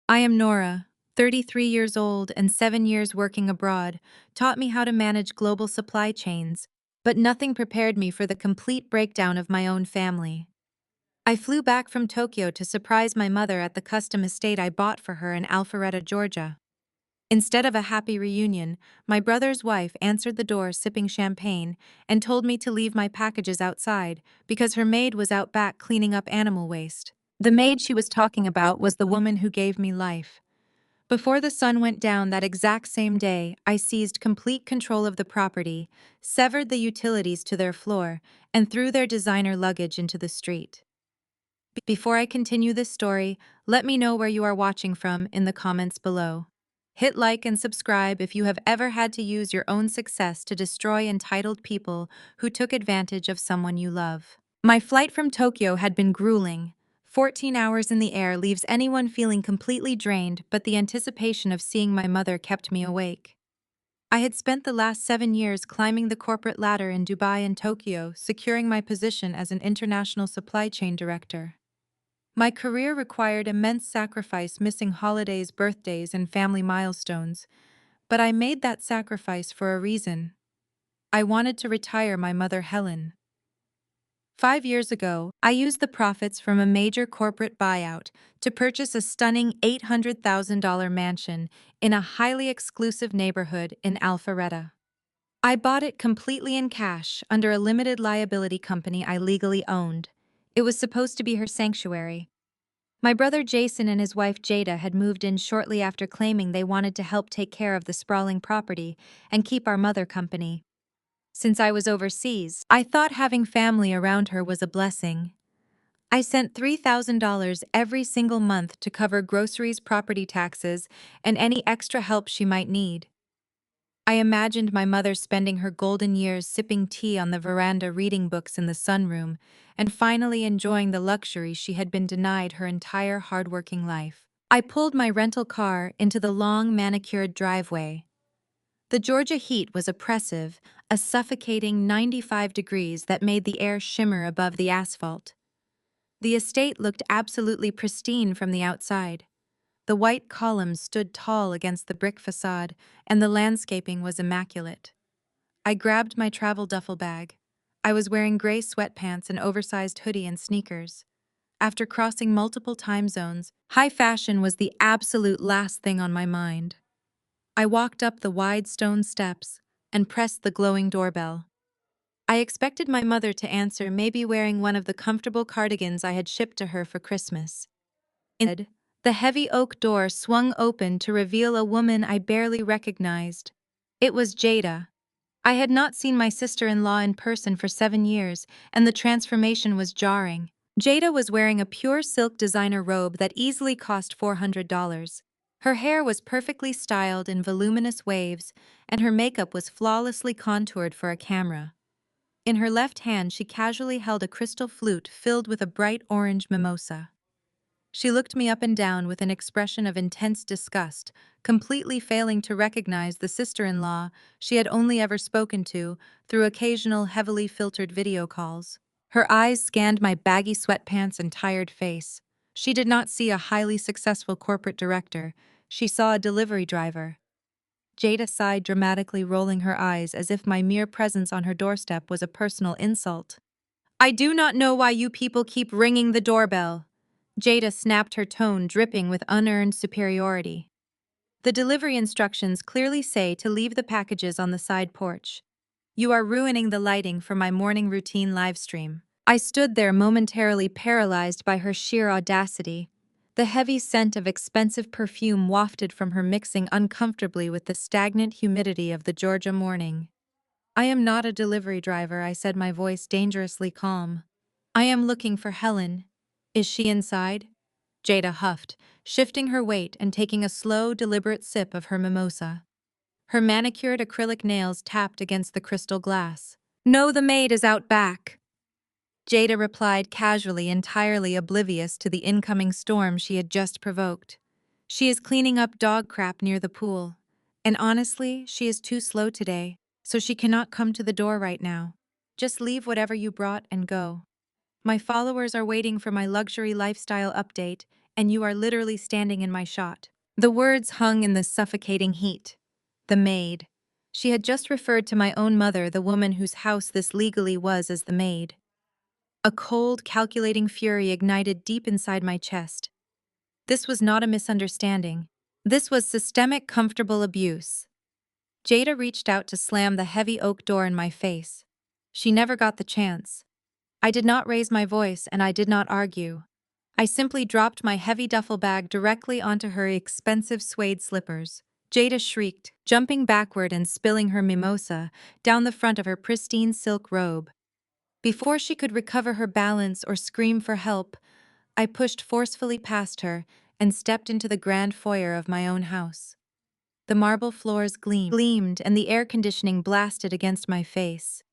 I am Nora, 33 years old and 7 years working abroad, taught me how to manage global supply chains, but nothing prepared me for the complete breakdown of my own family. I flew back from Tokyo to surprise my mother at the custom estate I bought for her in Alpharetta, Georgia. Instead of a happy reunion, my brother's wife answered the door sipping champagne and told me to leave my packages outside because her maid was out back cleaning up animal waste. The maid she was talking about was the woman who gave me life. Before the sun went down that exact same day, I seized complete control of the property, severed the utilities to their floor, and threw their designer luggage into the street. Before I continue this story, let me know where you are watching from in the comments below. Hit like and subscribe if you have ever had to use your own success to destroy entitled people who took advantage of someone you love. My flight from Tokyo had been grueling. 14 hours in the air leaves anyone feeling completely drained, but the anticipation of seeing my mother kept me awake. I had spent the last 7 years climbing the corporate ladder in Dubai and Tokyo, securing my position as an international supply chain director. My career required immense sacrifice, missing holidays, birthdays, and family milestones, but I made that sacrifice for a reason. I wanted to retire my mother Helen. 5 years ago, I used the profits from a major corporate buyout to purchase a stunning $800,000 mansion in a highly exclusive neighborhood in Alpharetta. I bought it completely in cash under a limited liability company I legally owned. It was supposed to be her sanctuary. My brother Jason and his wife Jada had moved in shortly after, claiming they wanted to help take care of the sprawling property and keep our mother company. Since I was overseas, I thought having family around her was a blessing. I sent $3,000 every single month to cover groceries, property taxes, and any extra help she might need. I imagined my mother spending her golden years sipping tea on the veranda, reading books in the sunroom, and finally enjoying the luxury she had been denied her entire hardworking life. I pulled my rental car into the long, manicured driveway. The Georgia heat was oppressive, a suffocating 95 degrees that made the air shimmer above the asphalt. The estate looked absolutely pristine from the outside. The white columns stood tall against the brick facade, and the landscaping was immaculate. I grabbed my travel duffel bag. I was wearing gray sweatpants, an oversized hoodie, and sneakers. After crossing multiple time zones, high fashion was the absolute last thing on my mind. I walked up the wide stone steps and pressed the glowing doorbell. I expected my mother to answer, maybe wearing one of the comfortable cardigans I had shipped to her for Christmas. Instead, the heavy oak door swung open to reveal a woman I barely recognized. It was Jada. I had not seen my sister-in-law in person for 7 years, and the transformation was jarring. Jada was wearing a pure silk designer robe that easily cost $400. Her hair was perfectly styled in voluminous waves, and her makeup was flawlessly contoured for a camera. In her left hand, she casually held a crystal flute filled with a bright orange mimosa. She looked me up and down with an expression of intense disgust, completely failing to recognize the sister-in-law she had only ever spoken to through occasional heavily filtered video calls. Her eyes scanned my baggy sweatpants and tired face. She did not see a highly successful corporate director. She saw a delivery driver. Jada sighed dramatically, rolling her eyes as if my mere presence on her doorstep was a personal insult. "I do not know why you people keep ringing the doorbell." Jada snapped, her tone dripping with unearned superiority. "The delivery instructions clearly say to leave the packages on the side porch. You are ruining the lighting for my morning routine livestream." I stood there momentarily paralyzed by her sheer audacity. The heavy scent of expensive perfume wafted from her, mixing uncomfortably with the stagnant humidity of the Georgia morning. "I am not a delivery driver," I said, my voice dangerously calm. "I am looking for Helen. Is she inside?" Jada huffed, shifting her weight and taking a slow, deliberate sip of her mimosa. Her manicured acrylic nails tapped against the crystal glass. "No, the maid is out back." Jada replied casually, entirely oblivious to the incoming storm she had just provoked. "She is cleaning up dog crap near the pool. And honestly, she is too slow today, so she cannot come to the door right now. Just leave whatever you brought and go. My followers are waiting for my luxury lifestyle update, and you are literally standing in my shot." The words hung in the suffocating heat. The maid. She had just referred to my own mother, the woman whose house this legally was, as the maid. A cold, calculating fury ignited deep inside my chest. This was not a misunderstanding. This was systemic, comfortable abuse. Jada reached out to slam the heavy oak door in my face. She never got the chance. I did not raise my voice, and I did not argue. I simply dropped my heavy duffel bag directly onto her expensive suede slippers. Jada shrieked, jumping backward and spilling her mimosa down the front of her pristine silk robe. Before she could recover her balance or scream for help, I pushed forcefully past her and stepped into the grand foyer of my own house. The marble floors gleamed, and the air conditioning blasted against my face.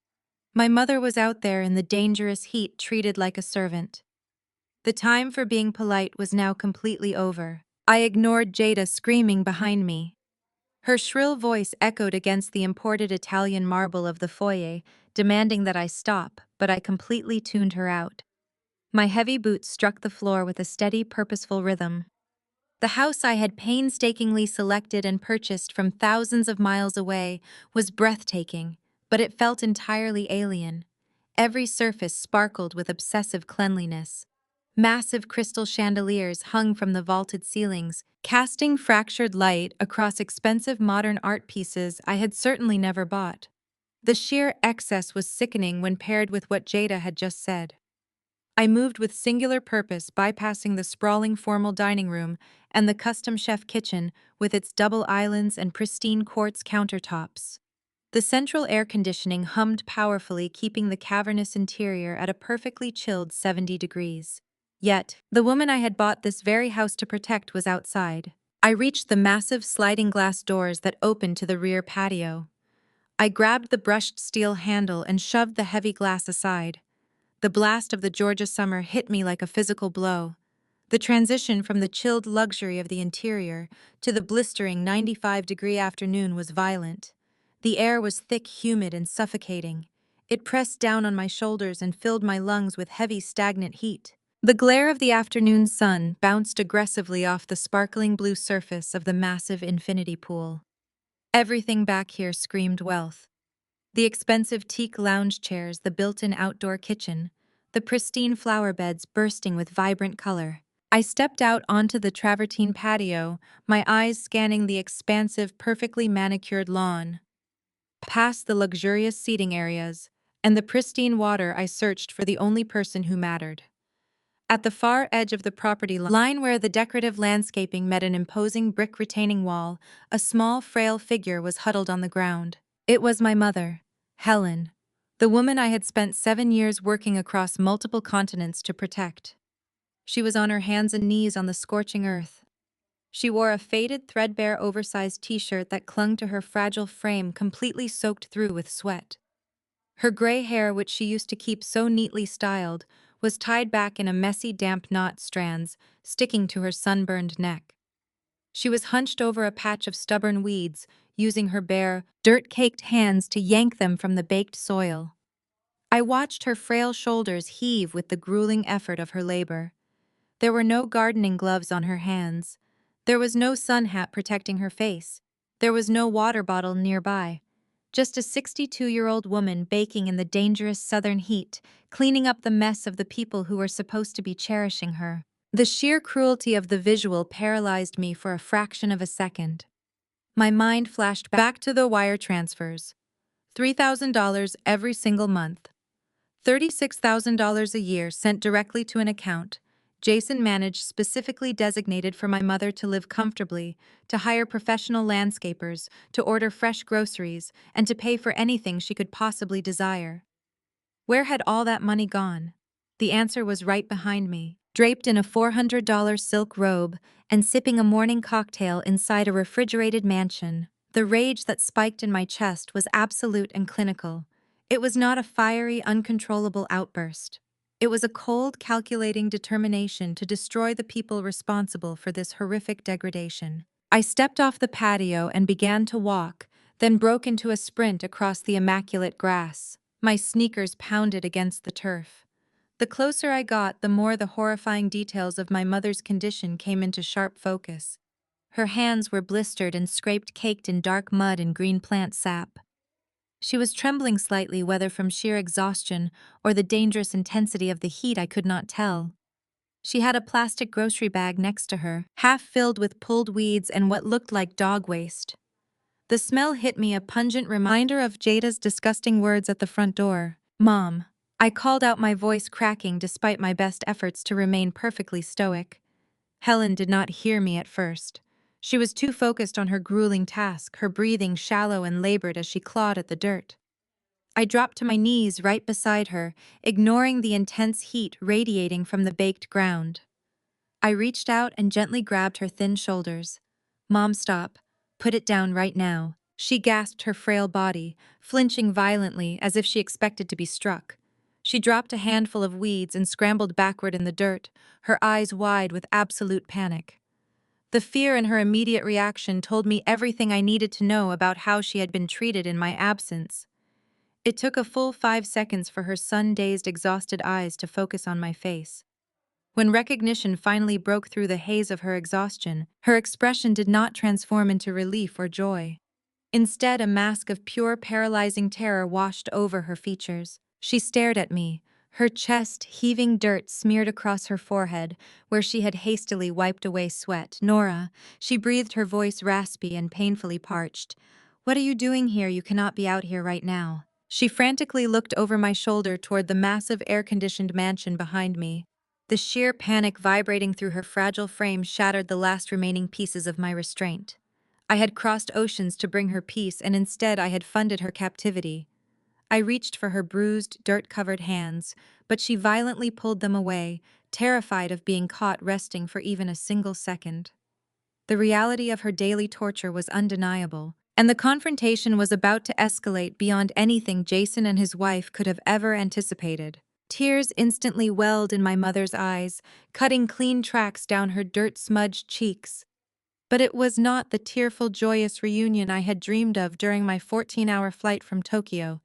My mother was out there in the dangerous heat, treated like a servant. The time for being polite was now completely over. I ignored Jada screaming behind me. Her shrill voice echoed against the imported Italian marble of the foyer, demanding that I stop, but I completely tuned her out. My heavy boots struck the floor with a steady, purposeful rhythm. The house I had painstakingly selected and purchased from thousands of miles away was breathtaking, but it felt entirely alien. Every surface sparkled with obsessive cleanliness. Massive crystal chandeliers hung from the vaulted ceilings, casting fractured light across expensive modern art pieces I had certainly never bought. The sheer excess was sickening when paired with what Jada had just said. I moved with singular purpose, bypassing the sprawling formal dining room and the custom chef kitchen with its double islands and pristine quartz countertops. The central air conditioning hummed powerfully, keeping the cavernous interior at a perfectly chilled 70 degrees. Yet, the woman I had bought this very house to protect was outside. I reached the massive sliding glass doors that opened to the rear patio. I grabbed the brushed steel handle and shoved the heavy glass aside. The blast of the Georgia summer hit me like a physical blow. The transition from the chilled luxury of the interior to the blistering 95-degree afternoon was violent. The air was thick, humid, and suffocating. It pressed down on my shoulders and filled my lungs with heavy, stagnant heat. The glare of the afternoon sun bounced aggressively off the sparkling blue surface of the massive infinity pool. Everything back here screamed wealth. The expensive teak lounge chairs, the built-in outdoor kitchen, the pristine flower beds bursting with vibrant color. I stepped out onto the travertine patio, my eyes scanning the expansive, perfectly manicured lawn. Past the luxurious seating areas and the pristine water, I searched for the only person who mattered. At the far edge of the property line where the decorative landscaping met an imposing brick retaining wall, a small, frail figure was huddled on the ground. It was my mother, Helen, the woman I had spent 7 years working across multiple continents to protect. She was on her hands and knees on the scorching earth. She wore a faded, threadbare, oversized t-shirt that clung to her fragile frame, completely soaked through with sweat. Her gray hair, which she used to keep so neatly styled, was tied back in a messy, damp knot, strands sticking to her sunburned neck. She was hunched over a patch of stubborn weeds, using her bare, dirt-caked hands to yank them from the baked soil. I watched her frail shoulders heave with the grueling effort of her labor. There were no gardening gloves on her hands. There was no sun hat protecting her face. There was no water bottle nearby. Just a 62-year-old woman baking in the dangerous southern heat, cleaning up the mess of the people who were supposed to be cherishing her. The sheer cruelty of the visual paralyzed me for a fraction of a second. My mind flashed back to the wire transfers. $3,000 every single month. $36,000 a year sent directly to an account Jason managed, specifically designated for my mother to live comfortably, to hire professional landscapers, to order fresh groceries, and to pay for anything she could possibly desire. Where had all that money gone? The answer was right behind me, draped in a $400 silk robe and sipping a morning cocktail inside a refrigerated mansion. The rage that spiked in my chest was absolute and clinical. It was not a fiery, uncontrollable outburst. It was a cold, calculating determination to destroy the people responsible for this horrific degradation. I stepped off the patio and began to walk, then broke into a sprint across the immaculate grass. My sneakers pounded against the turf. The closer I got, the more the horrifying details of my mother's condition came into sharp focus. Her hands were blistered and scraped, caked in dark mud and green plant sap. She was trembling slightly, whether from sheer exhaustion or the dangerous intensity of the heat I could not tell. She had a plastic grocery bag next to her, half filled with pulled weeds and what looked like dog waste. The smell hit me, a pungent reminder of Jada's disgusting words at the front door. "Mom." I called out, my voice cracking despite my best efforts to remain perfectly stoic. Helen did not hear me at first. She was too focused on her grueling task, her breathing shallow and labored as she clawed at the dirt. I dropped to my knees right beside her, ignoring the intense heat radiating from the baked ground. I reached out and gently grabbed her thin shoulders. "Mom, stop. Put it down right now." She gasped, her frail body, flinching violently as if she expected to be struck. She dropped a handful of weeds and scrambled backward in the dirt, her eyes wide with absolute panic. The fear in her immediate reaction told me everything I needed to know about how she had been treated in my absence. It took a full 5 seconds for her sun-dazed, exhausted eyes to focus on my face. When recognition finally broke through the haze of her exhaustion, her expression did not transform into relief or joy. Instead, a mask of pure, paralyzing terror washed over her features. She stared at me, her chest heaving, dirt smeared across her forehead, where she had hastily wiped away sweat. "Nora," she breathed, her voice raspy and painfully parched. "What are you doing here? You cannot be out here right now." She frantically looked over my shoulder toward the massive air-conditioned mansion behind me. The sheer panic vibrating through her fragile frame shattered the last remaining pieces of my restraint. I had crossed oceans to bring her peace, and instead I had funded her captivity. I reached for her bruised, dirt-covered hands, but she violently pulled them away, terrified of being caught resting for even a single second. The reality of her daily torture was undeniable, and the confrontation was about to escalate beyond anything Jason and his wife could have ever anticipated. Tears instantly welled in my mother's eyes, cutting clean tracks down her dirt-smudged cheeks. But it was not the tearful, joyous reunion I had dreamed of during my 14-hour flight from Tokyo.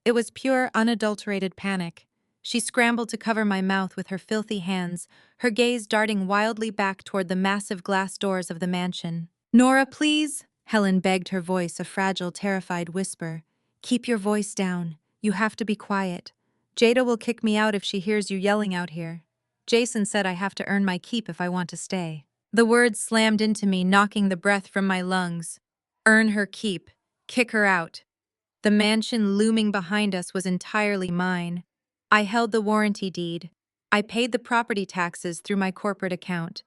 It was pure, unadulterated panic. She scrambled to cover my mouth with her filthy hands, her gaze darting wildly back toward the massive glass doors of the mansion. "Nora, please," Helen begged, her voice a fragile, terrified whisper. "Keep your voice down. You have to be quiet. Jada will kick me out if she hears you yelling out here. Jason said I have to earn my keep if I want to stay." The words slammed into me, knocking the breath from my lungs. Earn her keep. Kick her out. The mansion looming behind us was entirely mine. I held the warranty deed. I paid the property taxes through my corporate account.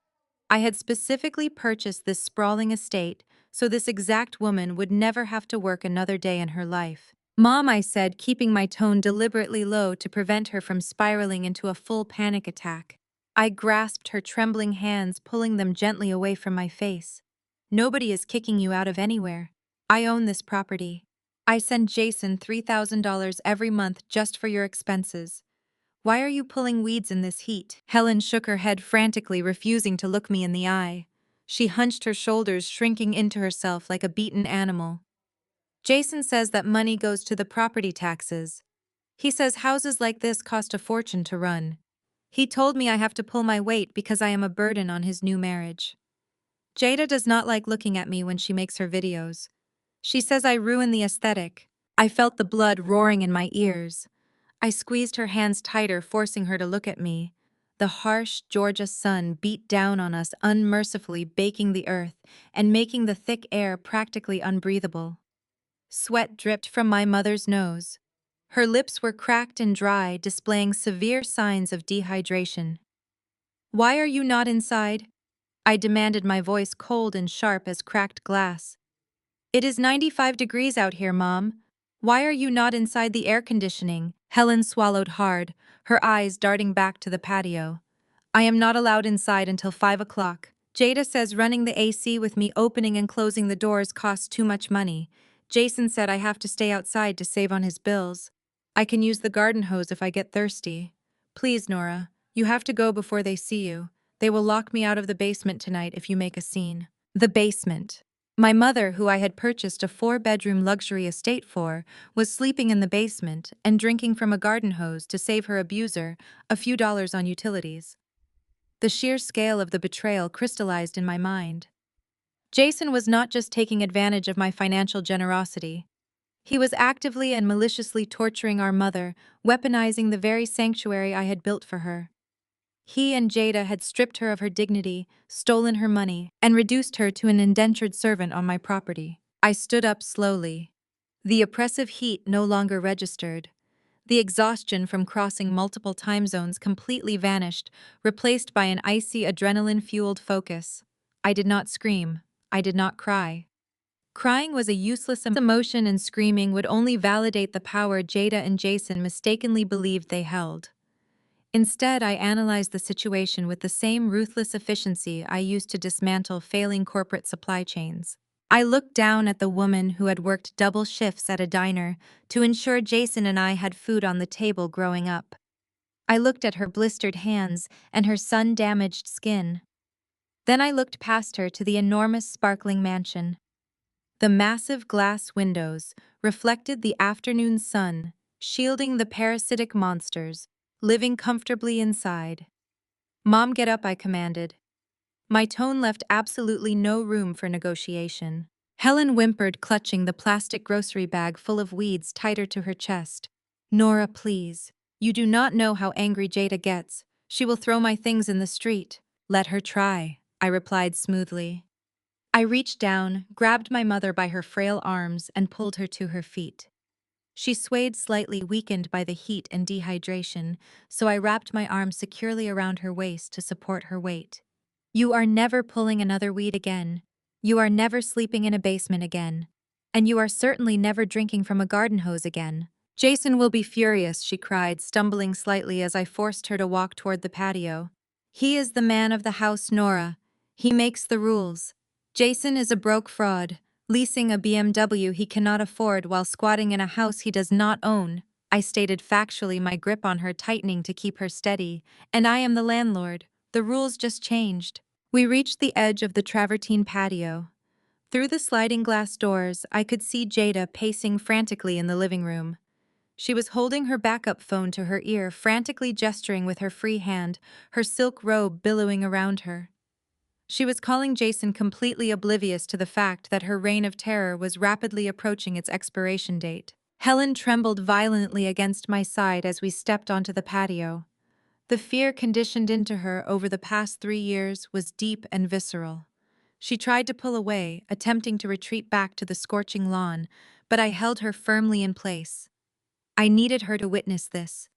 I had specifically purchased this sprawling estate so this exact woman would never have to work another day in her life. "Mom," I said, keeping my tone deliberately low to prevent her from spiraling into a full panic attack. I grasped her trembling hands, pulling them gently away from my face. "Nobody is kicking you out of anywhere. I own this property. I send Jason $3,000 every month just for your expenses. Why are you pulling weeds in this heat?" Helen shook her head frantically, refusing to look me in the eye. She hunched her shoulders, shrinking into herself like a beaten animal. "Jason says that money goes to the property taxes. He says houses like this cost a fortune to run. He told me I have to pull my weight because I am a burden on his new marriage. Jada does not like looking at me when she makes her videos. She says I ruin the aesthetic." I felt the blood roaring in my ears. I squeezed her hands tighter, forcing her to look at me. The harsh Georgia sun beat down on us unmercifully, baking the earth and making the thick air practically unbreathable. Sweat dripped from my mother's nose. Her lips were cracked and dry, displaying severe signs of dehydration. "Why are you not inside?" I demanded, my voice cold and sharp as cracked glass. "It is 95 degrees out here, Mom. Why are you not inside the air conditioning?" Helen swallowed hard, her eyes darting back to the patio. "I am not allowed inside until 5 o'clock. Jada says running the AC with me opening and closing the doors costs too much money. Jason said I have to stay outside to save on his bills. I can use the garden hose if I get thirsty. Please, Nora, you have to go before they see you. They will lock me out of the basement tonight if you make a scene." The basement. My mother, who I had purchased a 4-bedroom luxury estate for, was sleeping in the basement and drinking from a garden hose to save her abuser a few dollars on utilities. The sheer scale of the betrayal crystallized in my mind. Jason was not just taking advantage of my financial generosity. He was actively and maliciously torturing our mother, weaponizing the very sanctuary I had built for her. He and Jada had stripped her of her dignity, stolen her money, and reduced her to an indentured servant on my property. I stood up slowly. The oppressive heat no longer registered. The exhaustion from crossing multiple time zones completely vanished, replaced by an icy adrenaline-fueled focus. I did not scream. I did not cry. Crying was a useless emotion, and screaming would only validate the power Jada and Jason mistakenly believed they held. Instead, I analyzed the situation with the same ruthless efficiency I used to dismantle failing corporate supply chains. I looked down at the woman who had worked double shifts at a diner to ensure Jason and I had food on the table growing up. I looked at her blistered hands and her sun-damaged skin. Then I looked past her to the enormous sparkling mansion. The massive glass windows reflected the afternoon sun, shielding the parasitic monsters living comfortably inside. "Mom, get up," I commanded. My tone left absolutely no room for negotiation. Helen whimpered, clutching the plastic grocery bag full of weeds tighter to her chest. "Nora, please. You do not know how angry Jada gets. She will throw my things in the street." "Let her try," I replied smoothly. I reached down, grabbed my mother by her frail arms, and pulled her to her feet. She swayed slightly, weakened by the heat and dehydration, so I wrapped my arms securely around her waist to support her weight. "You are never pulling another weed again. You are never sleeping in a basement again. And you are certainly never drinking from a garden hose again." "Jason will be furious," she cried, stumbling slightly as I forced her to walk toward the patio. "He is the man of the house, Nora. He makes the rules. Jason is a broke fraud, leasing a BMW he cannot afford while squatting in a house he does not own." I stated factually, my grip on her tightening to keep her steady. "And I am the landlord. The rules just changed." We reached the edge of the travertine patio. Through the sliding glass doors, I could see Jada pacing frantically in the living room. She was holding her backup phone to her ear, frantically gesturing with her free hand, her silk robe billowing around her. She was calling Jason, completely oblivious to the fact that her reign of terror was rapidly approaching its expiration date. Helen trembled violently against my side as we stepped onto the patio. The fear conditioned into her over the past 3 years was deep and visceral. She tried to pull away, attempting to retreat back to the scorching lawn, but I held her firmly in place. I needed her to witness this.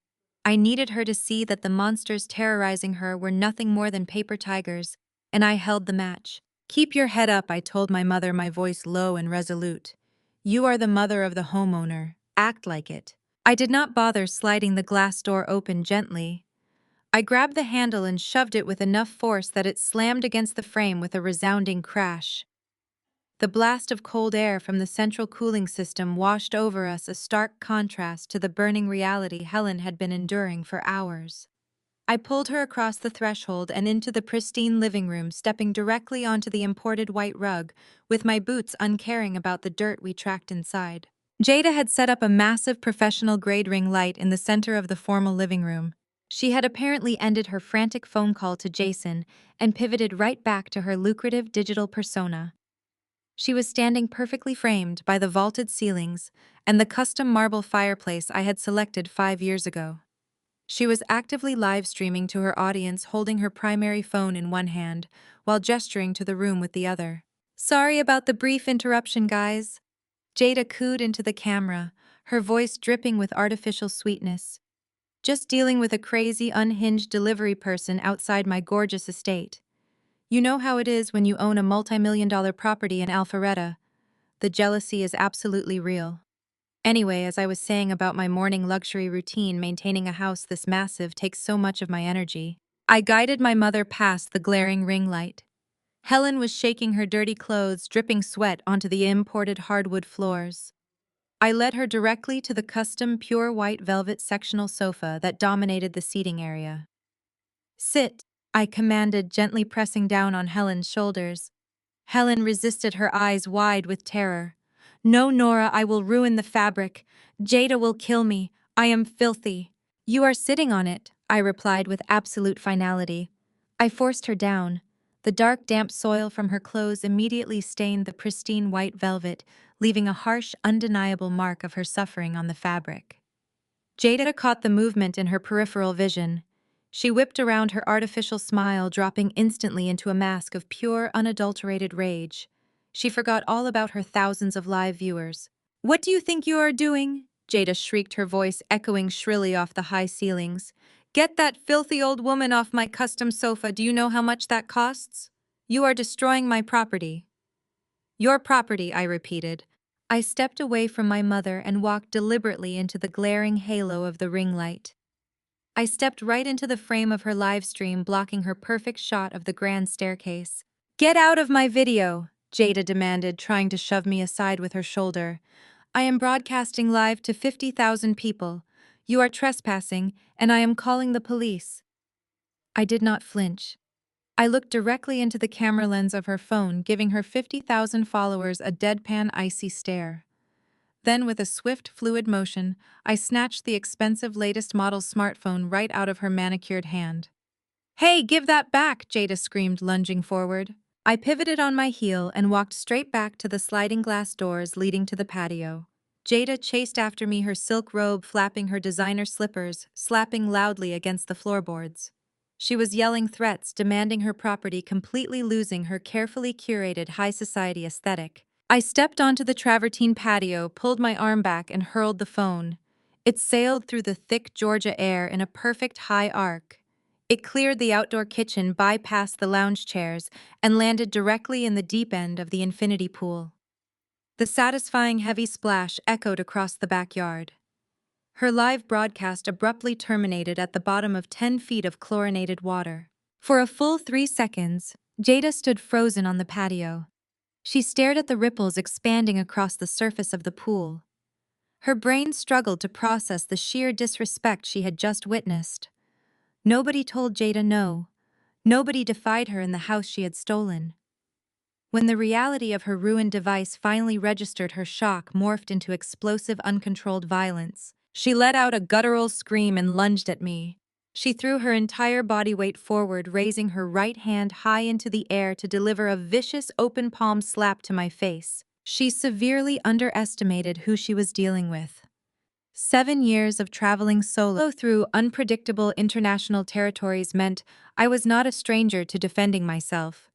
I needed her to see that the monsters terrorizing her were nothing more than paper tigers, and I held the match. "Keep your head up," I told my mother, my voice low and resolute. "You are the mother of the homeowner. Act like it." I did not bother sliding the glass door open gently. I grabbed the handle and shoved it with enough force that it slammed against the frame with a resounding crash. The blast of cold air from the central cooling system washed over us, a stark contrast to the burning reality Helen had been enduring for hours. I pulled her across the threshold and into the pristine living room, stepping directly onto the imported white rug, with my boots uncaring about the dirt we tracked inside. Jada had set up a massive professional-grade ring light in the center of the formal living room. She had apparently ended her frantic phone call to Jason and pivoted right back to her lucrative digital persona. She was standing perfectly framed by the vaulted ceilings and the custom marble fireplace I had selected 5 years ago. She was actively live-streaming to her audience, holding her primary phone in one hand while gesturing to the room with the other. "Sorry about the brief interruption, guys," Jada cooed into the camera, her voice dripping with artificial sweetness. "Just dealing with a crazy, unhinged delivery person outside my gorgeous estate. You know how it is when you own a multi-million-dollar property in Alpharetta. The jealousy is absolutely real." Anyway, as I was saying about my morning luxury routine, maintaining a house this massive takes so much of my energy. I guided my mother past the glaring ring light. Helen was shaking her dirty clothes, dripping sweat onto the imported hardwood floors. I led her directly to the custom pure white velvet sectional sofa that dominated the seating area. "Sit," I commanded, gently pressing down on Helen's shoulders. Helen resisted, her eyes wide with terror. No, Nora, I will ruin the fabric. Jada will kill me. I am filthy. You are sitting on it, I replied with absolute finality. I forced her down. The dark, damp soil from her clothes immediately stained the pristine white velvet, leaving a harsh, undeniable mark of her suffering on the fabric. Jada caught the movement in her peripheral vision. She whipped around, her artificial smile dropping instantly into a mask of pure, unadulterated rage. She forgot all about her thousands of live viewers. "What do you think you are doing?" Jada shrieked, her voice echoing shrilly off the high ceilings. "Get that filthy old woman off my custom sofa. Do you know how much that costs? You are destroying my property." "Your property," I repeated. I stepped away from my mother and walked deliberately into the glaring halo of the ring light. I stepped right into the frame of her live stream, blocking her perfect shot of the grand staircase. "Get out of my video," Jada demanded, trying to shove me aside with her shoulder. "I am broadcasting live to 50,000 people. You are trespassing, and I am calling the police." I did not flinch. I looked directly into the camera lens of her phone, giving her 50,000 followers a deadpan, icy stare. Then, with a swift, fluid motion, I snatched the expensive latest model smartphone right out of her manicured hand. "Hey, give that back!" Jada screamed, lunging forward. I pivoted on my heel and walked straight back to the sliding glass doors leading to the patio. Jada chased after me, her silk robe flapping, her designer slippers slapping loudly against the floorboards. She was yelling threats, demanding her property, completely losing her carefully curated high society aesthetic. I stepped onto the travertine patio, pulled my arm back, and hurled the phone. It sailed through the thick Georgia air in a perfect high arc. It cleared the outdoor kitchen, bypassed the lounge chairs, and landed directly in the deep end of the infinity pool. The satisfying heavy splash echoed across the backyard. Her live broadcast abruptly terminated at the bottom of 10 feet of chlorinated water. For a full 3 seconds, Jada stood frozen on the patio. She stared at the ripples expanding across the surface of the pool. Her brain struggled to process the sheer disrespect she had just witnessed. Nobody told Jada no. Nobody defied her in the house she had stolen. When the reality of her ruined device finally registered, her shock morphed into explosive, uncontrolled violence. She let out a guttural scream and lunged at me. She threw her entire body weight forward, raising her right hand high into the air to deliver a vicious, open-palm slap to my face. She severely underestimated who she was dealing with. 7 years of traveling solo through unpredictable international territories meant I was not a stranger to defending myself.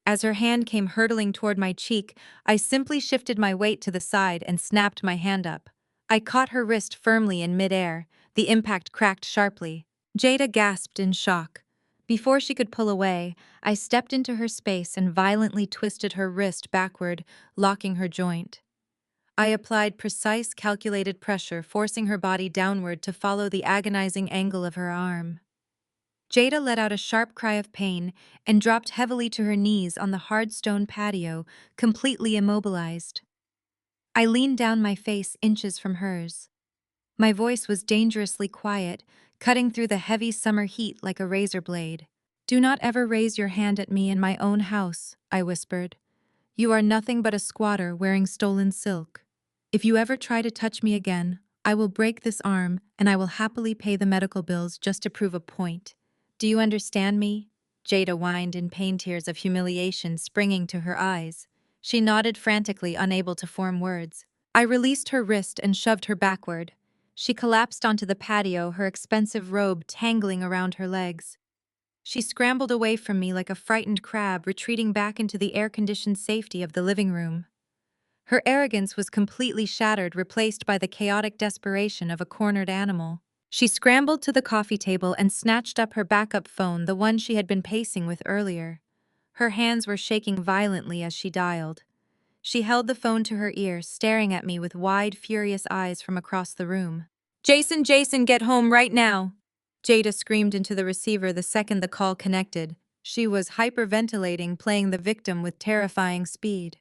As her hand came hurtling toward my cheek, I simply shifted my weight to the side and snapped my hand up. I caught her wrist firmly in midair. The impact cracked sharply. Jada gasped in shock. Before she could pull away, I stepped into her space and violently twisted her wrist backward, locking her joint. I applied precise, calculated pressure, forcing her body downward to follow the agonizing angle of her arm. Jada let out a sharp cry of pain and dropped heavily to her knees on the hard stone patio, completely immobilized. I leaned down, my face inches from hers. My voice was dangerously quiet, cutting through the heavy summer heat like a razor blade. "Do not ever raise your hand at me in my own house," I whispered. "You are nothing but a squatter wearing stolen silk. If you ever try to touch me again, I will break this arm and I will happily pay the medical bills just to prove a point. Do you understand me?" Jada whined, in pain, tears of humiliation springing to her eyes. She nodded frantically, unable to form words. I released her wrist and shoved her backward. She collapsed onto the patio, her expensive robe tangling around her legs. She scrambled away from me like a frightened crab, retreating back into the air-conditioned safety of the living room. Her arrogance was completely shattered, replaced by the chaotic desperation of a cornered animal. She scrambled to the coffee table and snatched up her backup phone, the one she had been pacing with earlier. Her hands were shaking violently as she dialed. She held the phone to her ear, staring at me with wide, furious eyes from across the room. "Jason, Jason, get home right now!" Jada screamed into the receiver the second the call connected. She was hyperventilating, playing the victim with terrifying speed.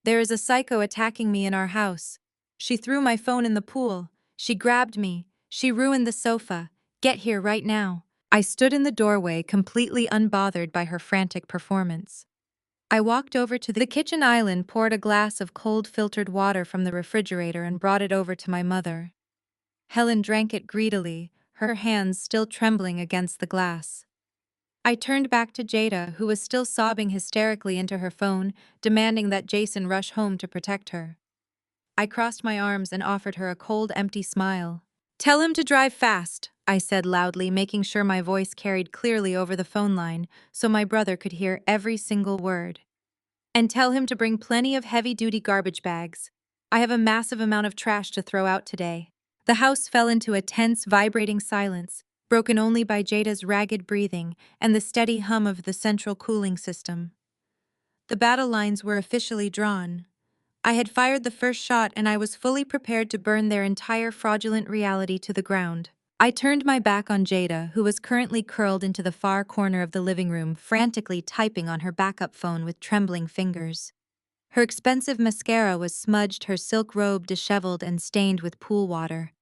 "There is a psycho attacking me in our house. She threw my phone in the pool. She grabbed me. She ruined the sofa. Get here right now." I stood in the doorway, completely unbothered by her frantic performance. I walked over to the kitchen island, poured a glass of cold filtered water from the refrigerator, and brought it over to my mother. Helen drank it greedily, her hands still trembling against the glass. I turned back to Jada, who was still sobbing hysterically into her phone, demanding that Jason rush home to protect her. I crossed my arms and offered her a cold, empty smile. "Tell him to drive fast," I said loudly, making sure my voice carried clearly over the phone line so my brother could hear every single word. "And tell him to bring plenty of heavy-duty garbage bags. I have a massive amount of trash to throw out today." The house fell into a tense, vibrating silence, broken only by Jada's ragged breathing and the steady hum of the central cooling system. The battle lines were officially drawn. I had fired the first shot, and I was fully prepared to burn their entire fraudulent reality to the ground. I turned my back on Jada, who was currently curled into the far corner of the living room, frantically typing on her backup phone with trembling fingers. Her expensive mascara was smudged, her silk robe disheveled and stained with pool water.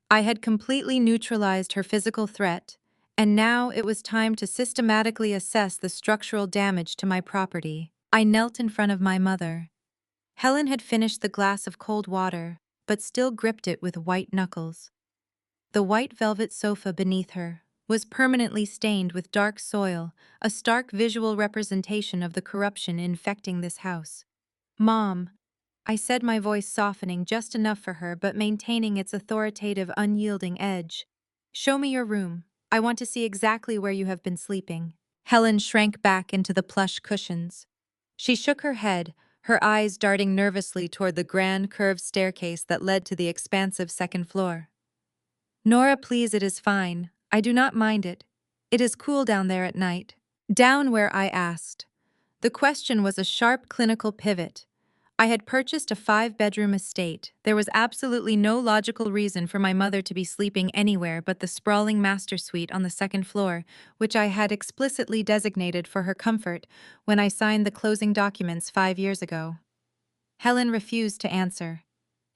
I had completely neutralized her physical threat, and now it was time to systematically assess the structural damage to my property. I knelt in front of my mother. Helen had finished the glass of cold water, but still gripped it with white knuckles. The white velvet sofa beneath her was permanently stained with dark soil, a stark visual representation of the corruption infecting this house. "Mom," I said, my voice softening just enough for her but maintaining its authoritative, unyielding edge. "Show me your room. I want to see exactly where you have been sleeping." Helen shrank back into the plush cushions. She shook her head, her eyes darting nervously toward the grand curved staircase that led to the expansive second floor. "Nora, please, it is fine. I do not mind it. It is cool down there at night." "Down where?" I asked. The question was a sharp clinical pivot. I had purchased a 5-bedroom estate. There was absolutely no logical reason for my mother to be sleeping anywhere but the sprawling master suite on the second floor, which I had explicitly designated for her comfort when I signed the closing documents 5 years ago. Helen refused to answer.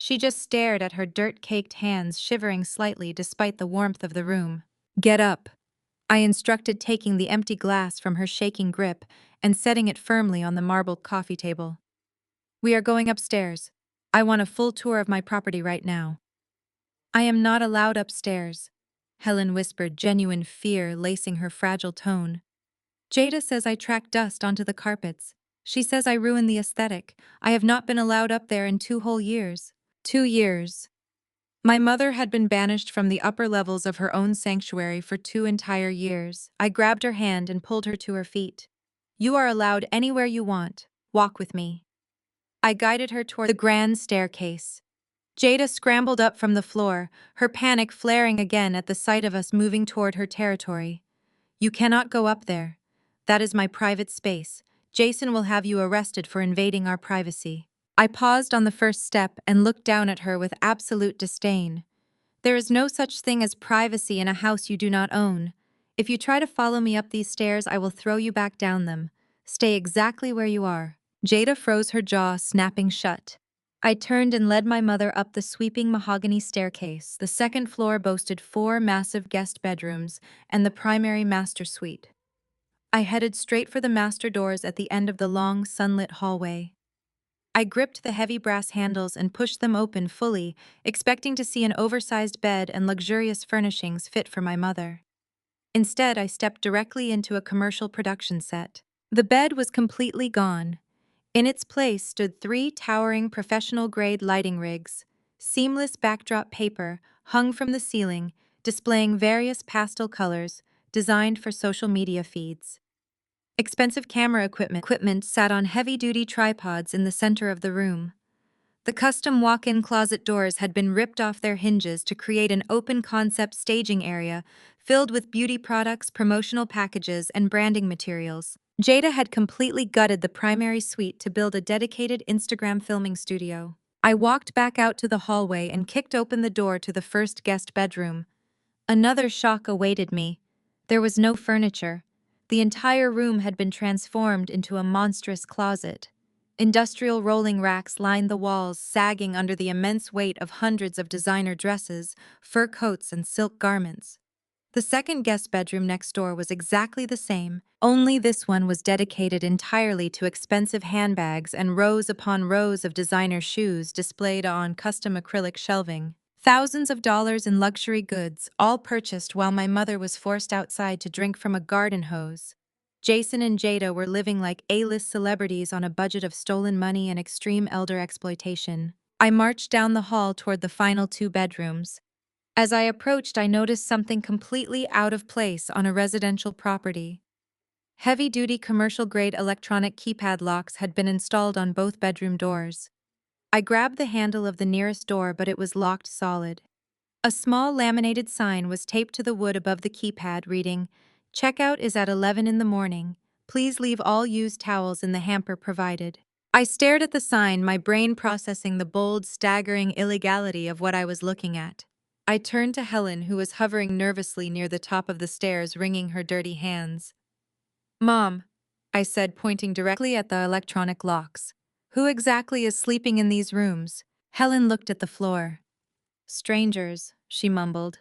She just stared at her dirt-caked hands, shivering slightly despite the warmth of the room. "Get up," I instructed, taking the empty glass from her shaking grip and setting it firmly on the marble coffee table. "We are going upstairs. I want a full tour of my property right now." "I am not allowed upstairs," Helen whispered, genuine fear lacing her fragile tone. "Jada says I track dust onto the carpets. She says I ruin the aesthetic. I have not been allowed up there in 2 whole years." 2 years. My mother had been banished from the upper levels of her own sanctuary for 2 entire years. I grabbed her hand and pulled her to her feet. "You are allowed anywhere you want. Walk with me." I guided her toward the grand staircase. Jada scrambled up from the floor, her panic flaring again at the sight of us moving toward her territory. "You cannot go up there. That is my private space. Jason will have you arrested for invading our privacy." I paused on the first step and looked down at her with absolute disdain. "There is no such thing as privacy in a house you do not own. If you try to follow me up these stairs, I will throw you back down them. Stay exactly where you are." Jada froze, her jaw snapping shut. I turned and led my mother up the sweeping mahogany staircase. The second floor boasted 4 massive guest bedrooms and the primary master suite. I headed straight for the master doors at the end of the long, sunlit hallway. I gripped the heavy brass handles and pushed them open fully, expecting to see an oversized bed and luxurious furnishings fit for my mother. Instead, I stepped directly into a commercial production set. The bed was completely gone. In its place stood 3 towering professional-grade lighting rigs, seamless backdrop paper hung from the ceiling, displaying various pastel colors designed for social media feeds. Expensive camera equipment sat on heavy-duty tripods in the center of the room. The custom walk-in closet doors had been ripped off their hinges to create an open-concept staging area filled with beauty products, promotional packages, and branding materials. Jada had completely gutted the primary suite to build a dedicated Instagram filming studio. I walked back out to the hallway and kicked open the door to the first guest bedroom. Another shock awaited me. There was no furniture. The entire room had been transformed into a monstrous closet. Industrial rolling racks lined the walls, sagging under the immense weight of hundreds of designer dresses, fur coats, and silk garments. The second guest bedroom next door was exactly the same, only this one was dedicated entirely to expensive handbags and rows upon rows of designer shoes displayed on custom acrylic shelving. Thousands of dollars in luxury goods, all purchased while my mother was forced outside to drink from a garden hose. Jason and Jada were living like A-list celebrities on a budget of stolen money and extreme elder exploitation. I marched down the hall toward the final two bedrooms. As I approached, I noticed something completely out of place on a residential property. Heavy-duty commercial-grade electronic keypad locks had been installed on both bedroom doors. I grabbed the handle of the nearest door, but it was locked solid. A small laminated sign was taped to the wood above the keypad reading, "Checkout is at 11 in the morning. Please leave all used towels in the hamper provided." I stared at the sign, my brain processing the bold, staggering illegality of what I was looking at. I turned to Helen, who was hovering nervously near the top of the stairs, wringing her dirty hands. "Mom," I said, pointing directly at the electronic locks. "Who exactly is sleeping in these rooms?" Helen looked at the floor. "Strangers," she mumbled.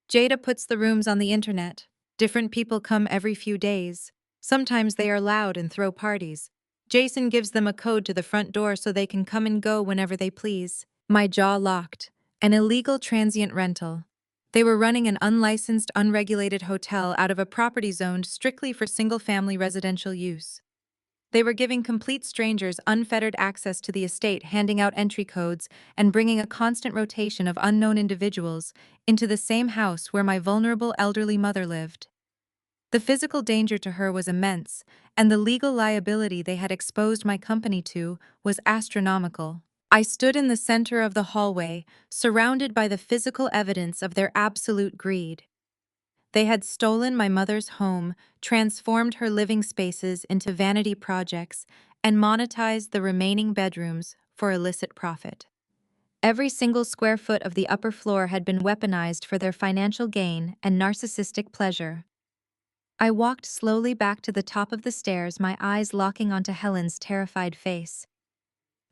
"Jada puts the rooms on the internet. Different people come every few days. Sometimes they are loud and throw parties. Jason gives them a code to the front door so they can come and go whenever they please." My jaw locked. An illegal transient rental. They were running an unlicensed, unregulated hotel out of a property zoned strictly for single-family residential use. They were giving complete strangers unfettered access to the estate, handing out entry codes, and bringing a constant rotation of unknown individuals into the same house where my vulnerable elderly mother lived. The physical danger to her was immense, and the legal liability they had exposed my company to was astronomical. I stood in the center of the hallway, surrounded by the physical evidence of their absolute greed. They had stolen my mother's home, transformed her living spaces into vanity projects, and monetized the remaining bedrooms for illicit profit. Every single square foot of the upper floor had been weaponized for their financial gain and narcissistic pleasure. I walked slowly back to the top of the stairs, my eyes locking onto Helen's terrified face.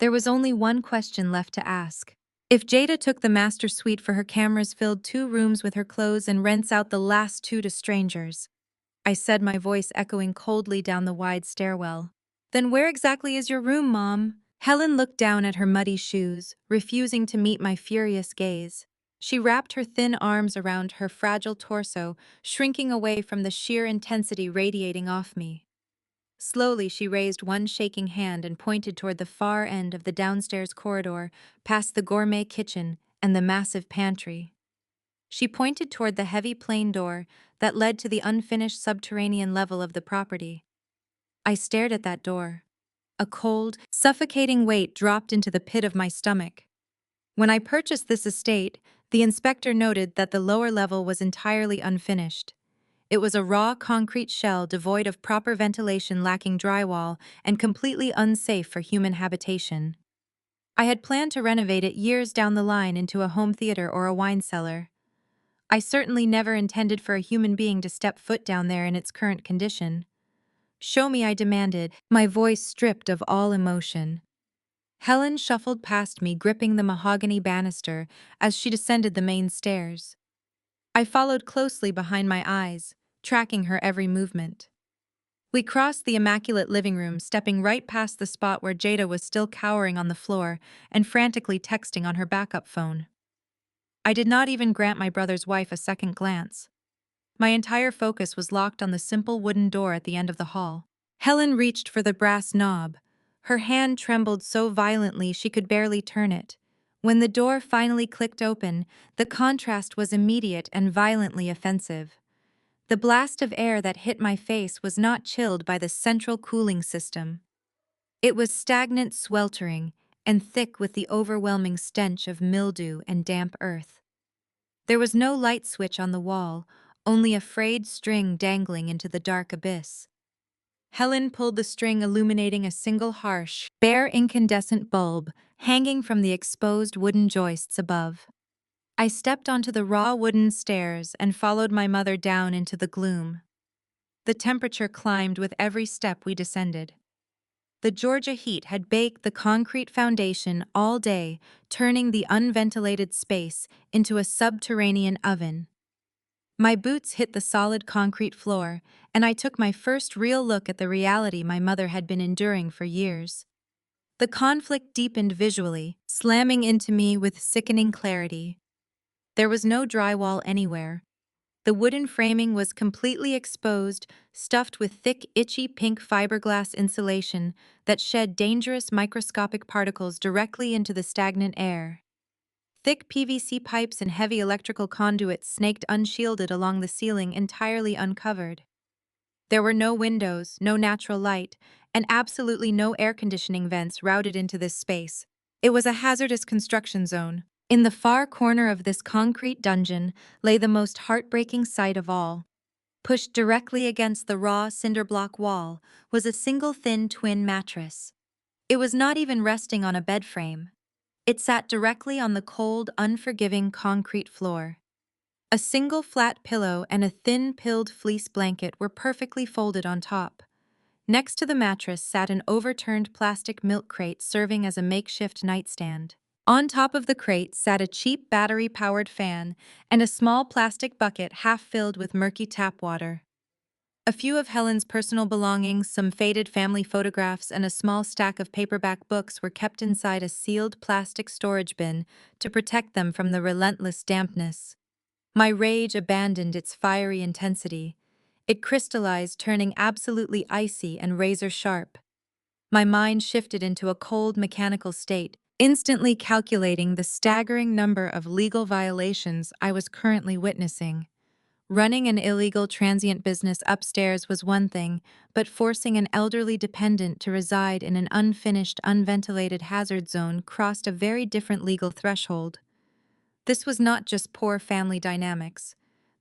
There was only one question left to ask. If Jada took the master suite for her cameras, filled two rooms with her clothes, and rents out the last two to strangers, I said, my voice echoing coldly down the wide stairwell. "Then where exactly is your room, Mom?" Helen looked down at her muddy shoes, refusing to meet my furious gaze. She wrapped her thin arms around her fragile torso, shrinking away from the sheer intensity radiating off me. Slowly, she raised one shaking hand and pointed toward the far end of the downstairs corridor, past the gourmet kitchen and the massive pantry. She pointed toward the heavy plain door that led to the unfinished subterranean level of the property. I stared at that door. A cold, suffocating weight dropped into the pit of my stomach. When I purchased this estate, the inspector noted that the lower level was entirely unfinished. It was a raw concrete shell devoid of proper ventilation, lacking drywall, and completely unsafe for human habitation. I had planned to renovate it years down the line into a home theater or a wine cellar. I certainly never intended for a human being to step foot down there in its current condition. "Show me," I demanded, my voice stripped of all emotion. Helen shuffled past me, gripping the mahogany banister as she descended the main stairs. I followed closely behind my eyes, tracking her every movement. We crossed the immaculate living room, stepping right past the spot where Jada was still cowering on the floor and frantically texting on her backup phone. I did not even grant my brother's wife a second glance. My entire focus was locked on the simple wooden door at the end of the hall. Helen reached for the brass knob. Her hand trembled so violently she could barely turn it. When the door finally clicked open, the contrast was immediate and violently offensive. The blast of air that hit my face was not chilled by the central cooling system. It was stagnant, sweltering, and thick with the overwhelming stench of mildew and damp earth. There was no light switch on the wall, only a frayed string dangling into the dark abyss. Helen pulled the string, illuminating a single harsh, bare incandescent bulb hanging from the exposed wooden joists above. I stepped onto the raw wooden stairs and followed my mother down into the gloom. The temperature climbed with every step we descended. The Georgia heat had baked the concrete foundation all day, turning the unventilated space into a subterranean oven. My boots hit the solid concrete floor, and I took my first real look at the reality my mother had been enduring for years. The conflict deepened visually, slamming into me with sickening clarity. There was no drywall anywhere. The wooden framing was completely exposed, stuffed with thick, itchy pink fiberglass insulation that shed dangerous microscopic particles directly into the stagnant air. Thick PVC pipes and heavy electrical conduits snaked unshielded along the ceiling, entirely uncovered. There were no windows, no natural light, and absolutely no air conditioning vents routed into this space. It was a hazardous construction zone. In the far corner of this concrete dungeon lay the most heartbreaking sight of all. Pushed directly against the raw cinder block wall was a single thin twin mattress. It was not even resting on a bed frame. It sat directly on the cold, unforgiving concrete floor. A single flat pillow and a thin pilled fleece blanket were perfectly folded on top. Next to the mattress sat an overturned plastic milk crate serving as a makeshift nightstand. On top of the crate sat a cheap battery-powered fan and a small plastic bucket half filled with murky tap water. A few of Helen's personal belongings, some faded family photographs, and a small stack of paperback books were kept inside a sealed plastic storage bin to protect them from the relentless dampness. My rage abandoned its fiery intensity. It crystallized, turning absolutely icy and razor-sharp. My mind shifted into a cold, mechanical state, instantly calculating the staggering number of legal violations I was currently witnessing. Running an illegal transient business upstairs was one thing, but forcing an elderly dependent to reside in an unfinished, unventilated hazard zone crossed a very different legal threshold. This was not just poor family dynamics.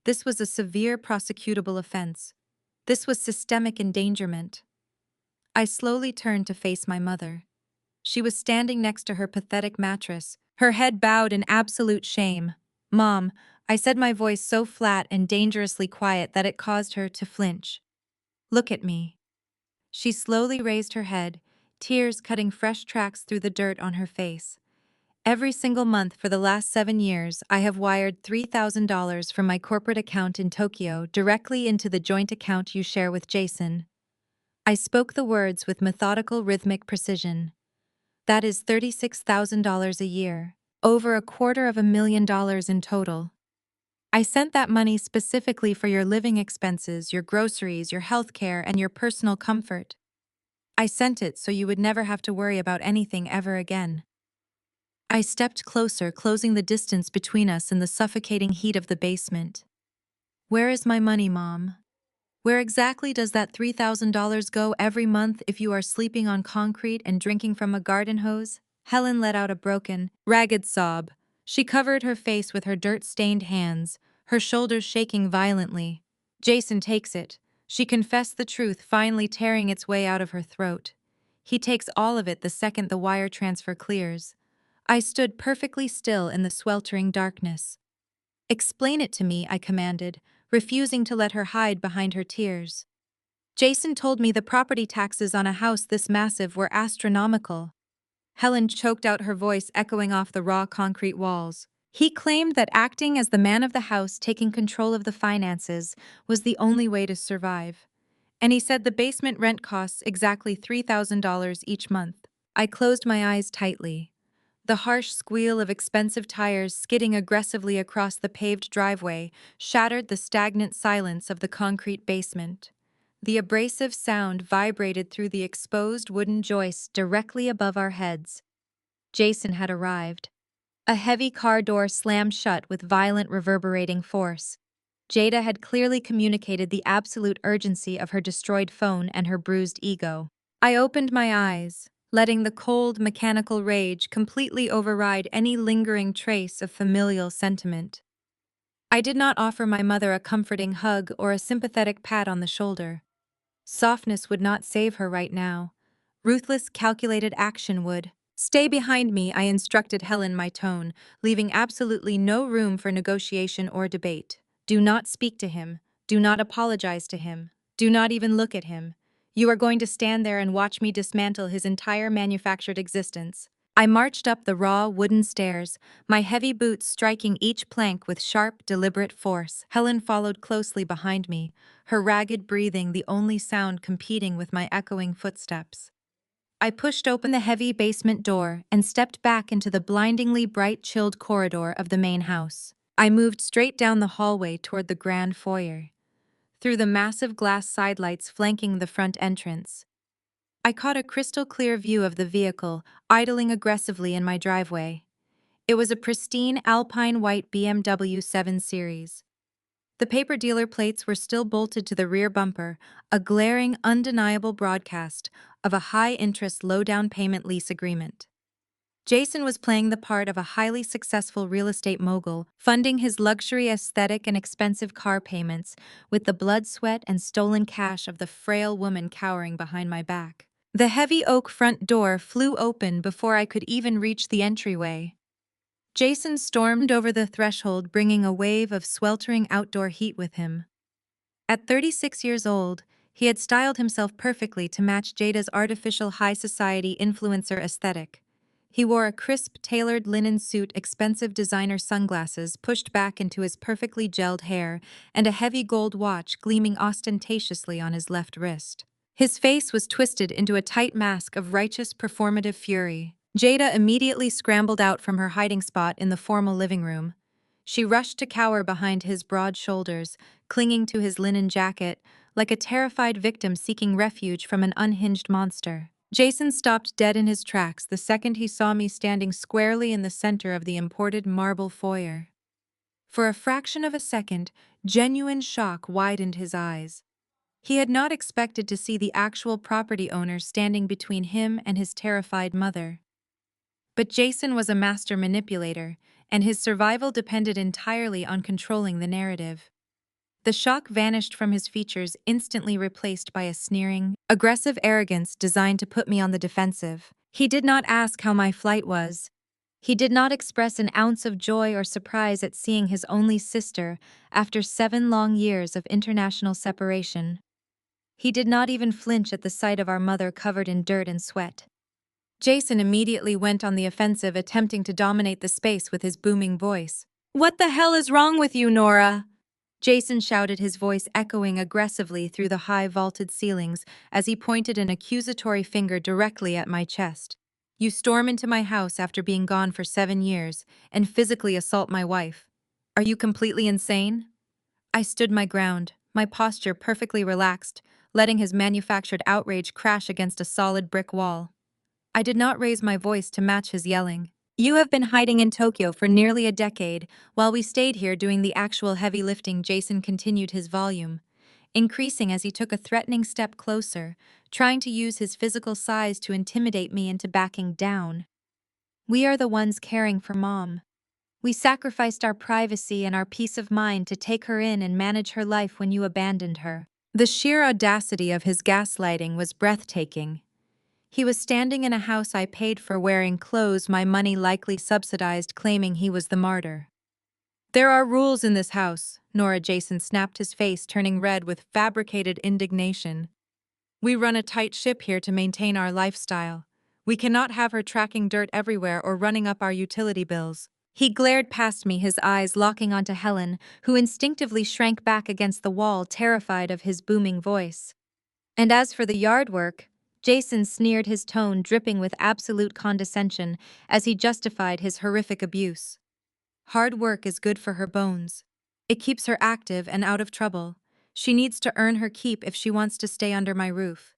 This was a severe prosecutable offense. This was systemic endangerment. I slowly turned to face my mother. She was standing next to her pathetic mattress, her head bowed in absolute shame. "Mom," I said, my voice so flat and dangerously quiet that it caused her to flinch. "Look at me." She slowly raised her head, tears cutting fresh tracks through the dirt on her face. "Every single month for the last 7 years, I have wired $3,000 from my corporate account in Tokyo directly into the joint account you share with Jason." I spoke the words with methodical, rhythmic precision. "That is $36,000 a year, over $250,000 in total. I sent that money specifically for your living expenses, your groceries, your health care, and your personal comfort. I sent it so you would never have to worry about anything ever again." I stepped closer, closing the distance between us in the suffocating heat of the basement. "Where is my money, Mom? Where exactly does that $3,000 go every month if you are sleeping on concrete and drinking from a garden hose?" Helen let out a broken, ragged sob. She covered her face with her dirt-stained hands, her shoulders shaking violently. "Jason takes it." She confessed the truth, finally tearing its way out of her throat. "He takes all of it the second the wire transfer clears." I stood perfectly still in the sweltering darkness. "Explain it to me," I commanded, refusing to let her hide behind her tears. "Jason told me the property taxes on a house this massive were astronomical." Helen choked out, her voice echoing off the raw concrete walls. "He claimed that acting as the man of the house, taking control of the finances, was the only way to survive. And he said the basement rent costs exactly $3,000 each month." I closed my eyes tightly. The harsh squeal of expensive tires skidding aggressively across the paved driveway shattered the stagnant silence of the concrete basement. The abrasive sound vibrated through the exposed wooden joists directly above our heads. Jason had arrived. A heavy car door slammed shut with violent, reverberating force. Jada had clearly communicated the absolute urgency of her destroyed phone and her bruised ego. I opened my eyes, letting the cold, mechanical rage completely override any lingering trace of familial sentiment. I did not offer my mother a comforting hug or a sympathetic pat on the shoulder. Softness would not save her right now. Ruthless, calculated action would. "Stay behind me," I instructed Helen, my tone, leaving absolutely no room for negotiation or debate. "Do not speak to him. Do not apologize to him. Do not even look at him. You are going to stand there and watch me dismantle his entire manufactured existence." I marched up the raw wooden stairs, my heavy boots striking each plank with sharp, deliberate force. Helen followed closely behind me, her ragged breathing the only sound competing with my echoing footsteps. I pushed open the heavy basement door and stepped back into the blindingly bright, chilled corridor of the main house. I moved straight down the hallway toward the grand foyer, through the massive glass sidelights flanking the front entrance. I caught a crystal-clear view of the vehicle, idling aggressively in my driveway. It was a pristine alpine white BMW 7 Series. The paper dealer plates were still bolted to the rear bumper, a glaring, undeniable broadcast of a high-interest, low-down payment lease agreement. Jason was playing the part of a highly successful real estate mogul, funding his luxury aesthetic and expensive car payments with the blood, sweat, and stolen cash of the frail woman cowering behind my back. The heavy oak front door flew open before I could even reach the entryway. Jason stormed over the threshold, bringing a wave of sweltering outdoor heat with him. At 36 years old, he had styled himself perfectly to match Jada's artificial high society influencer aesthetic. He wore a crisp, tailored linen suit, expensive designer sunglasses pushed back into his perfectly gelled hair, and a heavy gold watch gleaming ostentatiously on his left wrist. His face was twisted into a tight mask of righteous performative fury. Jada immediately scrambled out from her hiding spot in the formal living room. She rushed to cower behind his broad shoulders, clinging to his linen jacket, like a terrified victim seeking refuge from an unhinged monster. Jason stopped dead in his tracks the second he saw me standing squarely in the center of the imported marble foyer. For a fraction of a second, genuine shock widened his eyes. He had not expected to see the actual property owner standing between him and his terrified mother. But Jason was a master manipulator, and his survival depended entirely on controlling the narrative. The shock vanished from his features, instantly replaced by a sneering, aggressive arrogance designed to put me on the defensive. He did not ask how my flight was. He did not express an ounce of joy or surprise at seeing his only sister after 7 long years of international separation. He did not even flinch at the sight of our mother covered in dirt and sweat. Jason immediately went on the offensive, attempting to dominate the space with his booming voice. "What the hell is wrong with you, Nora?" Jason shouted, his voice echoing aggressively through the high vaulted ceilings as he pointed an accusatory finger directly at my chest. "You storm into my house after being gone for 7 years and physically assault my wife. Are you completely insane?" I stood my ground, my posture perfectly relaxed, letting his manufactured outrage crash against a solid brick wall. I did not raise my voice to match his yelling. "You have been hiding in Tokyo for nearly a decade, while we stayed here doing the actual heavy lifting." Jason continued, his volume increasing as he took a threatening step closer, trying to use his physical size to intimidate me into backing down. "We are the ones caring for Mom. We sacrificed our privacy and our peace of mind to take her in and manage her life when you abandoned her." The sheer audacity of his gaslighting was breathtaking. He was standing in a house I paid for, wearing clothes my money likely subsidized, claiming he was the martyr. "There are rules in this house," Nora. Jason snapped, his face turning red with fabricated indignation. "We run a tight ship here to maintain our lifestyle. We cannot have her tracking dirt everywhere or running up our utility bills." He glared past me, his eyes locking onto Helen, who instinctively shrank back against the wall, terrified of his booming voice. "And as for the yard work," Jason sneered, his tone dripping with absolute condescension as he justified his horrific abuse. "Hard work is good for her bones. It keeps her active and out of trouble. She needs to earn her keep if she wants to stay under my roof.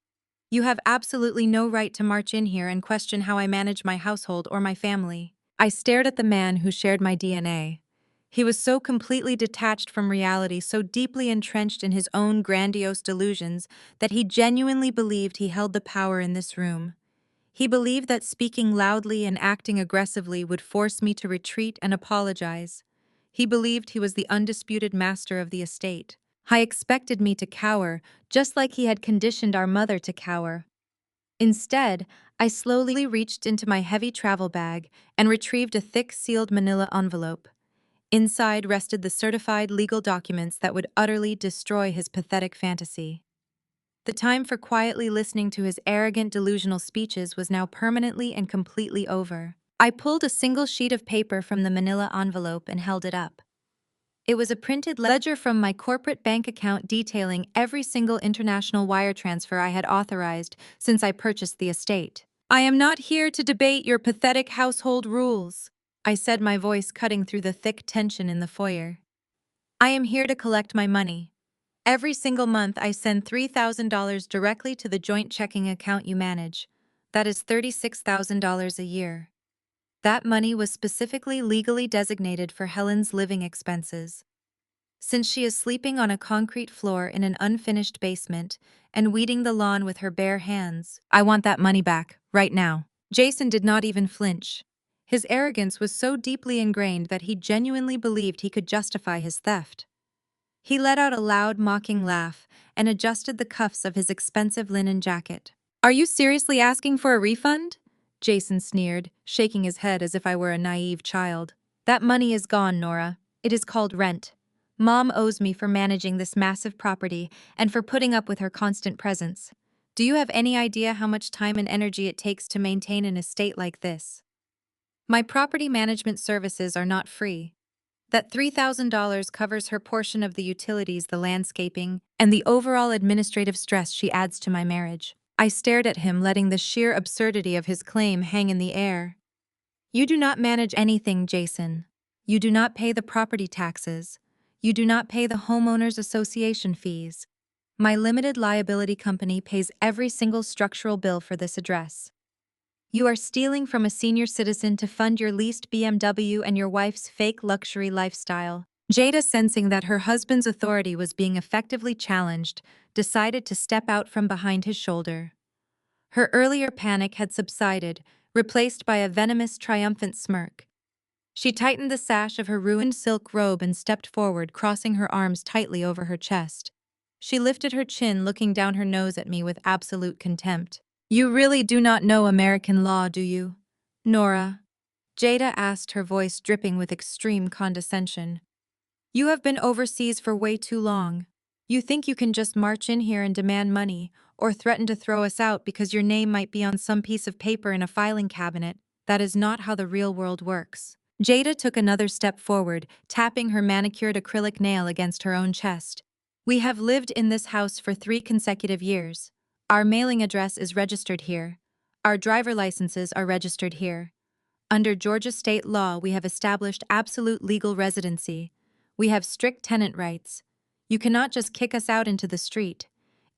You have absolutely no right to march in here and question how I manage my household or my family." I stared at the man who shared my DNA. He was so completely detached from reality, so deeply entrenched in his own grandiose delusions, that he genuinely believed he held the power in this room. He believed that speaking loudly and acting aggressively would force me to retreat and apologize. He believed he was the undisputed master of the estate. He expected me to cower, just like he had conditioned our mother to cower. Instead, I slowly reached into my heavy travel bag and retrieved a thick, sealed manila envelope. Inside rested the certified legal documents that would utterly destroy his pathetic fantasy. The time for quietly listening to his arrogant, delusional speeches was now permanently and completely over. I pulled a single sheet of paper from the manila envelope and held it up. It was a printed ledger from my corporate bank account detailing every single international wire transfer I had authorized since I purchased the estate. "I am not here to debate your pathetic household rules," I said, my voice cutting through the thick tension in the foyer. "I am here to collect my money. Every single month, I send $3,000 directly to the joint checking account you manage. That is $36,000 a year. That money was specifically legally designated for Helen's living expenses. Since she is sleeping on a concrete floor in an unfinished basement and weeding the lawn with her bare hands, I want that money back, right now." Jason did not even flinch. His arrogance was so deeply ingrained that he genuinely believed he could justify his theft. He let out a loud, mocking laugh and adjusted the cuffs of his expensive linen jacket. "Are you seriously asking for a refund?" Jason sneered, shaking his head as if I were a naive child. "That money is gone, Nora. It is called rent. Mom owes me for managing this massive property and for putting up with her constant presence. Do you have any idea how much time and energy it takes to maintain an estate like this? My property management services are not free. That $3,000 covers her portion of the utilities, the landscaping, and the overall administrative stress she adds to my marriage." I stared at him, letting the sheer absurdity of his claim hang in the air. "You do not manage anything, Jason. You do not pay the property taxes. You do not pay the homeowners association fees. My limited liability company pays every single structural bill for this address. You are stealing from a senior citizen to fund your leased BMW and your wife's fake luxury lifestyle." Jada, sensing that her husband's authority was being effectively challenged, decided to step out from behind his shoulder. Her earlier panic had subsided, replaced by a venomous, triumphant smirk. She tightened the sash of her ruined silk robe and stepped forward, crossing her arms tightly over her chest. She lifted her chin, looking down her nose at me with absolute contempt. "You really do not know American law, do you, Nora?" Jada asked, her voice dripping with extreme condescension. "You have been overseas for way too long. You think you can just march in here and demand money, or threaten to throw us out because your name might be on some piece of paper in a filing cabinet. That is not how the real world works." Jada took another step forward, tapping her manicured acrylic nail against her own chest. "We have lived in this house for 3 consecutive years. Our mailing address is registered here. Our driver licenses are registered here. Under Georgia state law, we have established absolute legal residency. We have strict tenant rights. You cannot just kick us out into the street.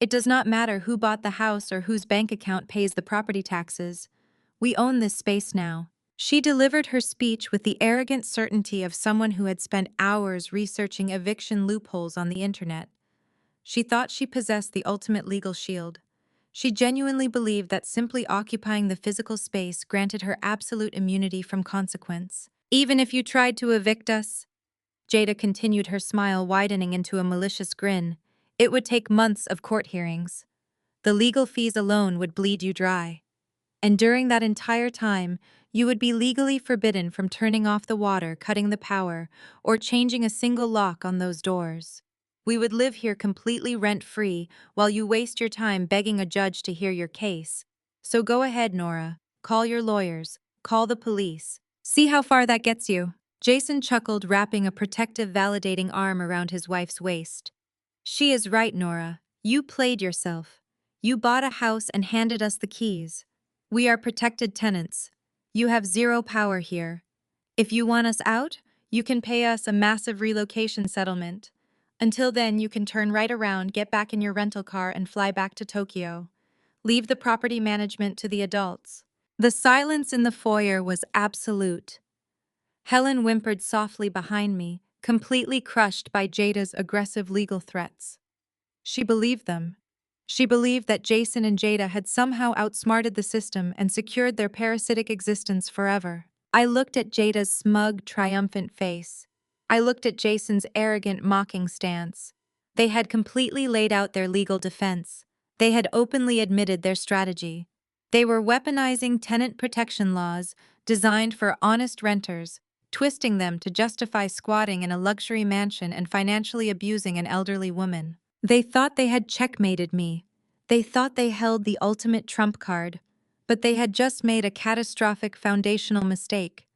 It does not matter who bought the house or whose bank account pays the property taxes. We own this space now." She delivered her speech with the arrogant certainty of someone who had spent hours researching eviction loopholes on the internet. She thought she possessed the ultimate legal shield. She genuinely believed that simply occupying the physical space granted her absolute immunity from consequence. "Even if you tried to evict us," Jada continued, her smile widening into a malicious grin, "it would take months of court hearings. The legal fees alone would bleed you dry. And during that entire time, you would be legally forbidden from turning off the water, cutting the power, or changing a single lock on those doors. We would live here completely rent-free while you waste your time begging a judge to hear your case. So go ahead, Nora. Call your lawyers. Call the police. See how far that gets you." Jason chuckled, wrapping a protective, validating arm around his wife's waist. "She is right, Nora. You played yourself. You bought a house and handed us the keys. We are protected tenants. You have zero power here. If you want us out, you can pay us a massive relocation settlement. Until then, you can turn right around, get back in your rental car, and fly back to Tokyo. Leave the property management to the adults." The silence in the foyer was absolute. Helen whimpered softly behind me, completely crushed by Jada's aggressive legal threats. She believed them. She believed that Jason and Jada had somehow outsmarted the system and secured their parasitic existence forever. I looked at Jada's smug, triumphant face. I looked at Jason's arrogant, mocking stance. They had completely laid out their legal defense. They had openly admitted their strategy. They were weaponizing tenant protection laws designed for honest renters, twisting them to justify squatting in a luxury mansion and financially abusing an elderly woman. They thought they had checkmated me. They thought they held the ultimate trump card, but they had just made a catastrophic foundational mistake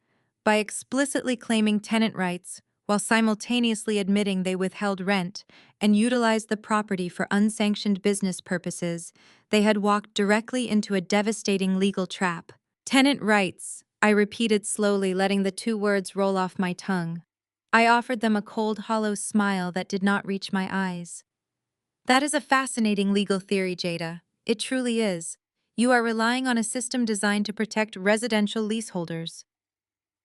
by explicitly claiming tenant rights while simultaneously admitting they withheld rent and utilized the property for unsanctioned business purposes. They had walked directly into a devastating legal trap. Tenant rights, I repeated slowly, letting the two words roll off my tongue. I offered them a cold, hollow smile that did not reach my eyes. That is a fascinating legal theory, Jada. It truly is. You are relying on a system designed to protect residential leaseholders.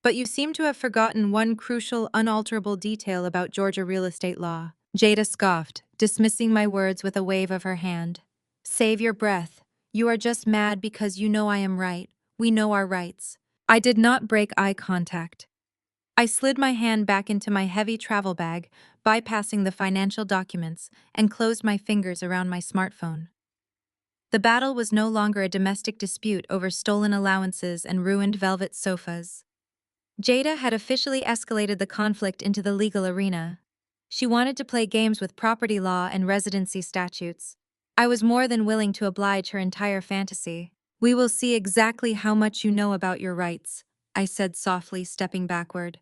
But you seem to have forgotten one crucial, unalterable detail about Georgia real estate law. Jada scoffed, dismissing my words with a wave of her hand. Save your breath. You are just mad because you know I am right. We know our rights. I did not break eye contact. I slid my hand back into my heavy travel bag, bypassing the financial documents, and closed my fingers around my smartphone. The battle was no longer a domestic dispute over stolen allowances and ruined velvet sofas. Jada had officially escalated the conflict into the legal arena. She wanted to play games with property law and residency statutes. I was more than willing to oblige her entire fantasy. We will see exactly how much you know about your rights, I said softly, stepping backward.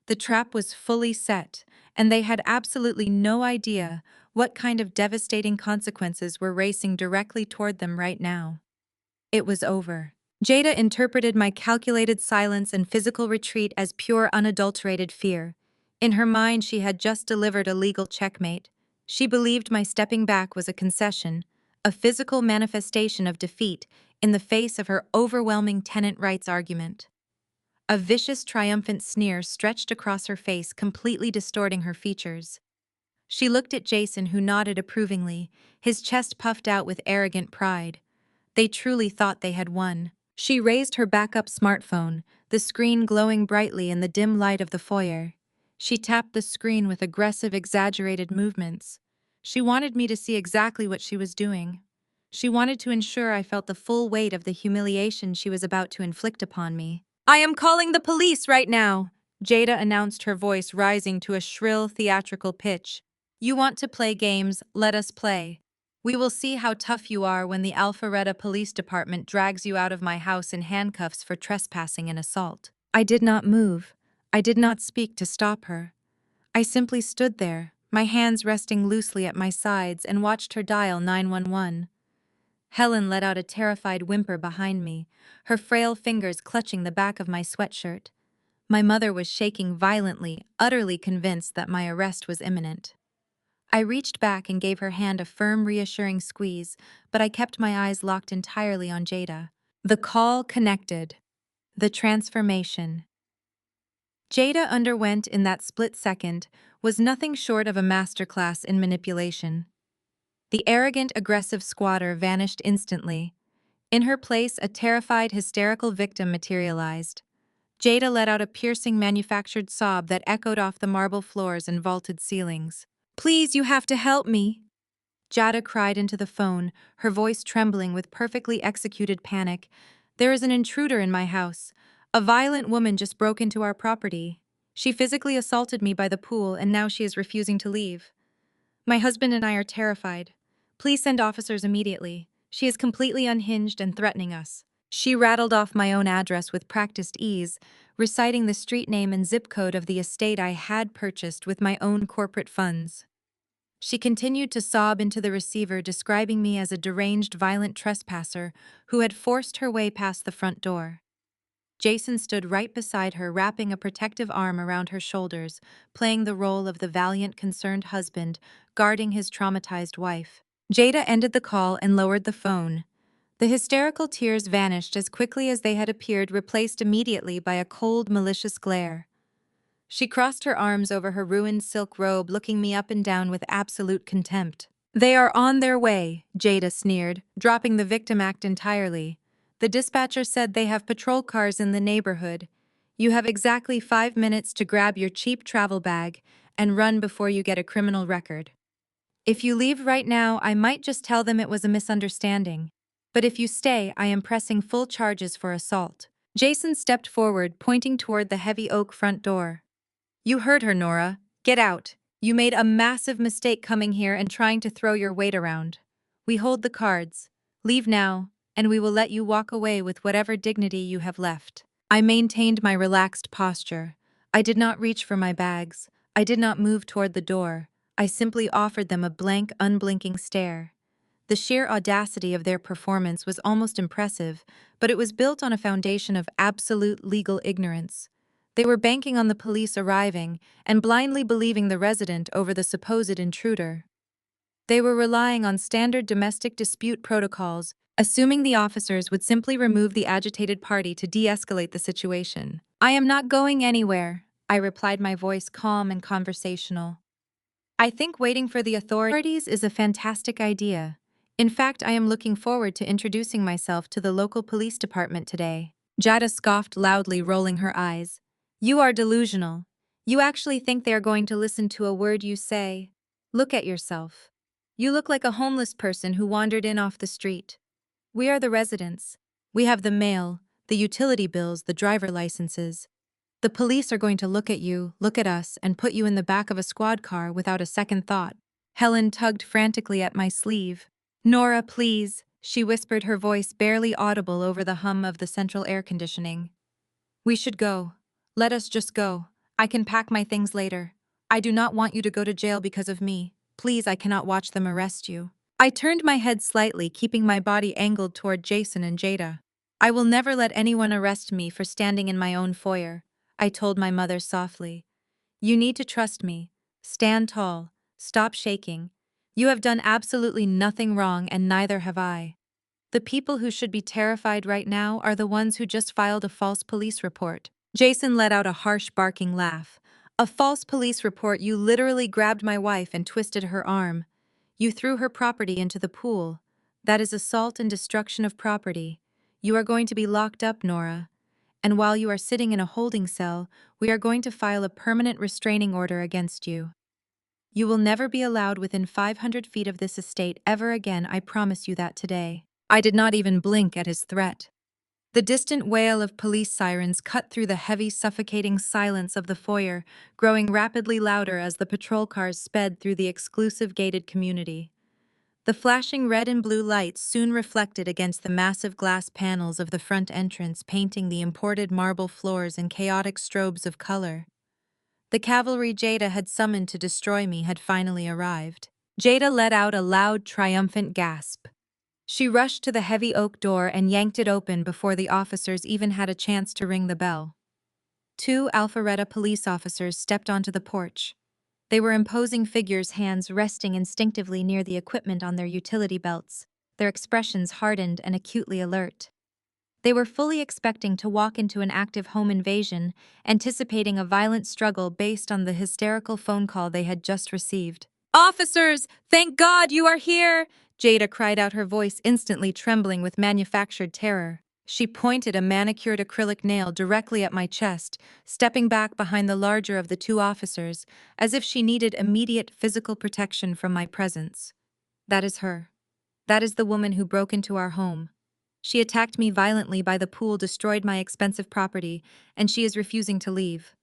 The trap was fully set, and they had absolutely no idea what kind of devastating consequences were racing directly toward them right now. It was over. Jada interpreted my calculated silence and physical retreat as pure, unadulterated fear. In her mind, she had just delivered a legal checkmate. She believed my stepping back was a concession, a physical manifestation of defeat in the face of her overwhelming tenant rights argument. A vicious, triumphant sneer stretched across her face, completely distorting her features. She looked at Jason, who nodded approvingly, his chest puffed out with arrogant pride. They truly thought they had won. She raised her backup smartphone, the screen glowing brightly in the dim light of the foyer. She tapped the screen with aggressive, exaggerated movements. She wanted me to see exactly what she was doing. She wanted to ensure I felt the full weight of the humiliation she was about to inflict upon me. "I am calling the police right now," Jada announced, her voice rising to a shrill, theatrical pitch. "You want to play games, let us play. We will see how tough you are when the Alpharetta Police Department drags you out of my house in handcuffs for trespassing and assault." I did not move. I did not speak to stop her. I simply stood there, my hands resting loosely at my sides, and watched her dial 911. Helen let out a terrified whimper behind me, her frail fingers clutching the back of my sweatshirt. My mother was shaking violently, utterly convinced that my arrest was imminent. I reached back and gave her hand a firm, reassuring squeeze, but I kept my eyes locked entirely on Jada. The call connected. The transformation Jada underwent in that split second was nothing short of a masterclass in manipulation. The arrogant, aggressive squatter vanished instantly. In her place, a terrified, hysterical victim materialized. Jada let out a piercing, manufactured sob that echoed off the marble floors and vaulted ceilings. "Please, you have to help me," Jada cried into the phone, her voice trembling with perfectly executed panic. "There is an intruder in my house. A violent woman just broke into our property. She physically assaulted me by the pool, and now she is refusing to leave. My husband and I are terrified. Please send officers immediately. She is completely unhinged and threatening us." She rattled off my own address with practiced ease, reciting the street name and zip code of the estate I had purchased with my own corporate funds. She continued to sob into the receiver, describing me as a deranged, violent trespasser who had forced her way past the front door. Jason stood right beside her, wrapping a protective arm around her shoulders, playing the role of the valiant, concerned husband, guarding his traumatized wife. Jada ended the call and lowered the phone. The hysterical tears vanished as quickly as they had appeared, replaced immediately by a cold, malicious glare. She crossed her arms over her ruined silk robe, looking me up and down with absolute contempt. "They are on their way," Jada sneered, dropping the victim act entirely. "The dispatcher said they have patrol cars in the neighborhood. You have exactly 5 minutes to grab your cheap travel bag and run before you get a criminal record. If you leave right now, I might just tell them it was a misunderstanding. But if you stay, I am pressing full charges for assault." Jason stepped forward, pointing toward the heavy oak front door. "You heard her, Nora. Get out. You made a massive mistake coming here and trying to throw your weight around. We hold the cards. Leave now, and we will let you walk away with whatever dignity you have left. I maintained my relaxed posture. I did not reach for my bags. I did not move toward the door. I simply offered them a blank, unblinking stare. The sheer audacity of their performance was almost impressive, but it was built on a foundation of absolute legal ignorance. They were banking on the police arriving and blindly believing the resident over the supposed intruder. They were relying on standard domestic dispute protocols, assuming the officers would simply remove the agitated party to de-escalate the situation. "I am not going anywhere," I replied, my voice calm and conversational. "I think waiting for the authorities is a fantastic idea. In fact, I am looking forward to introducing myself to the local police department today." Jada scoffed loudly, rolling her eyes. "You are delusional. You actually think they are going to listen to a word you say? Look at yourself. You look like a homeless person who wandered in off the street. We are the residents. We have the mail, the utility bills, the driver licenses. The police are going to look at you, look at us, and put you in the back of a squad car without a second thought." Helen tugged frantically at my sleeve. "Nora, please," she whispered, her voice barely audible over the hum of the central air conditioning. "We should go. Let us just go. I can pack my things later. I do not want you to go to jail because of me. Please, I cannot watch them arrest you." I turned my head slightly, keeping my body angled toward Jason and Jada. "I will never let anyone arrest me for standing in my own foyer," I told my mother softly. "You need to trust me. Stand tall. Stop shaking. You have done absolutely nothing wrong, and neither have I. The people who should be terrified right now are the ones who just filed a false police report." Jason let out a harsh, barking laugh. "A false police report? You literally grabbed my wife and twisted her arm. You threw her property into the pool. That is assault and destruction of property. You are going to be locked up, Nora. And while you are sitting in a holding cell, we are going to file a permanent restraining order against you. You will never be allowed within 500 feet of this estate ever again, I promise you that today." I did not even blink at his threat. The distant wail of police sirens cut through the heavy, suffocating silence of the foyer, growing rapidly louder as the patrol cars sped through the exclusive gated community. The flashing red and blue lights soon reflected against the massive glass panels of the front entrance, painting the imported marble floors in chaotic strobes of color. The cavalry Jada had summoned to destroy me had finally arrived. Jada let out a loud, triumphant gasp. She rushed to the heavy oak door and yanked it open before the officers even had a chance to ring the bell. Two Alpharetta police officers stepped onto the porch. They were imposing figures, hands resting instinctively near the equipment on their utility belts, their expressions hardened and acutely alert. They were fully expecting to walk into an active home invasion, anticipating a violent struggle based on the hysterical phone call they had just received. "Officers, thank God you are here!" Jada cried out, her voice instantly trembling with manufactured terror. She pointed a manicured acrylic nail directly at my chest, stepping back behind the larger of the two officers, as if she needed immediate physical protection from my presence. "That is her. That is the woman who broke into our home. She attacked me violently by the pool, destroyed my expensive property, and she is refusing to leave.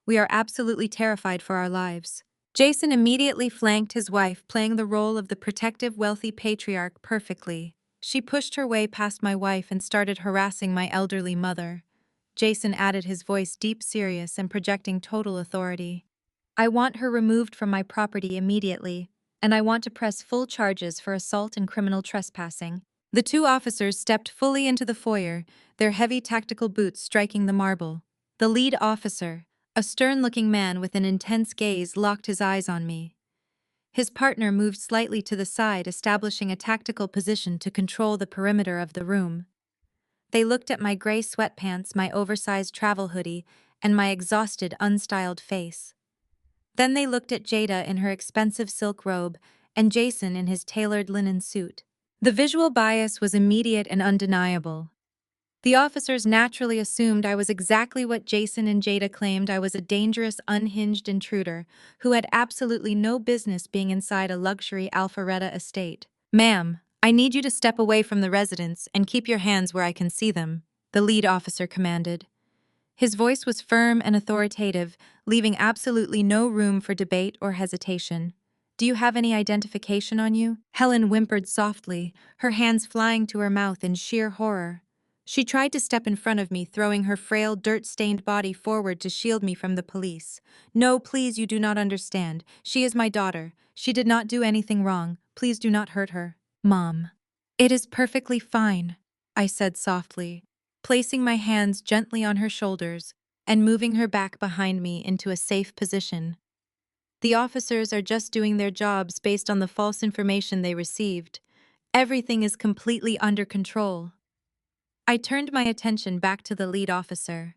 We are absolutely terrified for our lives." Jason immediately flanked his wife, playing the role of the protective, wealthy patriarch perfectly. She pushed her way past my wife and started harassing my elderly mother. Jason added, his voice deep, serious, and projecting total authority. "I want her removed from my property immediately, and I want to press full charges for assault and criminal trespassing." The two officers stepped fully into the foyer, their heavy tactical boots striking the marble. The lead officer, a stern-looking man with an intense gaze, locked his eyes on me. His partner moved slightly to the side, establishing a tactical position to control the perimeter of the room. They looked at my gray sweatpants, my oversized travel hoodie, and my exhausted, unstyled face. Then they looked at Jada in her expensive silk robe and Jason in his tailored linen suit. The visual bias was immediate and undeniable. The officers naturally assumed I was exactly what Jason and Jada claimed: I was a dangerous, unhinged intruder who had absolutely no business being inside a luxury Alpharetta estate. "Ma'am, I need you to step away from the residence and keep your hands where I can see them," the lead officer commanded. His voice was firm and authoritative, leaving absolutely no room for debate or hesitation. Do you have any identification on you? Helen whimpered softly, her hands flying to her mouth in sheer horror. She tried to step in front of me, throwing her frail, dirt-stained body forward to shield me from the police. No, please, you do not understand. She is my daughter. She did not do anything wrong. Please do not hurt her. Mom. It is perfectly fine, I said softly, placing my hands gently on her shoulders and moving her back behind me into a safe position. The officers are just doing their jobs based on the false information they received. Everything is completely under control. I turned my attention back to the lead officer.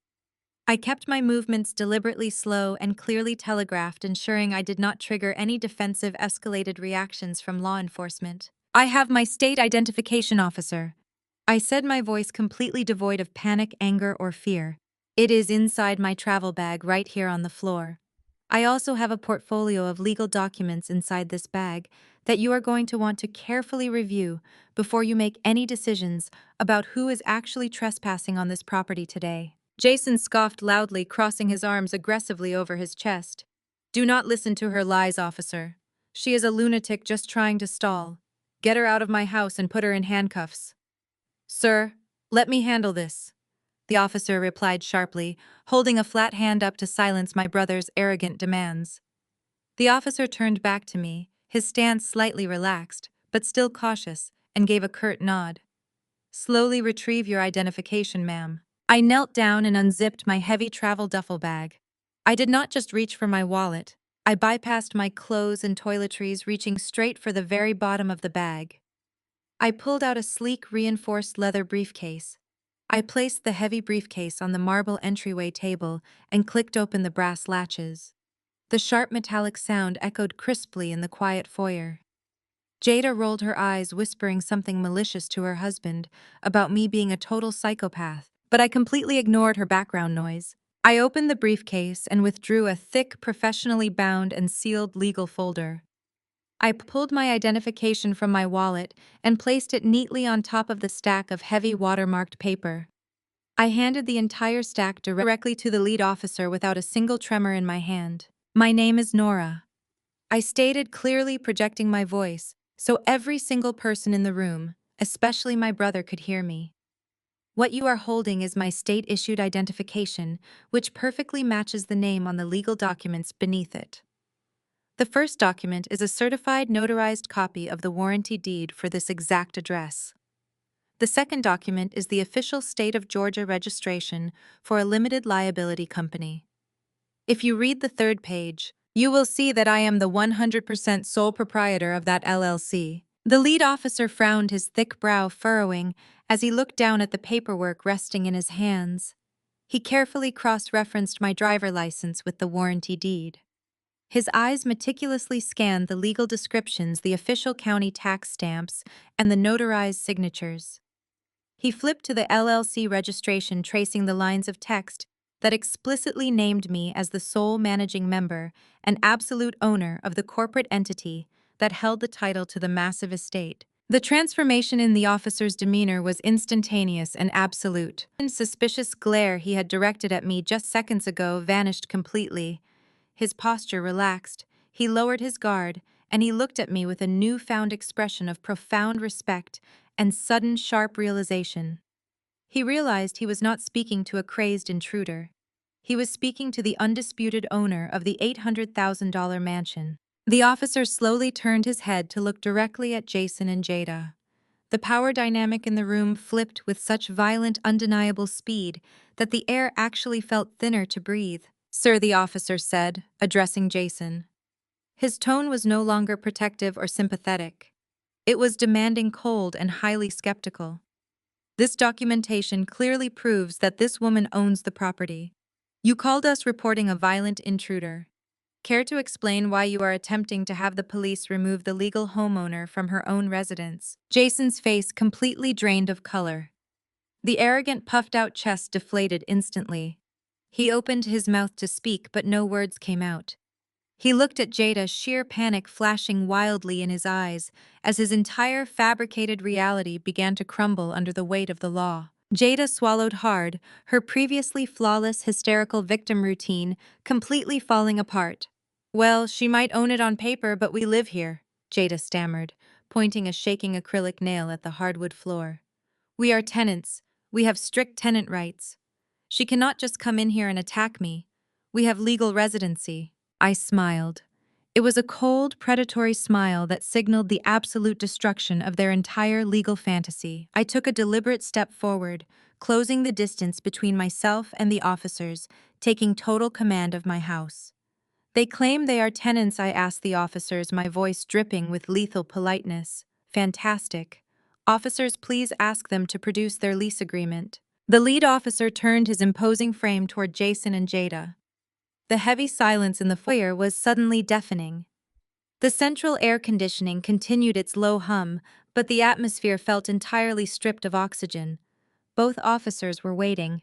I kept my movements deliberately slow and clearly telegraphed, ensuring I did not trigger any defensive escalated reactions from law enforcement. I have my state identification officer, I said, my voice completely devoid of panic, anger, or fear. It is inside my travel bag right here on the floor. I also have a portfolio of legal documents inside this bag that you are going to want to carefully review before you make any decisions about who is actually trespassing on this property today. Jason scoffed loudly, crossing his arms aggressively over his chest. Do not listen to her lies, officer. She is a lunatic just trying to stall. Get her out of my house and put her in handcuffs. Sir, let me handle this, the officer replied sharply, holding a flat hand up to silence my brother's arrogant demands. The officer turned back to me, his stance slightly relaxed, but still cautious, and gave a curt nod. Slowly retrieve your identification, ma'am. I knelt down and unzipped my heavy travel duffel bag. I did not just reach for my wallet. I bypassed my clothes and toiletries, reaching straight for the very bottom of the bag. I pulled out a sleek, reinforced leather briefcase. I placed the heavy briefcase on the marble entryway table and clicked open the brass latches. The sharp metallic sound echoed crisply in the quiet foyer. Jada rolled her eyes, whispering something malicious to her husband about me being a total psychopath, but I completely ignored her background noise. I opened the briefcase and withdrew a thick, professionally bound and sealed legal folder. I pulled my identification from my wallet and placed it neatly on top of the stack of heavy watermarked paper. I handed the entire stack directly to the lead officer without a single tremor in my hand. My name is Nora, I stated clearly, projecting my voice, so every single person in the room, especially my brother, could hear me. What you are holding is my state-issued identification, which perfectly matches the name on the legal documents beneath it. The first document is a certified notarized copy of the warranty deed for this exact address. The second document is the official state of Georgia registration for a limited liability company. If you read the third page, you will see that I am the 100% sole proprietor of that LLC. The lead officer frowned, his thick brow furrowing as he looked down at the paperwork resting in his hands. He carefully cross-referenced my driver license with the warranty deed. His eyes meticulously scanned the legal descriptions, the official county tax stamps, and the notarized signatures. He flipped to the LLC registration, tracing the lines of text that explicitly named me as the sole managing member and absolute owner of the corporate entity that held the title to the massive estate. The transformation in the officer's demeanor was instantaneous and absolute. The suspicious glare he had directed at me just seconds ago vanished completely. His posture relaxed, he lowered his guard, and he looked at me with a newfound expression of profound respect and sudden sharp realization. He realized he was not speaking to a crazed intruder. He was speaking to the undisputed owner of the $800,000 mansion. The officer slowly turned his head to look directly at Jason and Jada. The power dynamic in the room flipped with such violent, undeniable speed that the air actually felt thinner to breathe. Sir, the officer said, addressing Jason. His tone was no longer protective or sympathetic. It was demanding, cold, and highly skeptical. This documentation clearly proves that this woman owns the property. You called us reporting a violent intruder. Care to explain why you are attempting to have the police remove the legal homeowner from her own residence? Jason's face completely drained of color. The arrogant, puffed-out chest deflated instantly. He opened his mouth to speak, but no words came out. He looked at Jada, sheer panic flashing wildly in his eyes as his entire fabricated reality began to crumble under the weight of the law. Jada swallowed hard, her previously flawless hysterical victim routine completely falling apart. Well, she might own it on paper, but we live here, Jada stammered, pointing a shaking acrylic nail at the hardwood floor. We are tenants. We have strict tenant rights. She cannot just come in here and attack me. We have legal residency. I smiled. It was a cold, predatory smile that signaled the absolute destruction of their entire legal fantasy. I took a deliberate step forward, closing the distance between myself and the officers, taking total command of my house. They claim they are tenants, I asked the officers, my voice dripping with lethal politeness. Fantastic. Officers, please ask them to produce their lease agreement. The lead officer turned his imposing frame toward Jason and Jada. The heavy silence in the foyer was suddenly deafening. The central air conditioning continued its low hum, but the atmosphere felt entirely stripped of oxygen. Both officers were waiting.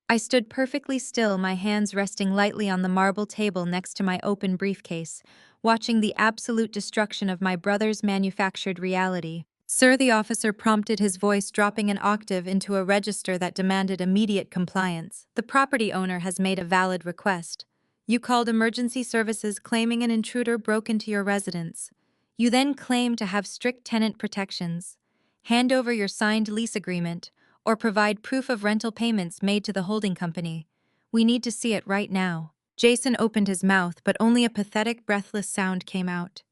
I stood perfectly still, my hands resting lightly on the marble table next to my open briefcase, watching the absolute destruction of my brother's manufactured reality. Sir, the officer prompted, his voice dropping an octave into a register that demanded immediate compliance. The property owner has made a valid request. You called emergency services claiming an intruder broke into your residence. You then claim to have strict tenant protections. Hand over your signed lease agreement, or provide proof of rental payments made to the holding company. We need to see it right now. Jason opened his mouth, but only a pathetic, breathless sound came out.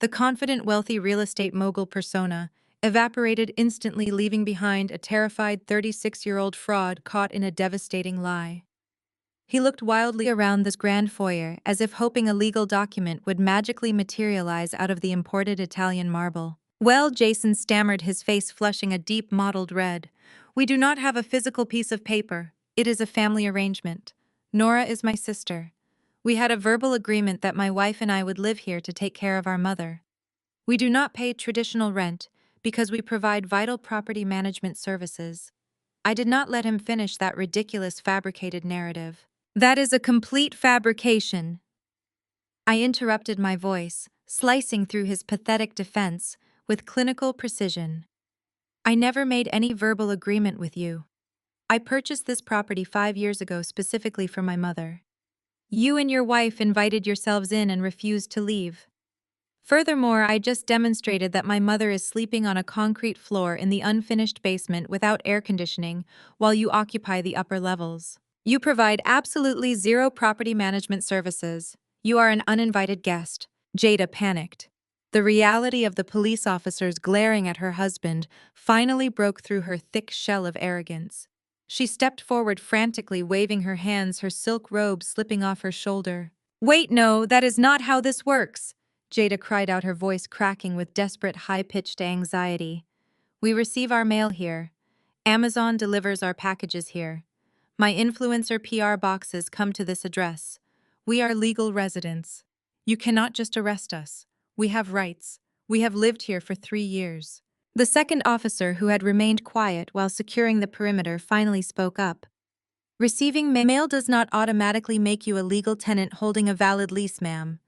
The confident, wealthy real estate mogul persona evaporated instantly, leaving behind a terrified 36-year-old fraud caught in a devastating lie. He looked wildly around this grand foyer, as if hoping a legal document would magically materialize out of the imported Italian marble. Well, Jason stammered, his face flushing a deep mottled red. We do not have a physical piece of paper. It is a family arrangement. Nora is my sister. We had a verbal agreement that my wife and I would live here to take care of our mother. We do not pay traditional rent because we provide vital property management services. I did not let him finish that ridiculous fabricated narrative. That is a complete fabrication. I interrupted, my voice slicing through his pathetic defense with clinical precision. I never made any verbal agreement with you. I purchased this property 5 years ago specifically for my mother. You and your wife invited yourselves in and refused to leave. Furthermore, I just demonstrated that my mother is sleeping on a concrete floor in the unfinished basement without air conditioning while you occupy the upper levels. You provide absolutely zero property management services. You are an uninvited guest. Jada panicked. The reality of the police officers glaring at her husband finally broke through her thick shell of arrogance. She stepped forward frantically, waving her hands, her silk robe slipping off her shoulder. Wait, no, that is not how this works, Jada cried out, her voice cracking with desperate, high-pitched anxiety. We receive our mail here. Amazon delivers our packages here. My influencer PR boxes come to this address. We are legal residents. You cannot just arrest us. We have rights. We have lived here for 3 years. The second officer, who had remained quiet while securing the perimeter, finally spoke up. Receiving mail does not automatically make you a legal tenant holding a valid lease, ma'am.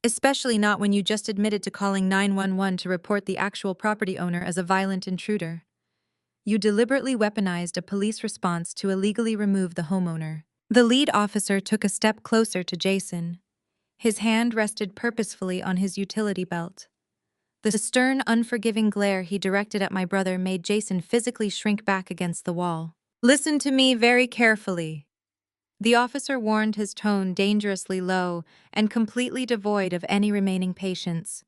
Especially not when you just admitted to calling 911 to report the actual property owner as a violent intruder. You deliberately weaponized a police response to illegally remove the homeowner. The lead officer took a step closer to Jason. His hand rested purposefully on his utility belt. The stern, unforgiving glare he directed at my brother made Jason physically shrink back against the wall. Listen to me very carefully. The officer warned, his tone dangerously low and completely devoid of any remaining patience.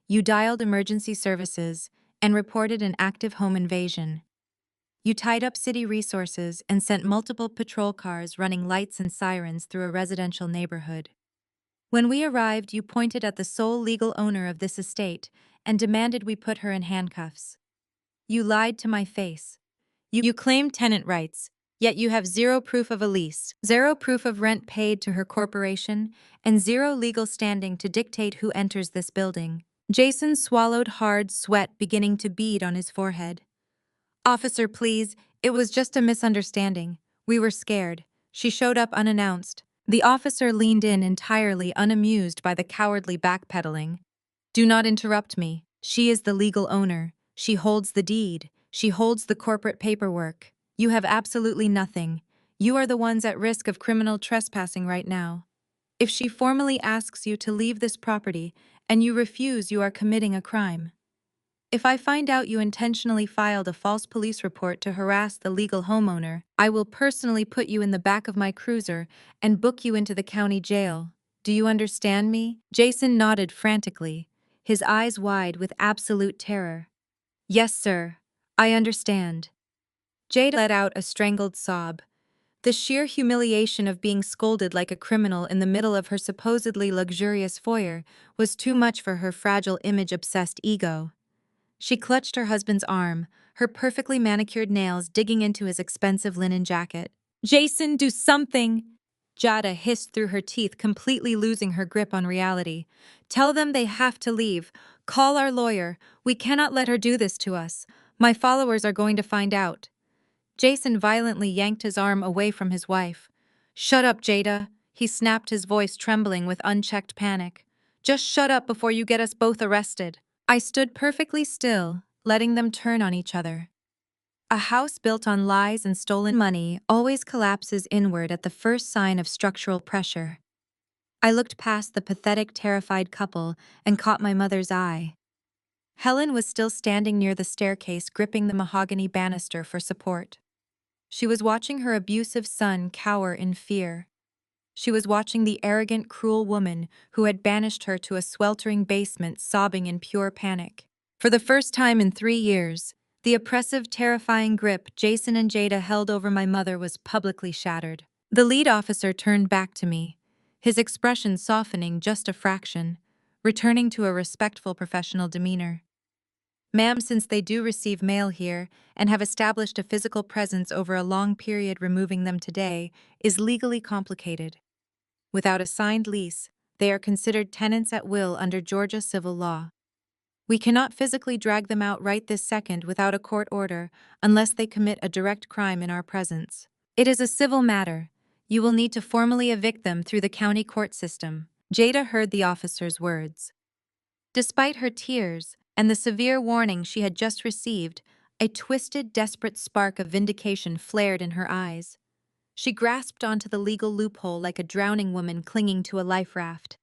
You dialed emergency services and reported an active home invasion. You tied up city resources and sent multiple patrol cars running lights and sirens through a residential neighborhood. When we arrived, you pointed at the sole legal owner of this estate and demanded we put her in handcuffs. You lied to my face. You claimed tenant rights, yet you have zero proof of a lease, zero proof of rent paid to her corporation, and zero legal standing to dictate who enters this building. Jason swallowed hard, sweat beginning to bead on his forehead. Officer, please, it was just a misunderstanding. We were scared. She showed up unannounced. The officer leaned in, entirely unamused by the cowardly backpedaling. Do not interrupt me. She is the legal owner. She holds the deed. She holds the corporate paperwork. You have absolutely nothing. You are the ones at risk of criminal trespassing right now. If she formally asks you to leave this property and you refuse, you are committing a crime. If I find out you intentionally filed a false police report to harass the legal homeowner, I will personally put you in the back of my cruiser and book you into the county jail. Do you understand me? Jason nodded frantically, his eyes wide with absolute terror. Yes, sir. I understand. Jade let out a strangled sob. The sheer humiliation of being scolded like a criminal in the middle of her supposedly luxurious foyer was too much for her fragile image-obsessed ego. She clutched her husband's arm, her perfectly manicured nails digging into his expensive linen jacket. Jason, do something! Jada hissed through her teeth, completely losing her grip on reality. Tell them they have to leave. Call our lawyer. We cannot let her do this to us. My followers are going to find out. Jason violently yanked his arm away from his wife. Shut up, Jada, he snapped, his voice trembling with unchecked panic. Just shut up before you get us both arrested. I stood perfectly still, letting them turn on each other. A house built on lies and stolen money always collapses inward at the first sign of structural pressure. I looked past the pathetic, terrified couple and caught my mother's eye. Helen was still standing near the staircase, gripping the mahogany banister for support. She was watching her abusive son cower in fear. She was watching the arrogant, cruel woman who had banished her to a sweltering basement, sobbing in pure panic. For the first time in 3 years, the oppressive, terrifying grip Jason and Jada held over my mother was publicly shattered. The lead officer turned back to me, his expression softening just a fraction, returning to a respectful professional demeanor. Ma'am, since they do receive mail here and have established a physical presence over a long period, removing them today is legally complicated. Without a signed lease, they are considered tenants at will under Georgia civil law. We cannot physically drag them out right this second without a court order unless they commit a direct crime in our presence. It is a civil matter. You will need to formally evict them through the county court system. Jada heard the officer's words. Despite her tears and the severe warning she had just received, a twisted, desperate spark of vindication flared in her eyes. She grasped onto the legal loophole like a drowning woman clinging to a life raft.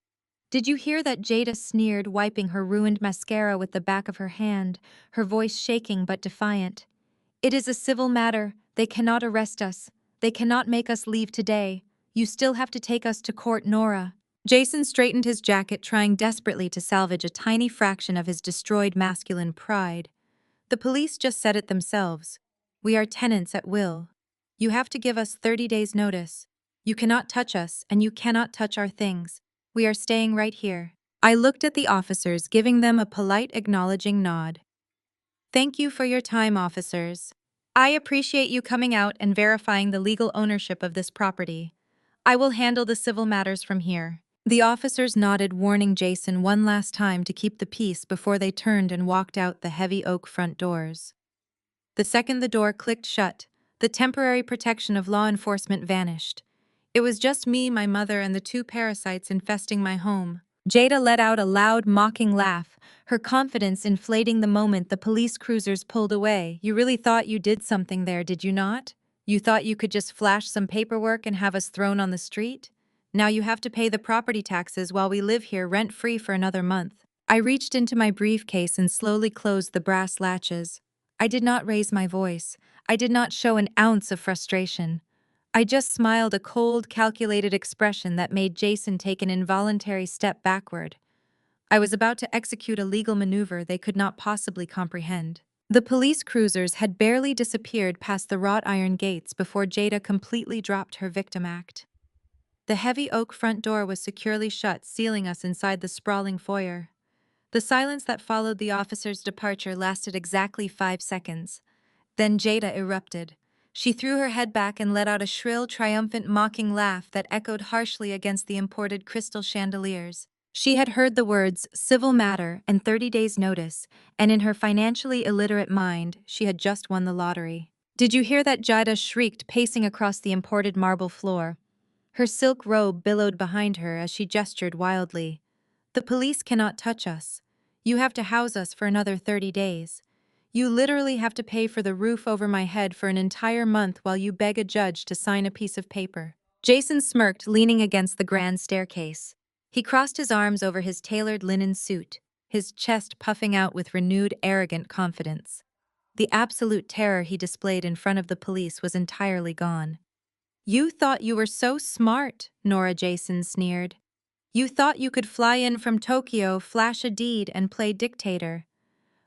Did you hear that? Jada sneered, wiping her ruined mascara with the back of her hand, her voice shaking but defiant. It is a civil matter. They cannot arrest us. They cannot make us leave today. You still have to take us to court, Nora. Jason straightened his jacket, trying desperately to salvage a tiny fraction of his destroyed masculine pride. The police just said it themselves. We are tenants at will. You have to give us 30 days' notice. You cannot touch us, and you cannot touch our things. We are staying right here. I looked at the officers, giving them a polite, acknowledging nod. Thank you for your time, officers. I appreciate you coming out and verifying the legal ownership of this property. I will handle the civil matters from here. The officers nodded, warning Jason one last time to keep the peace before they turned and walked out the heavy oak front doors. The second the door clicked shut, the temporary protection of law enforcement vanished. It was just me, my mother, and the two parasites infesting my home. Jada let out a loud, mocking laugh, her confidence inflating the moment the police cruisers pulled away. You really thought you did something there, did you not? You thought you could just flash some paperwork and have us thrown on the street? Now you have to pay the property taxes while we live here rent-free for another month. I reached into my briefcase and slowly closed the brass latches. I did not raise my voice. I did not show an ounce of frustration. I just smiled, a cold, calculated expression that made Jason take an involuntary step backward. I was about to execute a legal maneuver they could not possibly comprehend. The police cruisers had barely disappeared past the wrought iron gates before Jada completely dropped her victim act. The heavy oak front door was securely shut, sealing us inside the sprawling foyer. The silence that followed the officer's departure lasted exactly 5 seconds. Then Jada erupted. She threw her head back and let out a shrill, triumphant, mocking laugh that echoed harshly against the imported crystal chandeliers. She had heard the words civil matter and 30 days' notice, and in her financially illiterate mind, she had just won the lottery. Did you hear that? Jada shrieked, pacing across the imported marble floor. Her silk robe billowed behind her as she gestured wildly. The police cannot touch us. You have to house us for another 30 days. You literally have to pay for the roof over my head for an entire month while you beg a judge to sign a piece of paper. Jason smirked, leaning against the grand staircase. He crossed his arms over his tailored linen suit, his chest puffing out with renewed, arrogant confidence. The absolute terror he displayed in front of the police was entirely gone. "You thought you were so smart," Nora Jason sneered. "You thought you could fly in from Tokyo, flash a deed, and play dictator.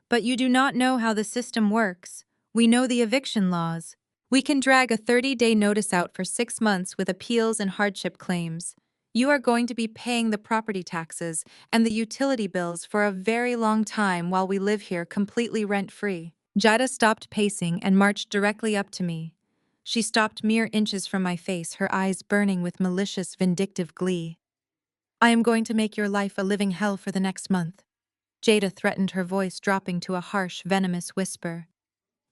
But you do not know how the system works. We know the eviction laws. We can drag a 30-day notice out for 6 months with appeals and hardship claims. You are going to be paying the property taxes and the utility bills for a very long time while we live here completely rent-free." Jada stopped pacing and marched directly up to me. She stopped mere inches from my face, her eyes burning with malicious, vindictive glee. "I am going to make your life a living hell for the next month." Jada threatened, her voice dropping to a harsh, venomous whisper.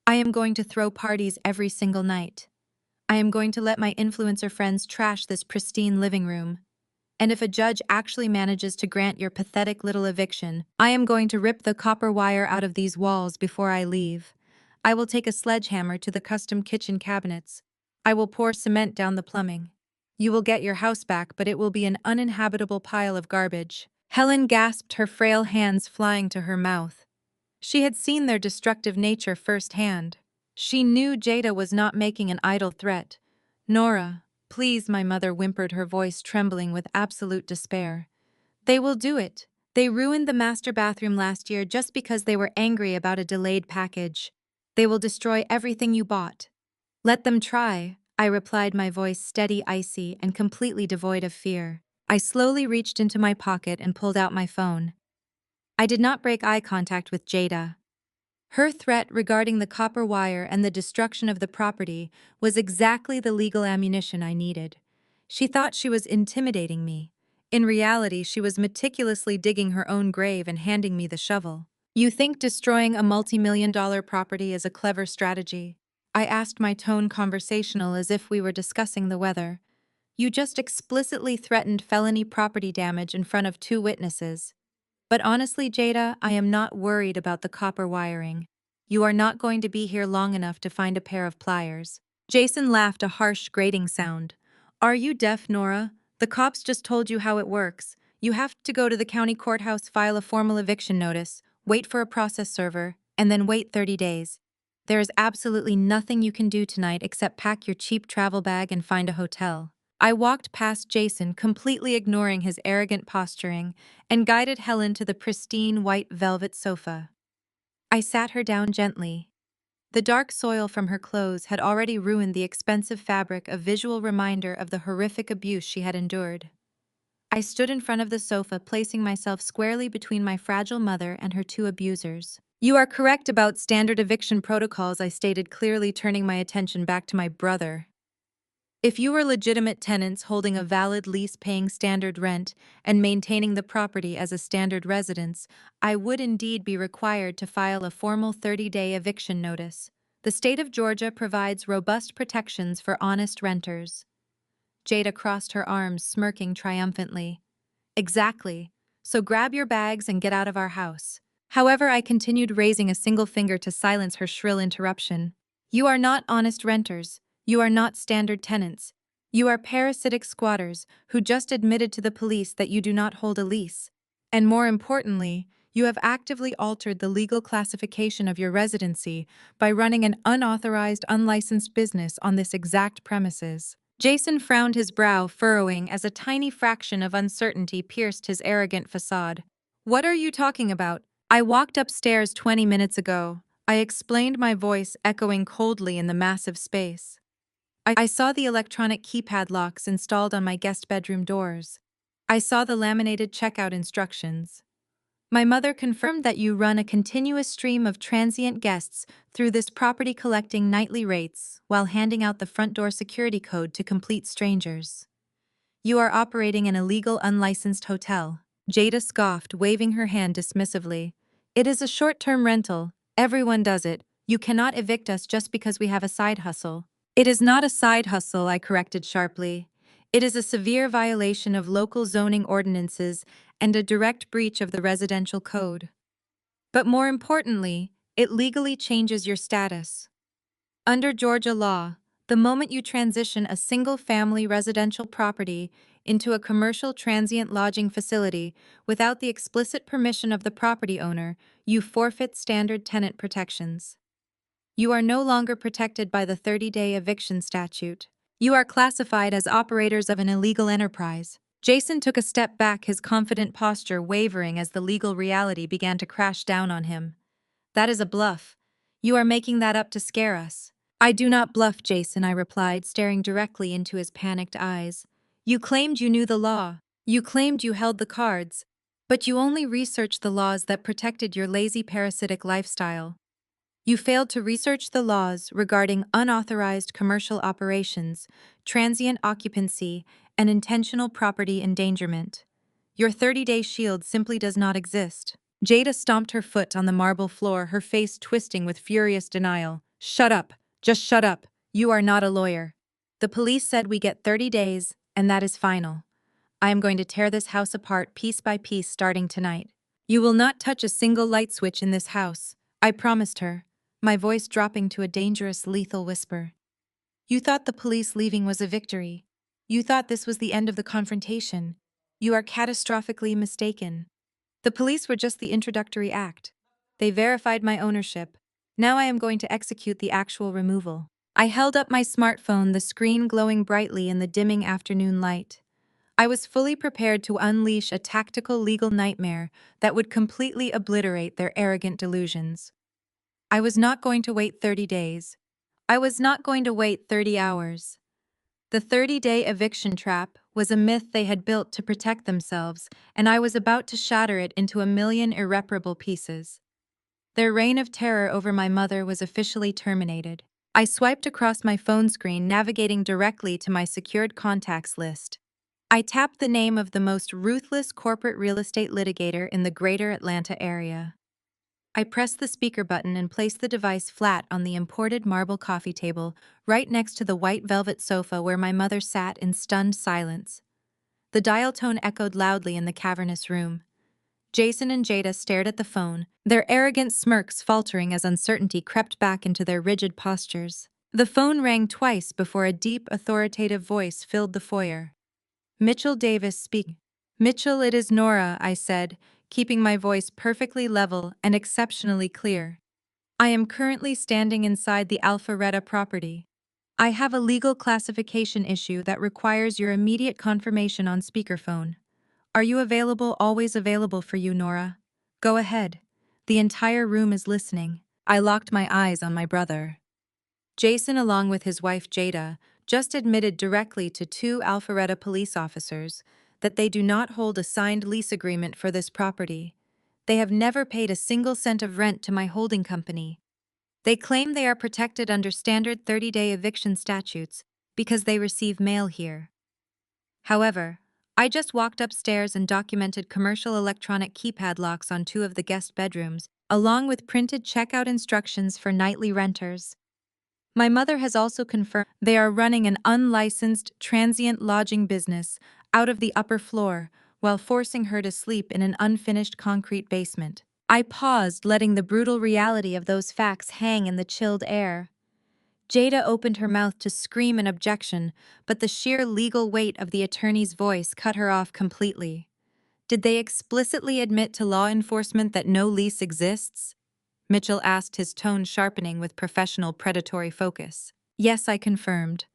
"I am going to throw parties every single night. I am going to let my influencer friends trash this pristine living room. And if a judge actually manages to grant your pathetic little eviction, I am going to rip the copper wire out of these walls before I leave. I will take a sledgehammer to the custom kitchen cabinets. I will pour cement down the plumbing. You will get your house back, but it will be an uninhabitable pile of garbage." Helen gasped, her frail hands flying to her mouth. She had seen their destructive nature firsthand. She knew Jada was not making an idle threat. "Nora, please," my mother whimpered, her voice trembling with absolute despair. "They will do it. They ruined the master bathroom last year just because they were angry about a delayed package. They will destroy everything you bought." "Let them try," I replied, my voice steady, icy, and completely devoid of fear. I slowly reached into my pocket and pulled out my phone. I did not break eye contact with Jada. Her threat regarding the copper wire and the destruction of the property was exactly the legal ammunition I needed. She thought she was intimidating me. In reality, she was meticulously digging her own grave and handing me the shovel. "You think destroying a multi-million-dollar property is a clever strategy?" I asked, my tone conversational, as if we were discussing the weather. "You just explicitly threatened felony property damage in front of 2 witnesses. But honestly, Jada, I am not worried about the copper wiring. You are not going to be here long enough to find a pair of pliers." Jason laughed, a harsh, grating sound. "Are you deaf, Nora? The cops just told you how it works. You have to go to the county courthouse, file a formal eviction notice, wait for a process server, and then wait 30 days. There is absolutely nothing you can do tonight except pack your cheap travel bag and find a hotel." I walked past Jason, completely ignoring his arrogant posturing, and guided Helen to the pristine white velvet sofa. I sat her down gently. The dark soil from her clothes had already ruined the expensive fabric, a visual reminder of the horrific abuse she had endured. I stood in front of the sofa, placing myself squarely between my fragile mother and her 2 abusers. "You are correct about standard eviction protocols," I stated, clearly turning my attention back to my brother. "If you were legitimate tenants holding a valid lease, paying standard rent, and maintaining the property as a standard residence, I would indeed be required to file a formal 30-day eviction notice. The state of Georgia provides robust protections for honest renters." Jada crossed her arms, smirking triumphantly. "Exactly. So grab your bags and get out of our house." However, I continued, raising a single finger to silence her shrill interruption. "You are not honest renters. You are not standard tenants. You are parasitic squatters who just admitted to the police that you do not hold a lease. And more importantly, you have actively altered the legal classification of your residency by running an unauthorized, unlicensed business on this exact premises." Jason frowned, his brow furrowing as a tiny fraction of uncertainty pierced his arrogant facade. "What are you talking about? I walked upstairs 20 minutes ago," I explained, my voice echoing coldly in the massive space. I saw the electronic keypad locks installed on my guest bedroom doors. I saw the laminated checkout instructions. My mother confirmed that you run a continuous stream of transient guests through this property, collecting nightly rates while handing out the front door security code to complete strangers. You are operating an illegal, unlicensed hotel." Jada scoffed, waving her hand dismissively. "It is a short-term rental. Everyone does it. You cannot evict us just because we have a side hustle." "It is not a side hustle," I corrected sharply. "It is a severe violation of local zoning ordinances and a direct breach of the residential code. But more importantly, it legally changes your status. Under Georgia law, The moment you transition a single-family residential property into a commercial transient lodging facility without the explicit permission of the property owner, you forfeit standard tenant protections. You are no longer protected by the 30-day eviction statute. You are classified as operators of an illegal enterprise. Jason took a step back, his confident posture wavering as the legal reality began to crash down on him. That is a bluff. You are making that up to scare us. I do not bluff, Jason, I replied, staring directly into his panicked eyes. You claimed you knew the law. You claimed you held the cards. But you only researched the laws that protected your lazy parasitic lifestyle. You failed to research the laws regarding unauthorized commercial operations, transient occupancy, and intentional property endangerment. Your 30-day shield simply does not exist. Jada stomped her foot on the marble floor, her face twisting with furious denial. Shut up. Just shut up. You are not a lawyer. The police said we get 30 days, and that is final. I am going to tear this house apart piece by piece starting tonight. You will not touch a single light switch in this house, I promised her, my voice dropping to a dangerous, lethal whisper. You thought the police leaving was a victory. You thought this was the end of the confrontation. You are catastrophically mistaken. The police were just the introductory act. They verified my ownership. Now I am going to execute the actual removal. I held up my smartphone, the screen glowing brightly in the dimming afternoon light. I was fully prepared to unleash a tactical legal nightmare that would completely obliterate their arrogant delusions. I was not going to wait 30 days. I was not going to wait 30 hours. The 30-day eviction trap was a myth they had built to protect themselves, and I was about to shatter it into a million irreparable pieces. Their reign of terror over my mother was officially terminated. I swiped across my phone screen, navigating directly to my secured contacts list. I tapped the name of the most ruthless corporate real estate litigator in the greater Atlanta area. I pressed the speaker button and placed the device flat on the imported marble coffee table right next to the white velvet sofa where my mother sat in stunned silence. The dial tone echoed loudly in the cavernous room. Jason and Jada stared at the phone, their arrogant smirks faltering as uncertainty crept back into their rigid postures. The phone rang twice before a deep, authoritative voice filled the foyer. Mitchell Davis speaking. Mitchell, it is Nora, I said, keeping my voice perfectly level and exceptionally clear. I am currently standing inside the Alpharetta property. I have a legal classification issue that requires your immediate confirmation on speakerphone. Are you available? Always available for you, Nora. Go ahead. The entire room is listening. I locked my eyes on my brother. Jason, along with his wife Jada, just admitted directly to two Alpharetta police officers that they do not hold a signed lease agreement for this property. They have never paid a single cent of rent to my holding company. They claim they are protected under standard 30-day eviction statutes because they receive mail here. However, I just walked upstairs and documented commercial electronic keypad locks on two of the guest bedrooms, along with printed checkout instructions for nightly renters. My mother has also confirmed they are running an unlicensed transient lodging business out of the upper floor while forcing her to sleep in an unfinished concrete basement. I paused, letting the brutal reality of those facts hang in the chilled air. Jada opened her mouth to scream an objection, but the sheer legal weight of the attorney's voice cut her off completely. Did they explicitly admit to law enforcement that no lease exists? Mitchell asked, his tone sharpening with professional predatory focus. Yes, I confirmed.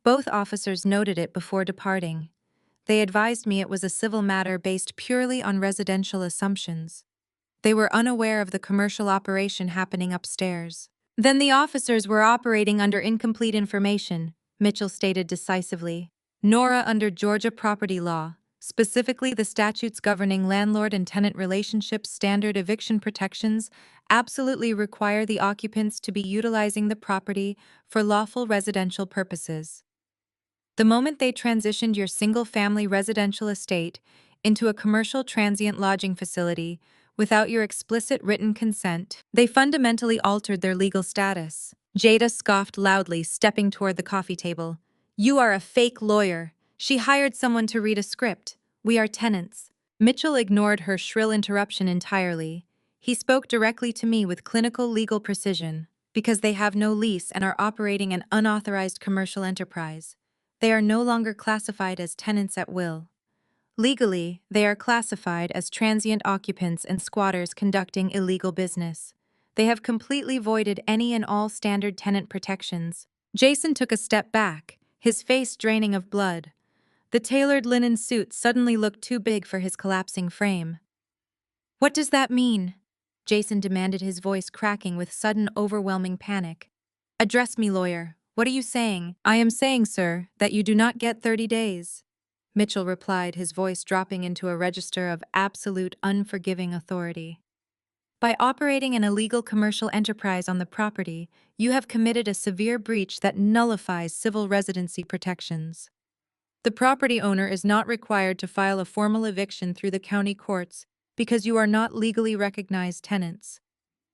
Both officers noted it before departing. They advised me it was a civil matter based purely on residential assumptions. They were unaware of the commercial operation happening upstairs. Then the officers were operating under incomplete information, Mitchell stated decisively. Nora, under Georgia property law, specifically the statutes governing landlord and tenant relationships, standard eviction protections, absolutely require the occupants to be utilizing the property for lawful residential purposes. The moment they transitioned your single-family residential estate into a commercial transient lodging facility without your explicit written consent, they fundamentally altered their legal status. Jada scoffed loudly, stepping toward the coffee table. You are a fake lawyer. She hired someone to read a script. We are tenants. Mitchell ignored her shrill interruption entirely. He spoke directly to me with clinical legal precision. because they have no lease and are operating an unauthorized commercial enterprise. They are no longer classified as tenants at will. Legally, they are classified as transient occupants and squatters conducting illegal business. They have completely voided any and all standard tenant protections. Jason took a step back, his face draining of blood. The tailored linen suit suddenly looked too big for his collapsing frame. "What does that mean?" Jason demanded, his voice cracking with sudden, overwhelming panic. "Address me, lawyer. What are you saying?" "I am saying, sir, that you do not get 30 days." Mitchell replied, his voice dropping into a register of absolute, unforgiving authority. "By operating an illegal commercial enterprise on the property, you have committed a severe breach that nullifies civil residency protections. The property owner is not required to file a formal eviction through the county courts because you are not legally recognized tenants.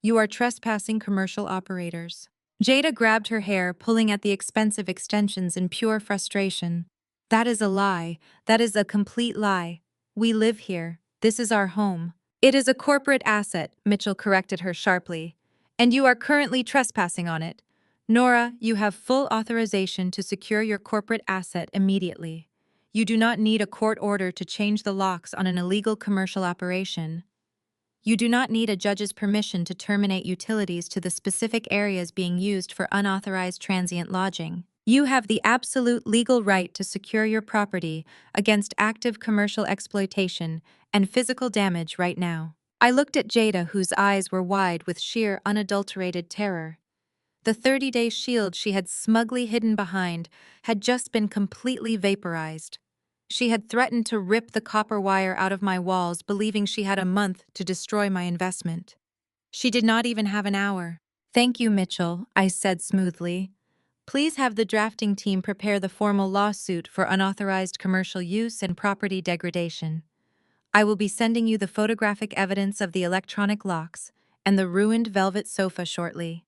You are trespassing commercial operators." Jada grabbed her hair, pulling at the expensive extensions in pure frustration. "That is a lie. That is a complete lie. We live here. This is our home." "It is a corporate asset," Mitchell corrected her sharply. "And you are currently trespassing on it. Nora, you have full authorization to secure your corporate asset immediately. You do not need a court order to change the locks on an illegal commercial operation. You do not need a judge's permission to terminate utilities to the specific areas being used for unauthorized transient lodging. You have the absolute legal right to secure your property against active commercial exploitation and physical damage right now." I looked at Jada, whose eyes were wide with sheer, unadulterated terror. The 30-day shield she had smugly hidden behind had just been completely vaporized. She had threatened to rip the copper wire out of my walls, believing she had a month to destroy my investment. She did not even have an hour. "Thank you, Mitchell," I said smoothly. "Please have the drafting team prepare the formal lawsuit for unauthorized commercial use and property degradation. I will be sending you the photographic evidence of the electronic locks and the ruined velvet sofa shortly.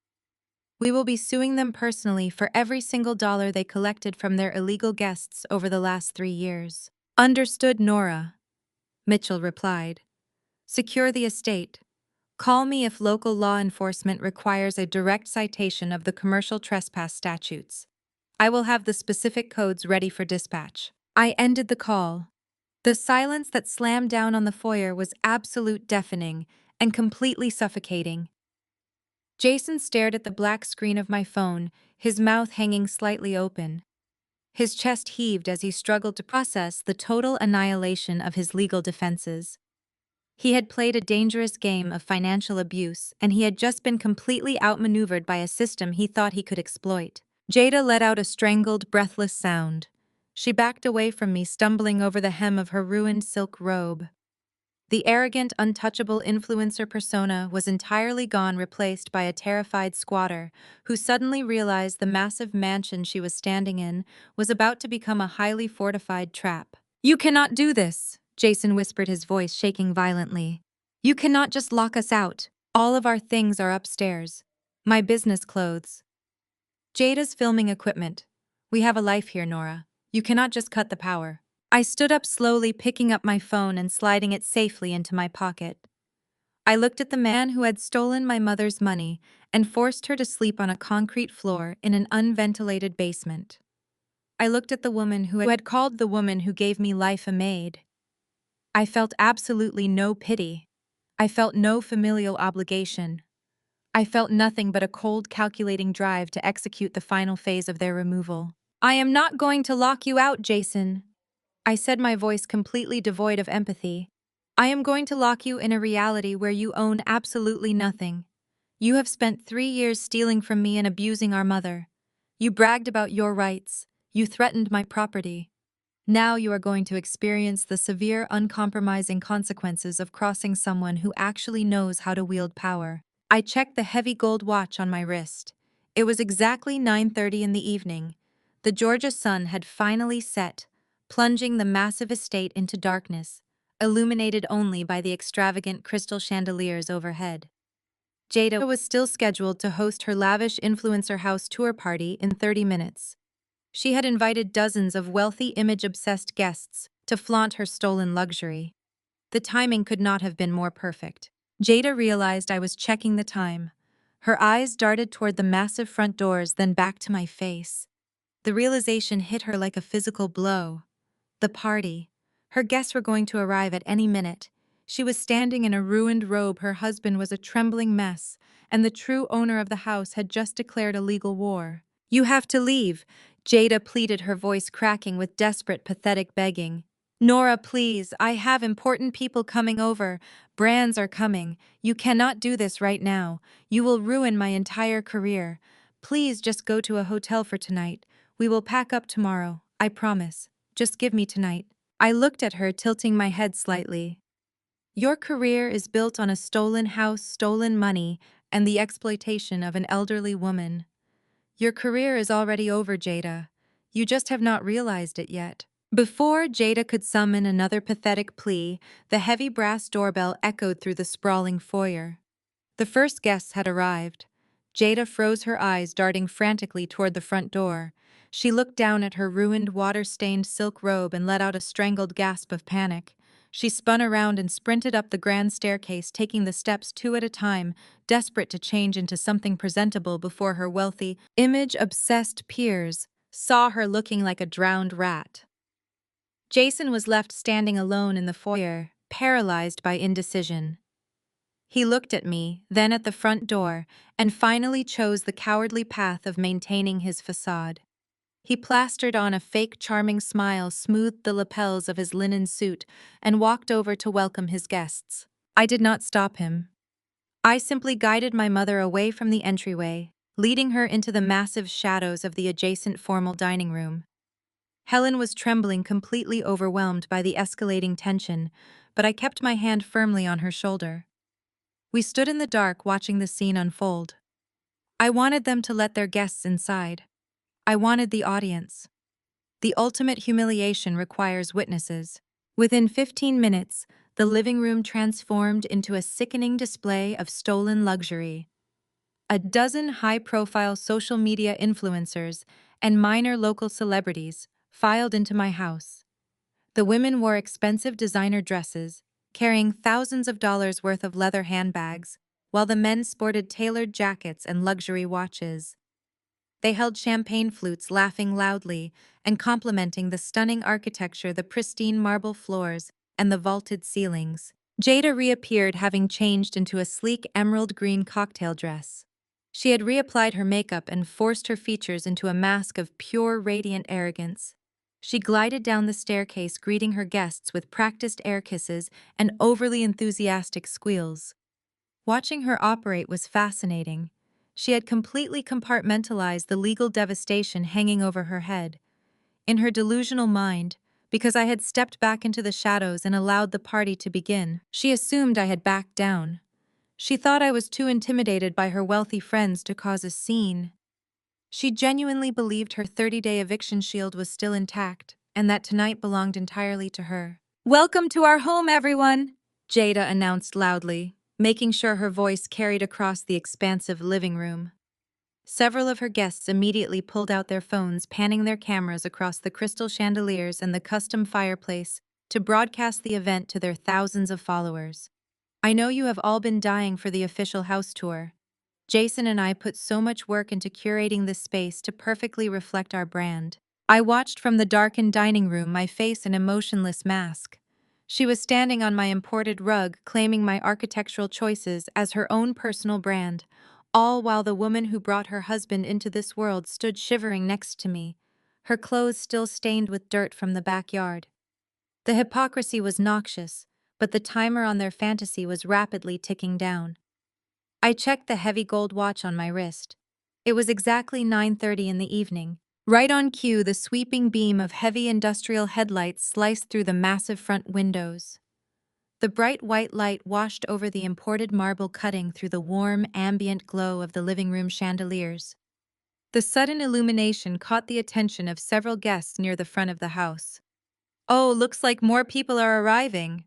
We will be suing them personally for every single dollar they collected from their illegal guests over the last 3 years." "Understood, Nora," Mitchell replied. "Secure the estate. Call me if local law enforcement requires a direct citation of the commercial trespass statutes. I will have the specific codes ready for dispatch." I ended the call. The silence that slammed down on the foyer was absolute, deafening, and completely suffocating. Jason stared at the black screen of my phone, his mouth hanging slightly open. His chest heaved as he struggled to process the total annihilation of his legal defenses. He had played a dangerous game of financial abuse, and he had just been completely outmaneuvered by a system he thought he could exploit. Jada let out a strangled, breathless sound. She backed away from me, stumbling over the hem of her ruined silk robe. The arrogant, untouchable influencer persona was entirely gone, replaced by a terrified squatter who suddenly realized the massive mansion she was standing in was about to become a highly fortified trap. "You cannot do this," Jason whispered, his voice shaking violently. "You cannot just lock us out. All of our things are upstairs. My business clothes. Jada's filming equipment. We have a life here, Nora. You cannot just cut the power." I stood up slowly, picking up my phone and sliding it safely into my pocket. I looked at the man who had stolen my mother's money and forced her to sleep on a concrete floor in an unventilated basement. I looked at the woman who had called the woman who gave me life a maid. I felt absolutely no pity. I felt no familial obligation. I felt nothing but a cold, calculating drive to execute the final phase of their removal. "I am not going to lock you out, Jason," I said, my voice completely devoid of empathy. "I am going to lock you in a reality where you own absolutely nothing. You have spent 3 years stealing from me and abusing our mother. You bragged about your rights. You threatened my property. Now you are going to experience the severe, uncompromising consequences of crossing someone who actually knows how to wield power." I checked the heavy gold watch on my wrist. It was exactly 9:30 in the evening. The Georgia sun had finally set, plunging the massive estate into darkness, illuminated only by the extravagant crystal chandeliers overhead. Jada was still scheduled to host her lavish influencer house tour party in 30 minutes. She had invited dozens of wealthy, image-obsessed guests to flaunt her stolen luxury. The timing could not have been more perfect. Jada realized I was checking the time. Her eyes darted toward the massive front doors, then back to my face. The realization hit her like a physical blow. The party. Her guests were going to arrive at any minute. She was standing in a ruined robe, her husband was a trembling mess, and the true owner of the house had just declared a legal war. "You have to leave," Jada pleaded, her voice cracking with desperate, pathetic begging. "Nora, please, I have important people coming over. Brands are coming. You cannot do this right now. You will ruin my entire career. Please just go to a hotel for tonight. We will pack up tomorrow, I promise. Just give me tonight." I looked at her, tilting my head slightly. "Your career is built on a stolen house, stolen money, and the exploitation of an elderly woman. Your career is already over, Jada. You just have not realized it yet." Before Jada could summon another pathetic plea, the heavy brass doorbell echoed through the sprawling foyer. The first guests had arrived. Jada froze, her eyes darting frantically toward the front door. She looked down at her ruined, water-stained silk robe and let out a strangled gasp of panic. She spun around and sprinted up the grand staircase, taking the steps two at a time, desperate to change into something presentable before her wealthy, image-obsessed peers saw her looking like a drowned rat. Jason was left standing alone in the foyer, paralyzed by indecision. He looked at me, then at the front door, and finally chose the cowardly path of maintaining his facade. He plastered on a fake charming smile, smoothed the lapels of his linen suit, and walked over to welcome his guests. I did not stop him. I simply guided my mother away from the entryway, leading her into the massive shadows of the adjacent formal dining room. Helen was trembling, completely overwhelmed by the escalating tension, but I kept my hand firmly on her shoulder. We stood in the dark, watching the scene unfold. I wanted them to let their guests inside. I wanted the audience. The ultimate humiliation requires witnesses. Within 15 minutes, the living room transformed into a sickening display of stolen luxury. A dozen high-profile social media influencers and minor local celebrities filed into my house. The women wore expensive designer dresses, carrying thousands of dollars worth of leather handbags, while the men sported tailored jackets and luxury watches. They held champagne flutes, laughing loudly and complimenting the stunning architecture, the pristine marble floors, and the vaulted ceilings. Jada reappeared, having changed into a sleek emerald green cocktail dress. She had reapplied her makeup and forced her features into a mask of pure, radiant arrogance. She glided down the staircase, greeting her guests with practiced air kisses and overly enthusiastic squeals. Watching her operate was fascinating. She had completely compartmentalized the legal devastation hanging over her head. In her delusional mind, because I had stepped back into the shadows and allowed the party to begin, she assumed I had backed down. She thought I was too intimidated by her wealthy friends to cause a scene. She genuinely believed her 30-day eviction shield was still intact, and that tonight belonged entirely to her. "Welcome to our home, everyone," Jada announced loudly, making sure her voice carried across the expansive living room. Several of her guests immediately pulled out their phones, panning their cameras across the crystal chandeliers and the custom fireplace to broadcast the event to their thousands of followers. "I know you have all been dying for the official house tour. Jason and I put so much work into curating this space to perfectly reflect our brand." I watched from the darkened dining room, my face an emotionless mask. She was standing on my imported rug, claiming my architectural choices as her own personal brand, all while the woman who brought her husband into this world stood shivering next to me, her clothes still stained with dirt from the backyard. The hypocrisy was noxious, but the timer on their fantasy was rapidly ticking down. I checked the heavy gold watch on my wrist. It was exactly 9:30 in the evening. Right on cue, the sweeping beam of heavy industrial headlights sliced through the massive front windows. The bright white light washed over the imported marble, cutting through the warm, ambient glow of the living room chandeliers. The sudden illumination caught the attention of several guests near the front of the house. "Oh, looks like more people are arriving,"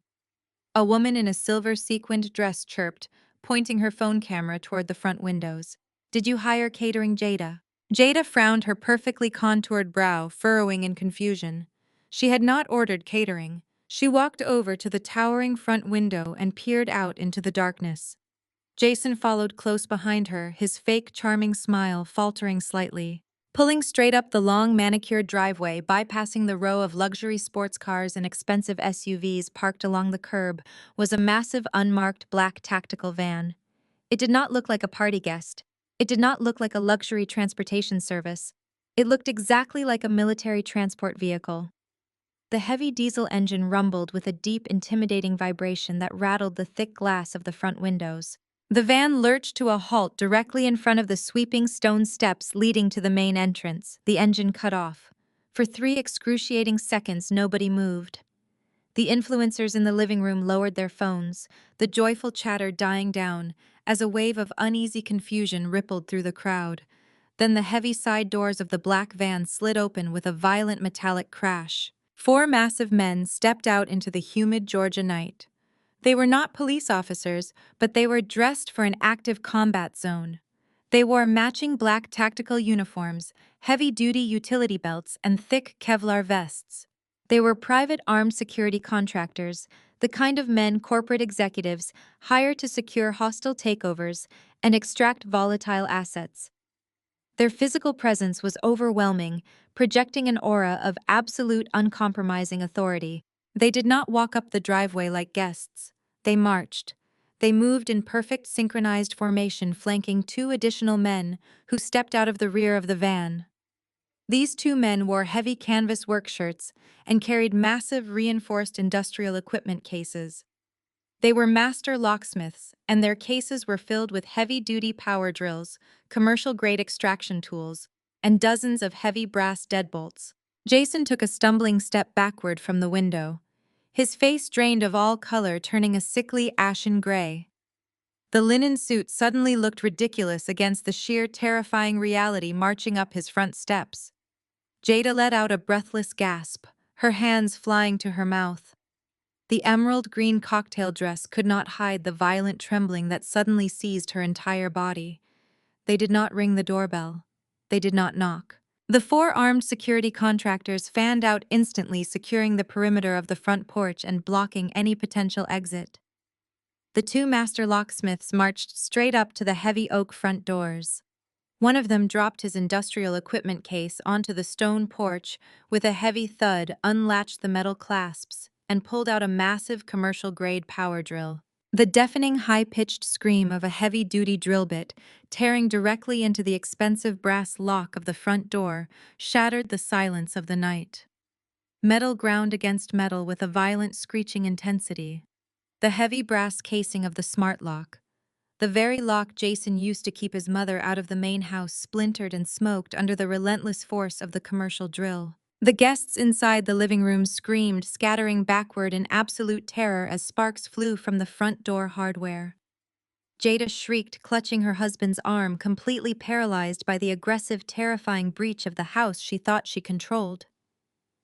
a woman in a silver sequined dress chirped, pointing her phone camera toward the front windows. "Did you hire catering, Jada?" Jada frowned, her perfectly contoured brow furrowing in confusion. She had not ordered catering. She walked over to the towering front window and peered out into the darkness. Jason followed close behind her, his fake charming smile faltering slightly. Pulling straight up the long manicured driveway, bypassing the row of luxury sports cars and expensive SUVs parked along the curb, was a massive unmarked black tactical van. It did not look like a party guest. It did not look like a luxury transportation service. It looked exactly like a military transport vehicle. The heavy diesel engine rumbled with a deep, intimidating vibration that rattled the thick glass of the front windows. The van lurched to a halt directly in front of the sweeping stone steps leading to the main entrance, the engine cut off. For 3 excruciating seconds, nobody moved. The influencers in the living room lowered their phones, the joyful chatter dying down as a wave of uneasy confusion rippled through the crowd. Then the heavy side doors of the black van slid open with a violent metallic crash. 4 massive men stepped out into the humid Georgia night. They were not police officers, but they were dressed for an active combat zone. They wore matching black tactical uniforms, heavy-duty utility belts, and thick Kevlar vests. They were private armed security contractors, the kind of men corporate executives hire to secure hostile takeovers and extract volatile assets. Their physical presence was overwhelming, projecting an aura of absolute uncompromising authority. They did not walk up the driveway like guests. They marched. They moved in perfect synchronized formation, flanking 2 additional men who stepped out of the rear of the van. These 2 men wore heavy canvas work shirts and carried massive reinforced industrial equipment cases. They were master locksmiths, and their cases were filled with heavy-duty power drills, commercial-grade extraction tools, and dozens of heavy brass deadbolts. Jason took a stumbling step backward from the window. His face drained of all color, turning a sickly ashen gray. The linen suit suddenly looked ridiculous against the sheer terrifying reality marching up his front steps. Jada let out a breathless gasp, her hands flying to her mouth. The emerald green cocktail dress could not hide the violent trembling that suddenly seized her entire body. They did not ring the doorbell. They did not knock. The 4 armed security contractors fanned out instantly, securing the perimeter of the front porch and blocking any potential exit. The 2 master locksmiths marched straight up to the heavy oak front doors. One of them dropped his industrial equipment case onto the stone porch with a heavy thud, unlatched the metal clasps, and pulled out a massive commercial-grade power drill. The deafening high-pitched scream of a heavy-duty drill bit, tearing directly into the expensive brass lock of the front door, shattered the silence of the night. Metal ground against metal with a violent screeching intensity. The heavy brass casing of the smart lock, the very lock Jason used to keep his mother out of the main house, splintered and smoked under the relentless force of the commercial drill. The guests inside the living room screamed, scattering backward in absolute terror as sparks flew from the front door hardware. Jada shrieked, clutching her husband's arm, completely paralyzed by the aggressive, terrifying breach of the house she thought she controlled.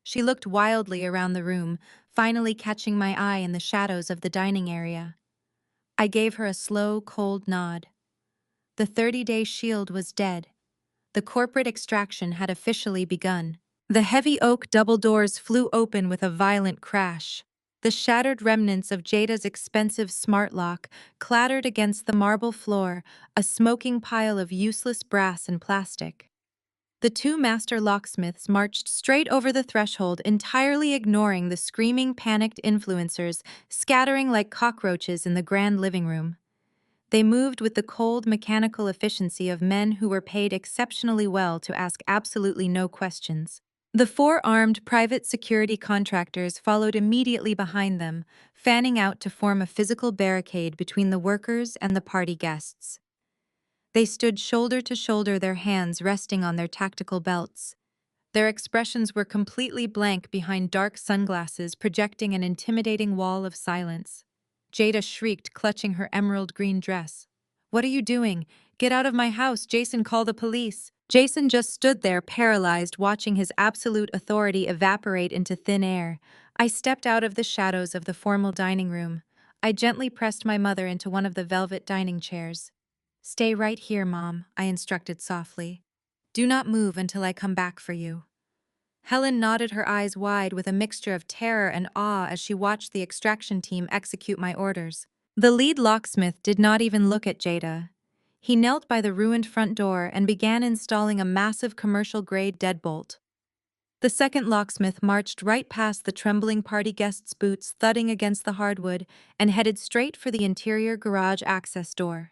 She looked wildly around the room, finally catching my eye in the shadows of the dining area. I gave her a slow, cold nod. The 30-day shield was dead. The corporate extraction had officially begun. The heavy oak double doors flew open with a violent crash. The shattered remnants of Jada's expensive smart lock clattered against the marble floor, a smoking pile of useless brass and plastic. The 2 master locksmiths marched straight over the threshold, entirely ignoring the screaming, panicked influencers scattering like cockroaches in the grand living room. They moved with the cold, mechanical efficiency of men who were paid exceptionally well to ask absolutely no questions. The 4 armed private security contractors followed immediately behind them, fanning out to form a physical barricade between the workers and the party guests. They stood shoulder to shoulder, their hands resting on their tactical belts. Their expressions were completely blank behind dark sunglasses projecting an intimidating wall of silence. Jada shrieked, clutching her emerald green dress. "What are you doing? Get out of my house, Jason, call the police." Jason just stood there, paralyzed, watching his absolute authority evaporate into thin air. I stepped out of the shadows of the formal dining room. I gently pressed my mother into one of the velvet dining chairs. "Stay right here, Mom," I instructed softly. "Do not move until I come back for you." Helen nodded, her eyes wide with a mixture of terror and awe as she watched the extraction team execute my orders. The lead locksmith did not even look at Jada. He knelt by the ruined front door and began installing a massive commercial-grade deadbolt. The second locksmith marched right past the trembling party guests' boots thudding against the hardwood and headed straight for the interior garage access door.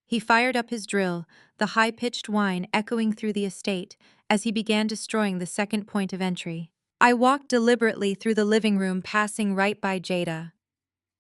He fired up his drill, the high-pitched whine echoing through the estate as he began destroying the second point of entry. I walked deliberately through the living room, passing right by Jada.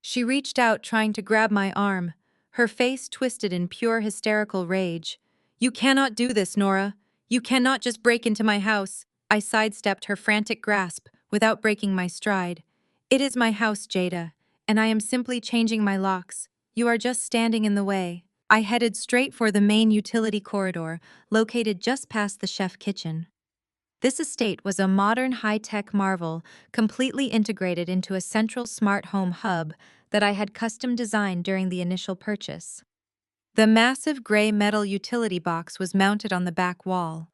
She reached out, trying to grab my arm, her face twisted in pure hysterical rage. "You cannot do this, Nora. You cannot just break into my house." I sidestepped her frantic grasp without breaking my stride. "It is my house, Jada, and I am simply changing my locks. You are just standing in the way." I headed straight for the main utility corridor, located just past the chef kitchen. This estate was a modern high-tech marvel, completely integrated into a central smart home hub that I had custom designed during the initial purchase. The massive gray metal utility box was mounted on the back wall.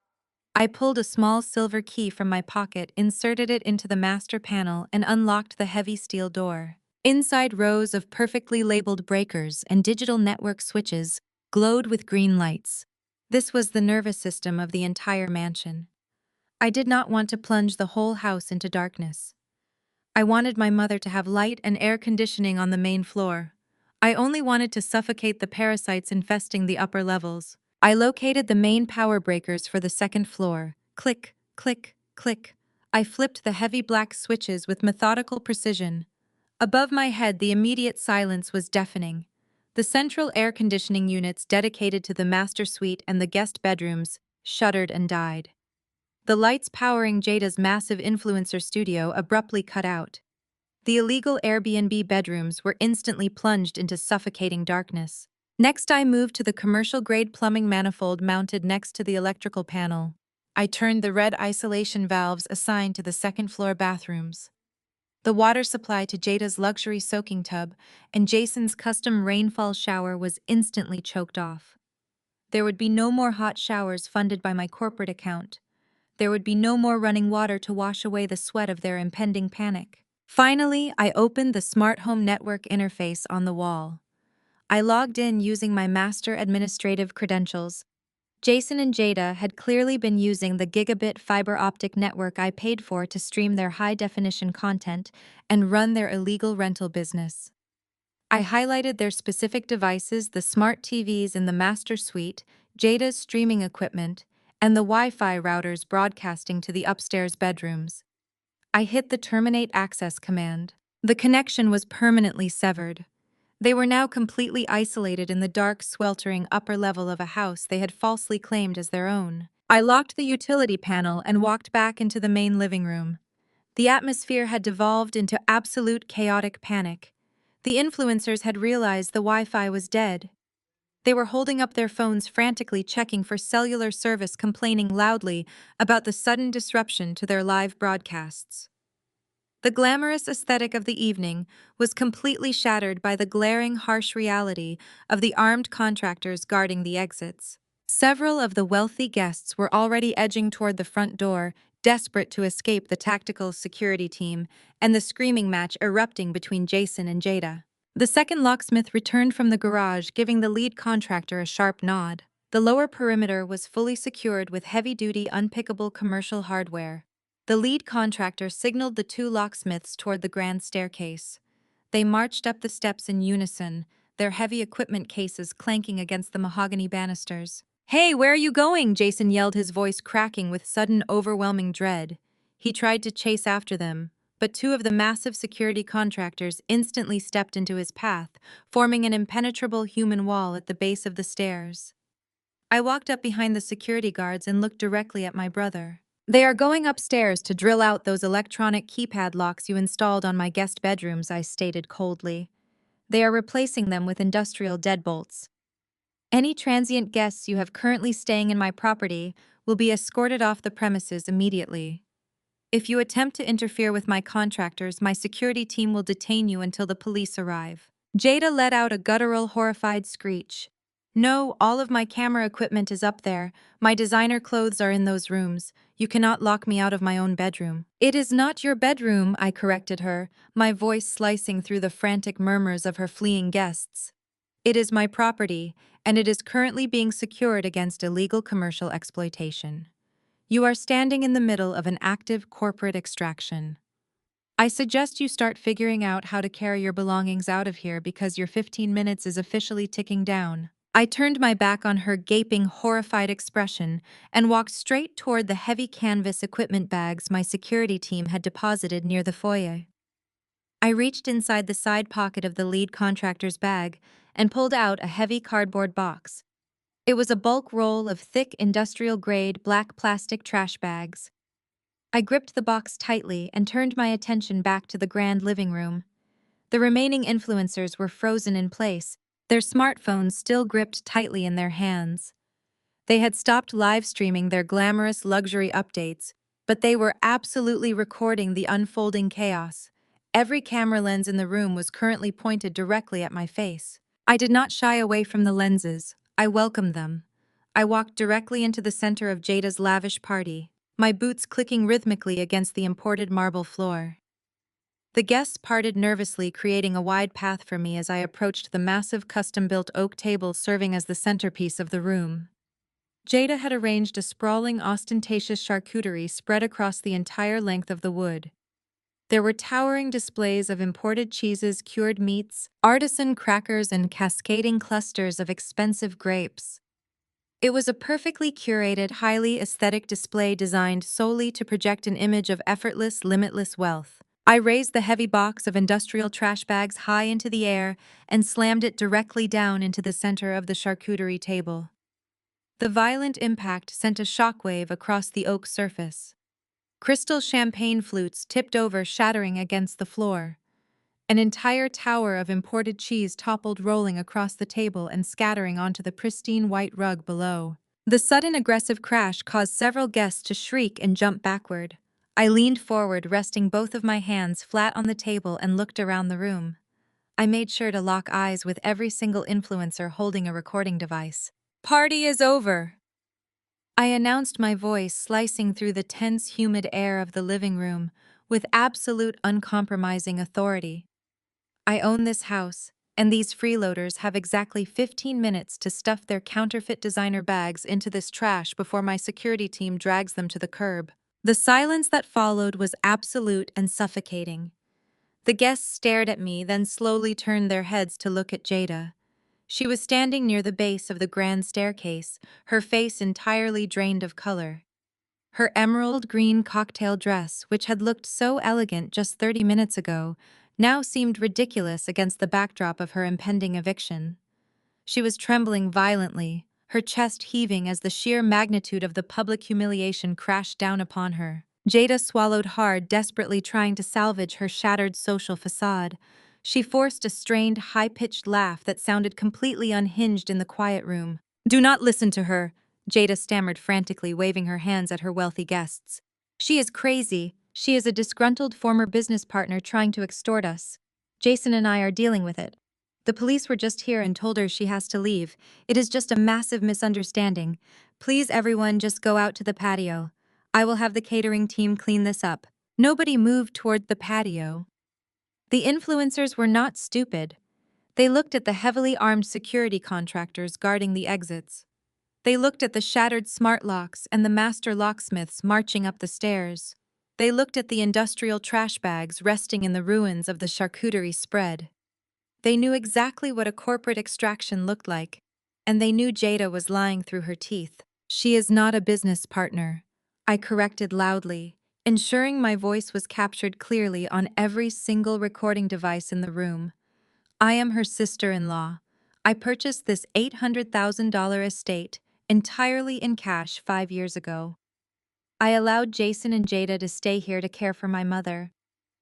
I pulled a small silver key from my pocket, inserted it into the master panel, and unlocked the heavy steel door. Inside, rows of perfectly labeled breakers and digital network switches glowed with green lights. This was the nervous system of the entire mansion. I did not want to plunge the whole house into darkness. I wanted my mother to have light and air conditioning on the main floor. I only wanted to suffocate the parasites infesting the upper levels. I located the main power breakers for the second floor. Click, click, click. I flipped the heavy black switches with methodical precision. Above my head, the immediate silence was deafening. The central air conditioning units dedicated to the master suite and the guest bedrooms shuddered and died. The lights powering Jada's massive influencer studio abruptly cut out. The illegal Airbnb bedrooms were instantly plunged into suffocating darkness. Next, I moved to the commercial-grade plumbing manifold mounted next to the electrical panel. I turned the red isolation valves assigned to the second-floor bathrooms. The water supply to Jada's luxury soaking tub and Jason's custom rainfall shower was instantly choked off. There would be no more hot showers funded by my corporate account. There would be no more running water to wash away the sweat of their impending panic. Finally, I opened the smart home network interface on the wall. I logged in using my master administrative credentials. Jason and Jada had clearly been using the gigabit fiber optic network I paid for to stream their high-definition content and run their illegal rental business. I highlighted their specific devices, the smart TVs in the master suite, Jada's streaming equipment, and the Wi-Fi routers broadcasting to the upstairs bedrooms. I hit the terminate access command. The connection was permanently severed. They were now completely isolated in the dark, sweltering upper level of a house they had falsely claimed as their own. I locked the utility panel and walked back into the main living room. The atmosphere had devolved into absolute chaotic panic. The influencers had realized the Wi-Fi was dead. They were holding up their phones, frantically checking for cellular service, complaining loudly about the sudden disruption to their live broadcasts. The glamorous aesthetic of the evening was completely shattered by the glaring, harsh reality of the armed contractors guarding the exits. Several of the wealthy guests were already edging toward the front door, desperate to escape the tactical security team and the screaming match erupting between Jason and Jada. The second locksmith returned from the garage, giving the lead contractor a sharp nod. The lower perimeter was fully secured with heavy-duty, unpickable commercial hardware. The lead contractor signaled the two locksmiths toward the grand staircase. They marched up the steps in unison, their heavy equipment cases clanking against the mahogany banisters. "Hey, where are you going?" Jason yelled, his voice cracking with sudden, overwhelming dread. He tried to chase after them, but two of the massive security contractors instantly stepped into his path, forming an impenetrable human wall at the base of the stairs. I walked up behind the security guards and looked directly at my brother. "They are going upstairs to drill out those electronic keypad locks you installed on my guest bedrooms," I stated coldly. "They are replacing them with industrial deadbolts. Any transient guests you have currently staying in my property will be escorted off the premises immediately. If you attempt to interfere with my contractors, my security team will detain you until the police arrive." Jada let out a guttural, horrified screech. No, all of my camera equipment is up there. My designer clothes are in those rooms. You cannot lock me out of my own bedroom. It is not your bedroom, I corrected her, my voice slicing through the frantic murmurs of her fleeing guests. It is my property, and it is currently being secured against illegal commercial exploitation. You are standing in the middle of an active corporate extraction. I suggest you start figuring out how to carry your belongings out of here because your 15 minutes is officially ticking down. I turned my back on her gaping, horrified expression and walked straight toward the heavy canvas equipment bags my security team had deposited near the foyer. I reached inside the side pocket of the lead contractor's bag and pulled out a heavy cardboard box. It was a bulk roll of thick industrial-grade black plastic trash bags. I gripped the box tightly and turned my attention back to the grand living room. The remaining influencers were frozen in place, their smartphones still gripped tightly in their hands. They had stopped live streaming their glamorous luxury updates, but they were absolutely recording the unfolding chaos. Every camera lens in the room was currently pointed directly at my face. I did not shy away from the lenses. I welcomed them. I walked directly into the center of Jada's lavish party, my boots clicking rhythmically against the imported marble floor. The guests parted nervously, creating a wide path for me as I approached the massive custom-built oak table serving as the centerpiece of the room. Jada had arranged a sprawling, ostentatious charcuterie spread across the entire length of the wood. There were towering displays of imported cheeses, cured meats, artisan crackers, and cascading clusters of expensive grapes. It was a perfectly curated, highly aesthetic display designed solely to project an image of effortless, limitless wealth. I raised the heavy box of industrial trash bags high into the air and slammed it directly down into the center of the charcuterie table. The violent impact sent a shockwave across the oak surface. Crystal champagne flutes tipped over, shattering against the floor. An entire tower of imported cheese toppled, rolling across the table and scattering onto the pristine white rug below. The sudden aggressive crash caused several guests to shriek and jump backward. I leaned forward, resting both of my hands flat on the table, and looked around the room. I made sure to lock eyes with every single influencer holding a recording device. "Party is over!" I announced, my voice slicing through the tense, humid air of the living room with absolute, uncompromising authority. I own this house, and these freeloaders have exactly 15 minutes to stuff their counterfeit designer bags into this trash before my security team drags them to the curb. The silence that followed was absolute and suffocating. The guests stared at me, then slowly turned their heads to look at Jada. She was standing near the base of the grand staircase, her face entirely drained of color. Her emerald green cocktail dress, which had looked so elegant just 30 minutes ago, now seemed ridiculous against the backdrop of her impending eviction. She was trembling violently, her chest heaving as the sheer magnitude of the public humiliation crashed down upon her. Jada swallowed hard, desperately trying to salvage her shattered social facade. She forced a strained, high-pitched laugh that sounded completely unhinged in the quiet room. "Do not listen to her," Jada stammered frantically, waving her hands at her wealthy guests. "She is crazy. She is a disgruntled former business partner trying to extort us. Jason and I are dealing with it. The police were just here and told her she has to leave. It is just a massive misunderstanding. Please, everyone, just go out to the patio. I will have the catering team clean this up." Nobody moved toward the patio. The influencers were not stupid. They looked at the heavily armed security contractors guarding the exits. They looked at the shattered smart locks and the master locksmiths marching up the stairs. They looked at the industrial trash bags resting in the ruins of the charcuterie spread. They knew exactly what a corporate extraction looked like, and they knew Jada was lying through her teeth. "She is not a business partner," I corrected loudly, ensuring my voice was captured clearly on every single recording device in the room. "I am her sister-in-law. I purchased this $800,000 estate entirely in cash 5 years ago. I allowed Jason and Jada to stay here to care for my mother.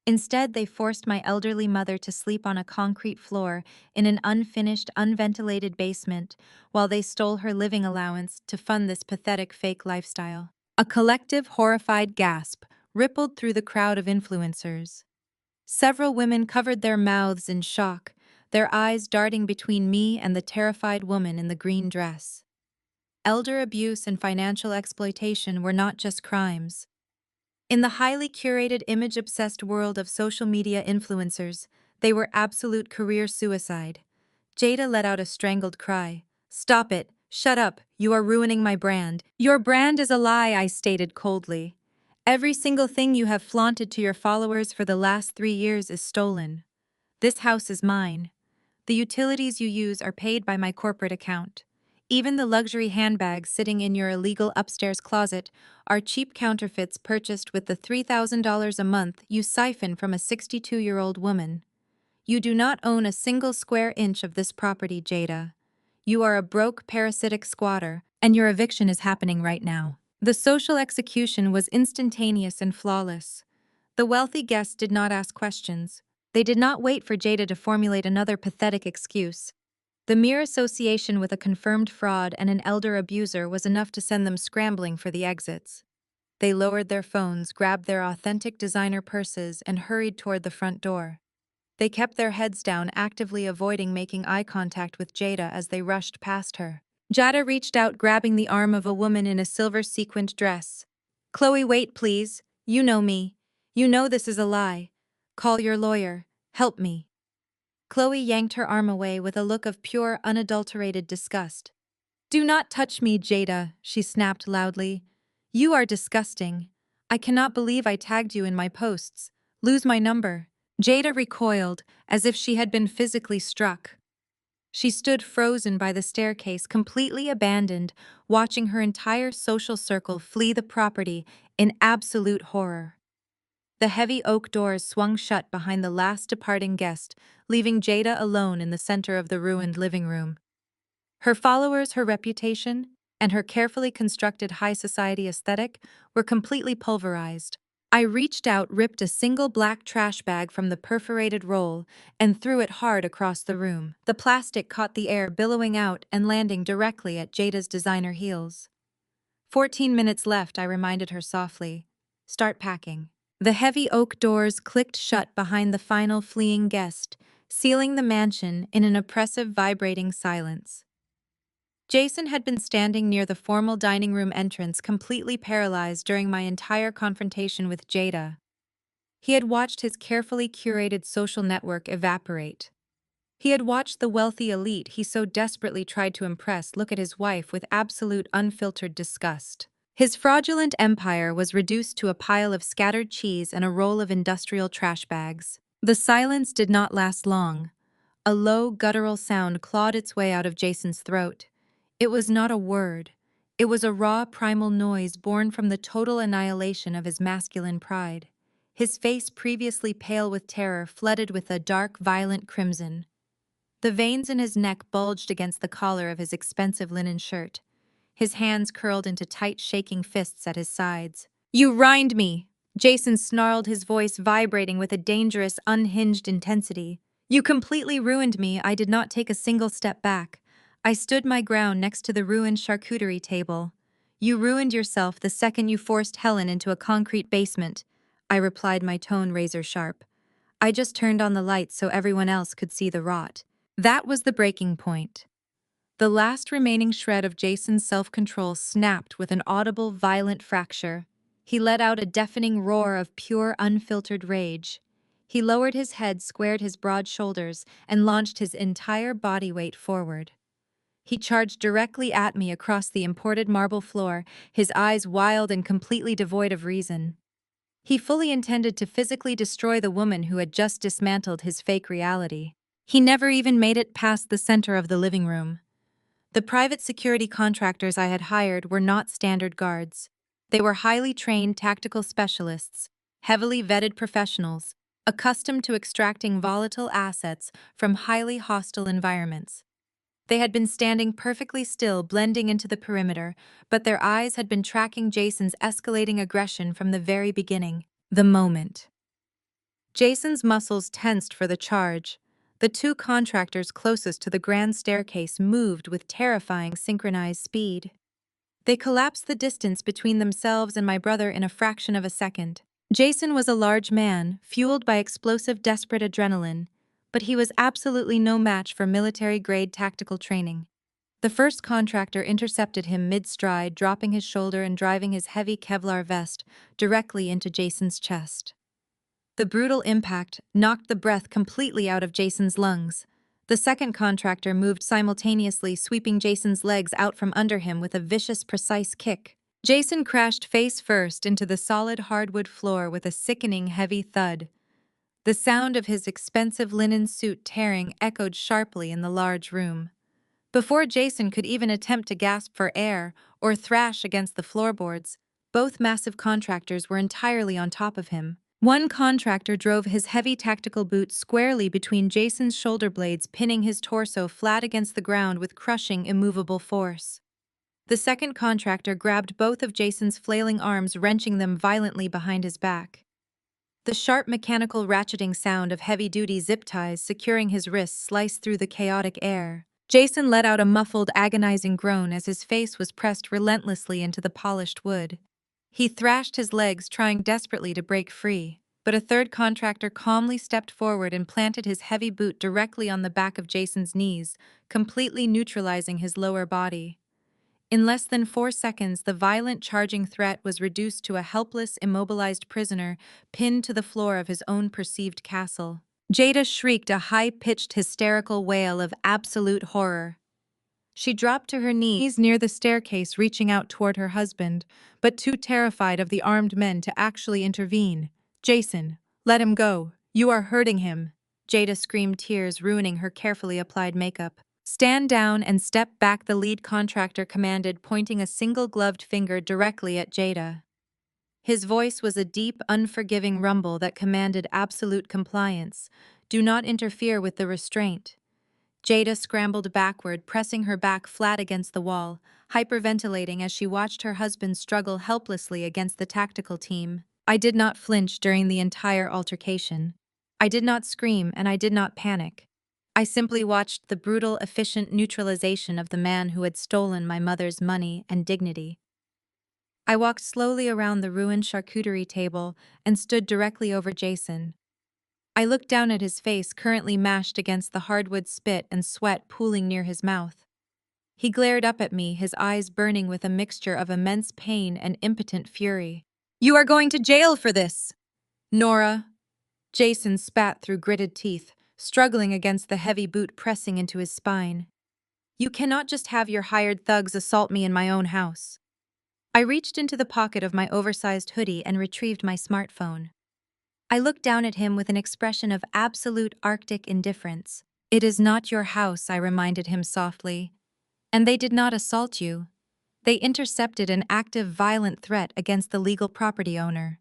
Instead, they forced my elderly mother to sleep on a concrete floor in an unfinished, unventilated basement while they stole her living allowance to fund this pathetic fake lifestyle." A collective, horrified gasp rippled through the crowd of influencers. Several women covered their mouths in shock, their eyes darting between me and the terrified woman in the green dress. Elder abuse and financial exploitation were not just crimes. In the highly curated, image-obsessed world of social media influencers, they were absolute career suicide. Jada let out a strangled cry. "Stop it! Shut up! You are ruining my brand." "Your brand is a lie," I stated coldly. "Every single thing you have flaunted to your followers for the last 3 years is stolen. This house is mine. The utilities you use are paid by my corporate account. Even the luxury handbags sitting in your illegal upstairs closet are cheap counterfeits purchased with the $3,000 a month you siphon from a 62-year-old woman. You do not own a single square inch of this property, Jada. You are a broke, parasitic squatter, and your eviction is happening right now." The social execution was instantaneous and flawless. The wealthy guests did not ask questions. They did not wait for Jada to formulate another pathetic excuse. The mere association with a confirmed fraud and an elder abuser was enough to send them scrambling for the exits. They lowered their phones, grabbed their authentic designer purses, and hurried toward the front door. They kept their heads down, actively avoiding making eye contact with Jada as they rushed past her. Jada reached out, grabbing the arm of a woman in a silver sequined dress. "Chloe, wait, please. You know me. You know this is a lie. Call your lawyer. Help me." Chloe yanked her arm away with a look of pure, unadulterated disgust. "Do not touch me, Jada," she snapped loudly. "You are disgusting. I cannot believe I tagged you in my posts. Lose my number." Jada recoiled, as if she had been physically struck. She stood frozen by the staircase, completely abandoned, watching her entire social circle flee the property in absolute horror. The heavy oak doors swung shut behind the last departing guest, leaving Jada alone in the center of the ruined living room. Her followers, her reputation, and her carefully constructed high society aesthetic were completely pulverized. I reached out, ripped a single black trash bag from the perforated roll, and threw it hard across the room. The plastic caught the air, billowing out and landing directly at Jada's designer heels. 14 minutes left, I reminded her softly. "Start packing." The heavy oak doors clicked shut behind the final fleeing guest, sealing the mansion in an oppressive, vibrating silence. Jason had been standing near the formal dining room entrance, completely paralyzed during my entire confrontation with Jada. He had watched his carefully curated social network evaporate. He had watched the wealthy elite he so desperately tried to impress look at his wife with absolute unfiltered disgust. His fraudulent empire was reduced to a pile of scattered cheese and a roll of industrial trash bags. The silence did not last long. A low, guttural sound clawed its way out of Jason's throat. It was not a word. It was a raw, primal noise born from the total annihilation of his masculine pride. His face, previously pale with terror, flooded with a dark, violent crimson. The veins in his neck bulged against the collar of his expensive linen shirt. His hands curled into tight, shaking fists at his sides. "You ruined me!" Jason snarled, his voice vibrating with a dangerous, unhinged intensity. "You completely ruined me." I did not take a single step back. I stood my ground next to the ruined charcuterie table. "You ruined yourself the second you forced Helen into a concrete basement," I replied, my tone razor sharp. "I just turned on the lights so everyone else could see the rot." That was the breaking point. The last remaining shred of Jason's self-control snapped with an audible, violent fracture. He let out a deafening roar of pure, unfiltered rage. He lowered his head, squared his broad shoulders, and launched his entire body weight forward. He charged directly at me across the imported marble floor, his eyes wild and completely devoid of reason. He fully intended to physically destroy the woman who had just dismantled his fake reality. He never even made it past the center of the living room. The private security contractors I had hired were not standard guards. They were highly trained tactical specialists, heavily vetted professionals, accustomed to extracting volatile assets from highly hostile environments. They had been standing perfectly still, blending into the perimeter, but their eyes had been tracking Jason's escalating aggression from the very beginning. The moment Jason's muscles tensed for the charge, the two contractors closest to the grand staircase moved with terrifying synchronized speed. They collapsed the distance between themselves and my brother in a fraction of a second. Jason was a large man, fueled by explosive, desperate adrenaline, but he was absolutely no match for military-grade tactical training. The first contractor intercepted him mid-stride, dropping his shoulder and driving his heavy Kevlar vest directly into Jason's chest. The brutal impact knocked the breath completely out of Jason's lungs. The second contractor moved simultaneously, sweeping Jason's legs out from under him with a vicious, precise kick. Jason crashed face first into the solid hardwood floor with a sickening, heavy thud. The sound of his expensive linen suit tearing echoed sharply in the large room. Before Jason could even attempt to gasp for air or thrash against the floorboards, both massive contractors were entirely on top of him. One contractor drove his heavy tactical boot squarely between Jason's shoulder blades, pinning his torso flat against the ground with crushing, immovable force. The second contractor grabbed both of Jason's flailing arms, wrenching them violently behind his back. The sharp mechanical ratcheting sound of heavy-duty zip ties securing his wrists sliced through the chaotic air. Jason let out a muffled, agonizing groan as his face was pressed relentlessly into the polished wood. He thrashed his legs, trying desperately to break free, but a third contractor calmly stepped forward and planted his heavy boot directly on the back of Jason's knees, completely neutralizing his lower body. In less than 4 seconds, the violent charging threat was reduced to a helpless, immobilized prisoner pinned to the floor of his own perceived castle. Jada shrieked a high-pitched, hysterical wail of absolute horror. She dropped to her knees near the staircase, reaching out toward her husband, but too terrified of the armed men to actually intervene. "Jason, let him go. You are hurting him," Jada screamed, tears ruining her carefully applied makeup. "Stand down and step back," the lead contractor commanded, pointing a single gloved finger directly at Jada. His voice was a deep, unforgiving rumble that commanded absolute compliance. "Do not interfere with the restraint." Jada scrambled backward, pressing her back flat against the wall, hyperventilating as she watched her husband struggle helplessly against the tactical team. I did not flinch during the entire altercation. I did not scream, and I did not panic. I simply watched the brutal, efficient neutralization of the man who had stolen my mother's money and dignity. I walked slowly around the ruined charcuterie table and stood directly over Jason. I looked down at his face, currently mashed against the hardwood, spit and sweat pooling near his mouth. He glared up at me, his eyes burning with a mixture of immense pain and impotent fury. "You are going to jail for this, Nora!" Jason spat through gritted teeth, struggling against the heavy boot pressing into his spine. "You cannot just have your hired thugs assault me in my own house." I reached into the pocket of my oversized hoodie and retrieved my smartphone. I looked down at him with an expression of absolute Arctic indifference. "It is not your house," I reminded him softly. "And they did not assault you. They intercepted an active, violent threat against the legal property owner.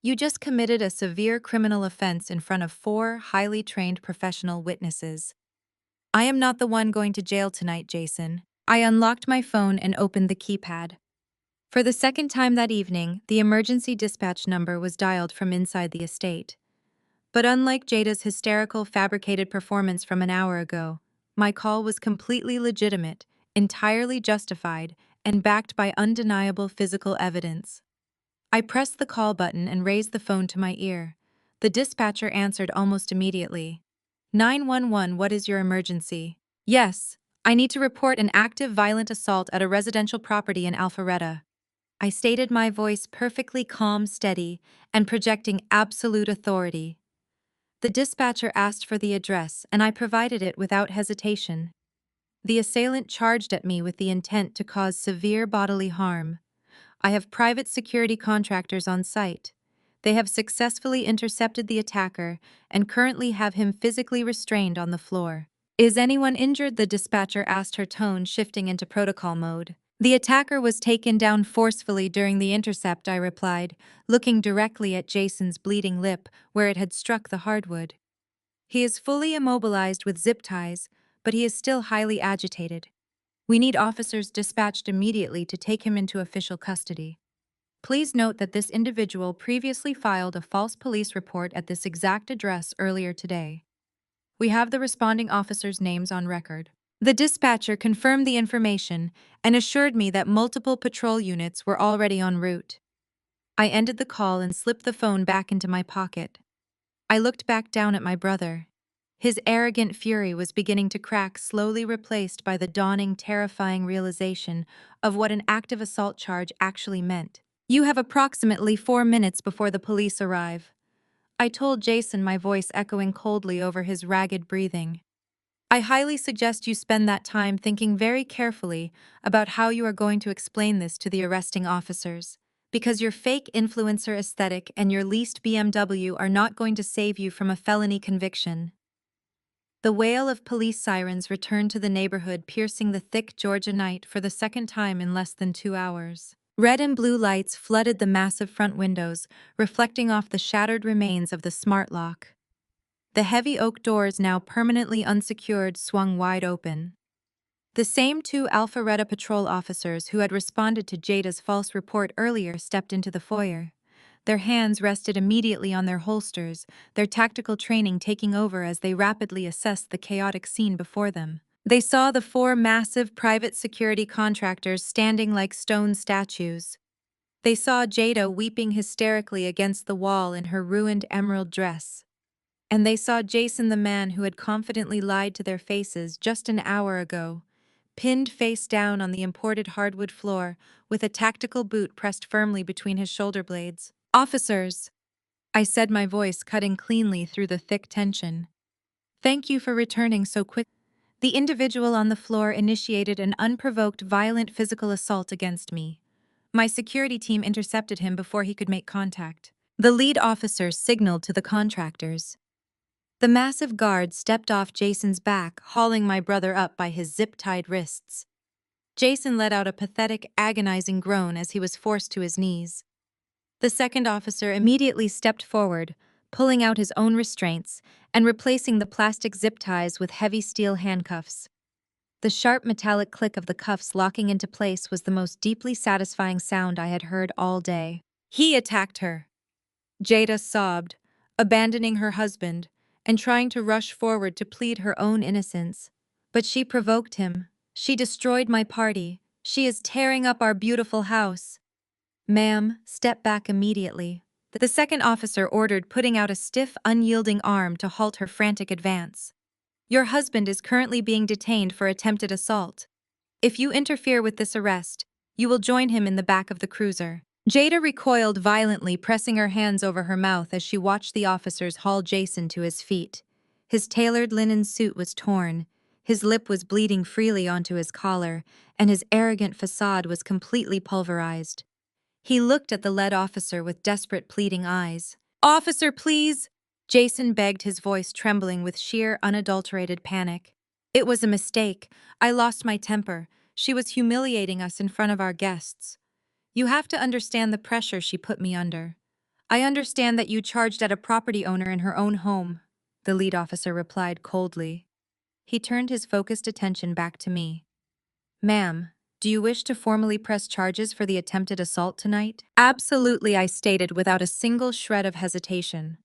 You just committed a severe criminal offense in front of 4 highly trained professional witnesses. I am not the one going to jail tonight, Jason." I unlocked my phone and opened the keypad. For the second time that evening, the emergency dispatch number was dialed from inside the estate. But unlike Jada's hysterical, fabricated performance from an hour ago, my call was completely legitimate, entirely justified, and backed by undeniable physical evidence. I pressed the call button and raised the phone to my ear. The dispatcher answered almost immediately. 911, what is your emergency? Yes, I need to report an active violent assault at a residential property in Alpharetta. I stated, my voice perfectly calm, steady, and projecting absolute authority. The dispatcher asked for the address, and I provided it without hesitation. The assailant charged at me with the intent to cause severe bodily harm. I have private security contractors on site. They have successfully intercepted the attacker and currently have him physically restrained on the floor. Is anyone injured? The dispatcher asked, her tone shifting into protocol mode. The attacker was taken down forcefully during the intercept, I replied, looking directly at Jason's bleeding lip where it had struck the hardwood. He is fully immobilized with zip ties, but he is still highly agitated. We need officers dispatched immediately to take him into official custody. Please note that this individual previously filed a false police report at this exact address earlier today. We have the responding officers' names on record. The dispatcher confirmed the information and assured me that multiple patrol units were already en route. I ended the call and slipped the phone back into my pocket. I looked back down at my brother. His arrogant fury was beginning to crack, slowly replaced by the dawning, terrifying realization of what an active assault charge actually meant. "You have approximately 4 minutes before the police arrive," I told Jason, my voice echoing coldly over his ragged breathing. "I highly suggest you spend that time thinking very carefully about how you are going to explain this to the arresting officers, because your fake influencer aesthetic and your leased BMW are not going to save you from a felony conviction." The wail of police sirens returned to the neighborhood, piercing the thick Georgia night for the second time in less than 2 hours. Red and blue lights flooded the massive front windows, reflecting off the shattered remains of the smart lock. The heavy oak doors, now permanently unsecured, swung wide open. The same two Alpharetta patrol officers who had responded to Jada's false report earlier stepped into the foyer. Their hands rested immediately on their holsters, their tactical training taking over as they rapidly assessed the chaotic scene before them. They saw the four massive private security contractors standing like stone statues. They saw Jada weeping hysterically against the wall in her ruined emerald dress. And they saw Jason, the man who had confidently lied to their faces just an hour ago, pinned face down on the imported hardwood floor, with a tactical boot pressed firmly between his shoulder blades. "Officers," I said, my voice cutting cleanly through the thick tension. "Thank you for returning so quick." The individual on the floor initiated an unprovoked, violent physical assault against me. My security team intercepted him before he could make contact. The lead officer signaled to the contractors. The massive guard stepped off Jason's back, hauling my brother up by his zip-tied wrists. Jason let out a pathetic, agonizing groan as he was forced to his knees. The second officer immediately stepped forward, pulling out his own restraints and replacing the plastic zip ties with heavy steel handcuffs. The sharp metallic click of the cuffs locking into place was the most deeply satisfying sound I had heard all day. "He attacked her," Jada sobbed, abandoning her husband and trying to rush forward to plead her own innocence. "But she provoked him. She destroyed my party. She is tearing up our beautiful house." "Ma'am, step back immediately," the second officer ordered, putting out a stiff, unyielding arm to halt her frantic advance. "Your husband is currently being detained for attempted assault. If you interfere with this arrest, you will join him in the back of the cruiser." Jada recoiled violently, pressing her hands over her mouth as she watched the officers haul Jason to his feet. His tailored linen suit was torn, his lip was bleeding freely onto his collar, and his arrogant facade was completely pulverized. He looked at the lead officer with desperate, pleading eyes. "Officer, please!" Jason begged, his voice trembling with sheer, unadulterated panic. "It was a mistake. I lost my temper. She was humiliating us in front of our guests. You have to understand the pressure she put me under." "I understand that you charged at a property owner in her own home," the lead officer replied coldly. He turned his focused attention back to me. "Ma'am, do you wish to formally press charges for the attempted assault tonight?" "Absolutely," I stated without a single shred of hesitation.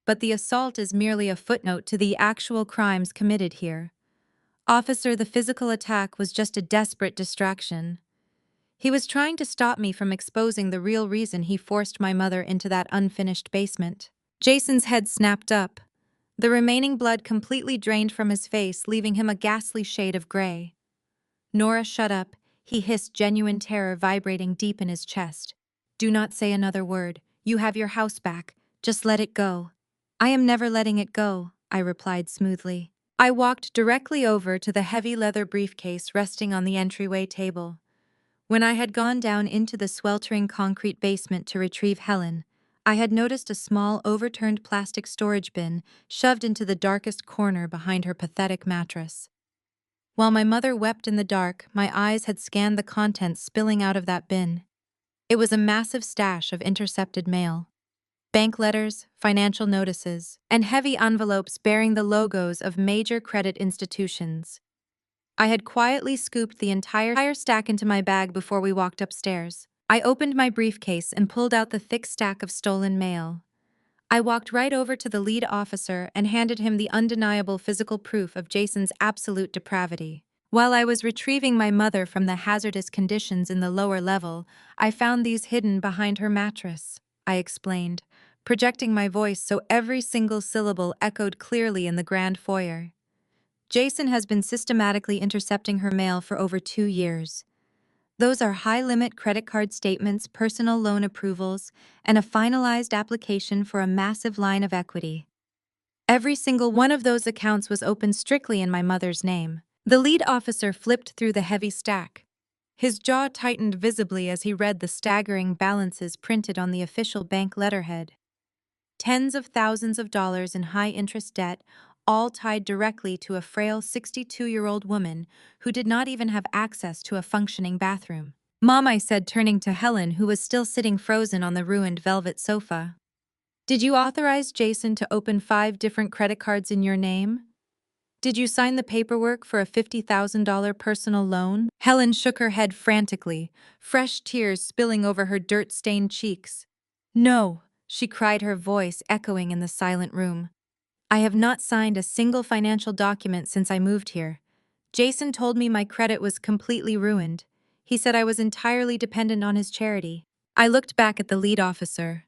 "But the assault is merely a footnote to the actual crimes committed here. Officer, the physical attack was just a desperate distraction. He was trying to stop me from exposing the real reason he forced my mother into that unfinished basement." Jason's head snapped up. The remaining blood completely drained from his face, leaving him a ghastly shade of gray. "Nora, shut up," he hissed, genuine terror vibrating deep in his chest. "Do not say another word. You have your house back. Just let it go." "I am never letting it go," I replied smoothly. I walked directly over to the heavy leather briefcase resting on the entryway table. When I had gone down into the sweltering concrete basement to retrieve Helen, I had noticed a small, overturned plastic storage bin shoved into the darkest corner behind her pathetic mattress. While my mother wept in the dark, my eyes had scanned the contents spilling out of that bin. It was a massive stash of intercepted mail. Bank letters, financial notices, and heavy envelopes bearing the logos of major credit institutions. I had quietly scooped the entire stack into my bag before we walked upstairs. I opened my briefcase and pulled out the thick stack of stolen mail. I walked right over to the lead officer and handed him the undeniable physical proof of Jason's absolute depravity. "While I was retrieving my mother from the hazardous conditions in the lower level, I found these hidden behind her mattress," I explained, projecting my voice so every single syllable echoed clearly in the grand foyer. Jason has been systematically intercepting her mail for over 2 years. Those are high-limit credit card statements, personal loan approvals, and a finalized application for a massive line of equity. Every single one of those accounts was opened strictly in my mother's name. The lead officer flipped through the heavy stack. His jaw tightened visibly as he read the staggering balances printed on the official bank letterhead. Tens of thousands of dollars in high-interest debt, all tied directly to a frail 62-year-old woman who did not even have access to a functioning bathroom. "Mom," I said, turning to Helen, who was still sitting frozen on the ruined velvet sofa. "Did you authorize Jason to open 5 different credit cards in your name? Did you sign the paperwork for a $50,000 personal loan?" Helen shook her head frantically, fresh tears spilling over her dirt-stained cheeks. "No," she cried, her voice echoing in the silent room. "I have not signed a single financial document since I moved here. Jason told me my credit was completely ruined. He said I was entirely dependent on his charity." I looked back at the lead officer.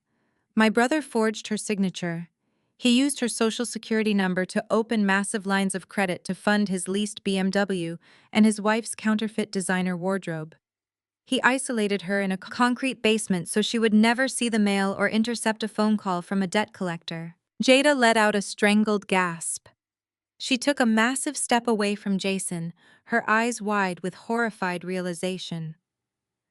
My brother forged her signature. He used her social security number to open massive lines of credit to fund his leased BMW and his wife's counterfeit designer wardrobe. He isolated her in a concrete basement so she would never see the mail or intercept a phone call from a debt collector. Jada let out a strangled gasp. She took a massive step away from Jason, her eyes wide with horrified realization.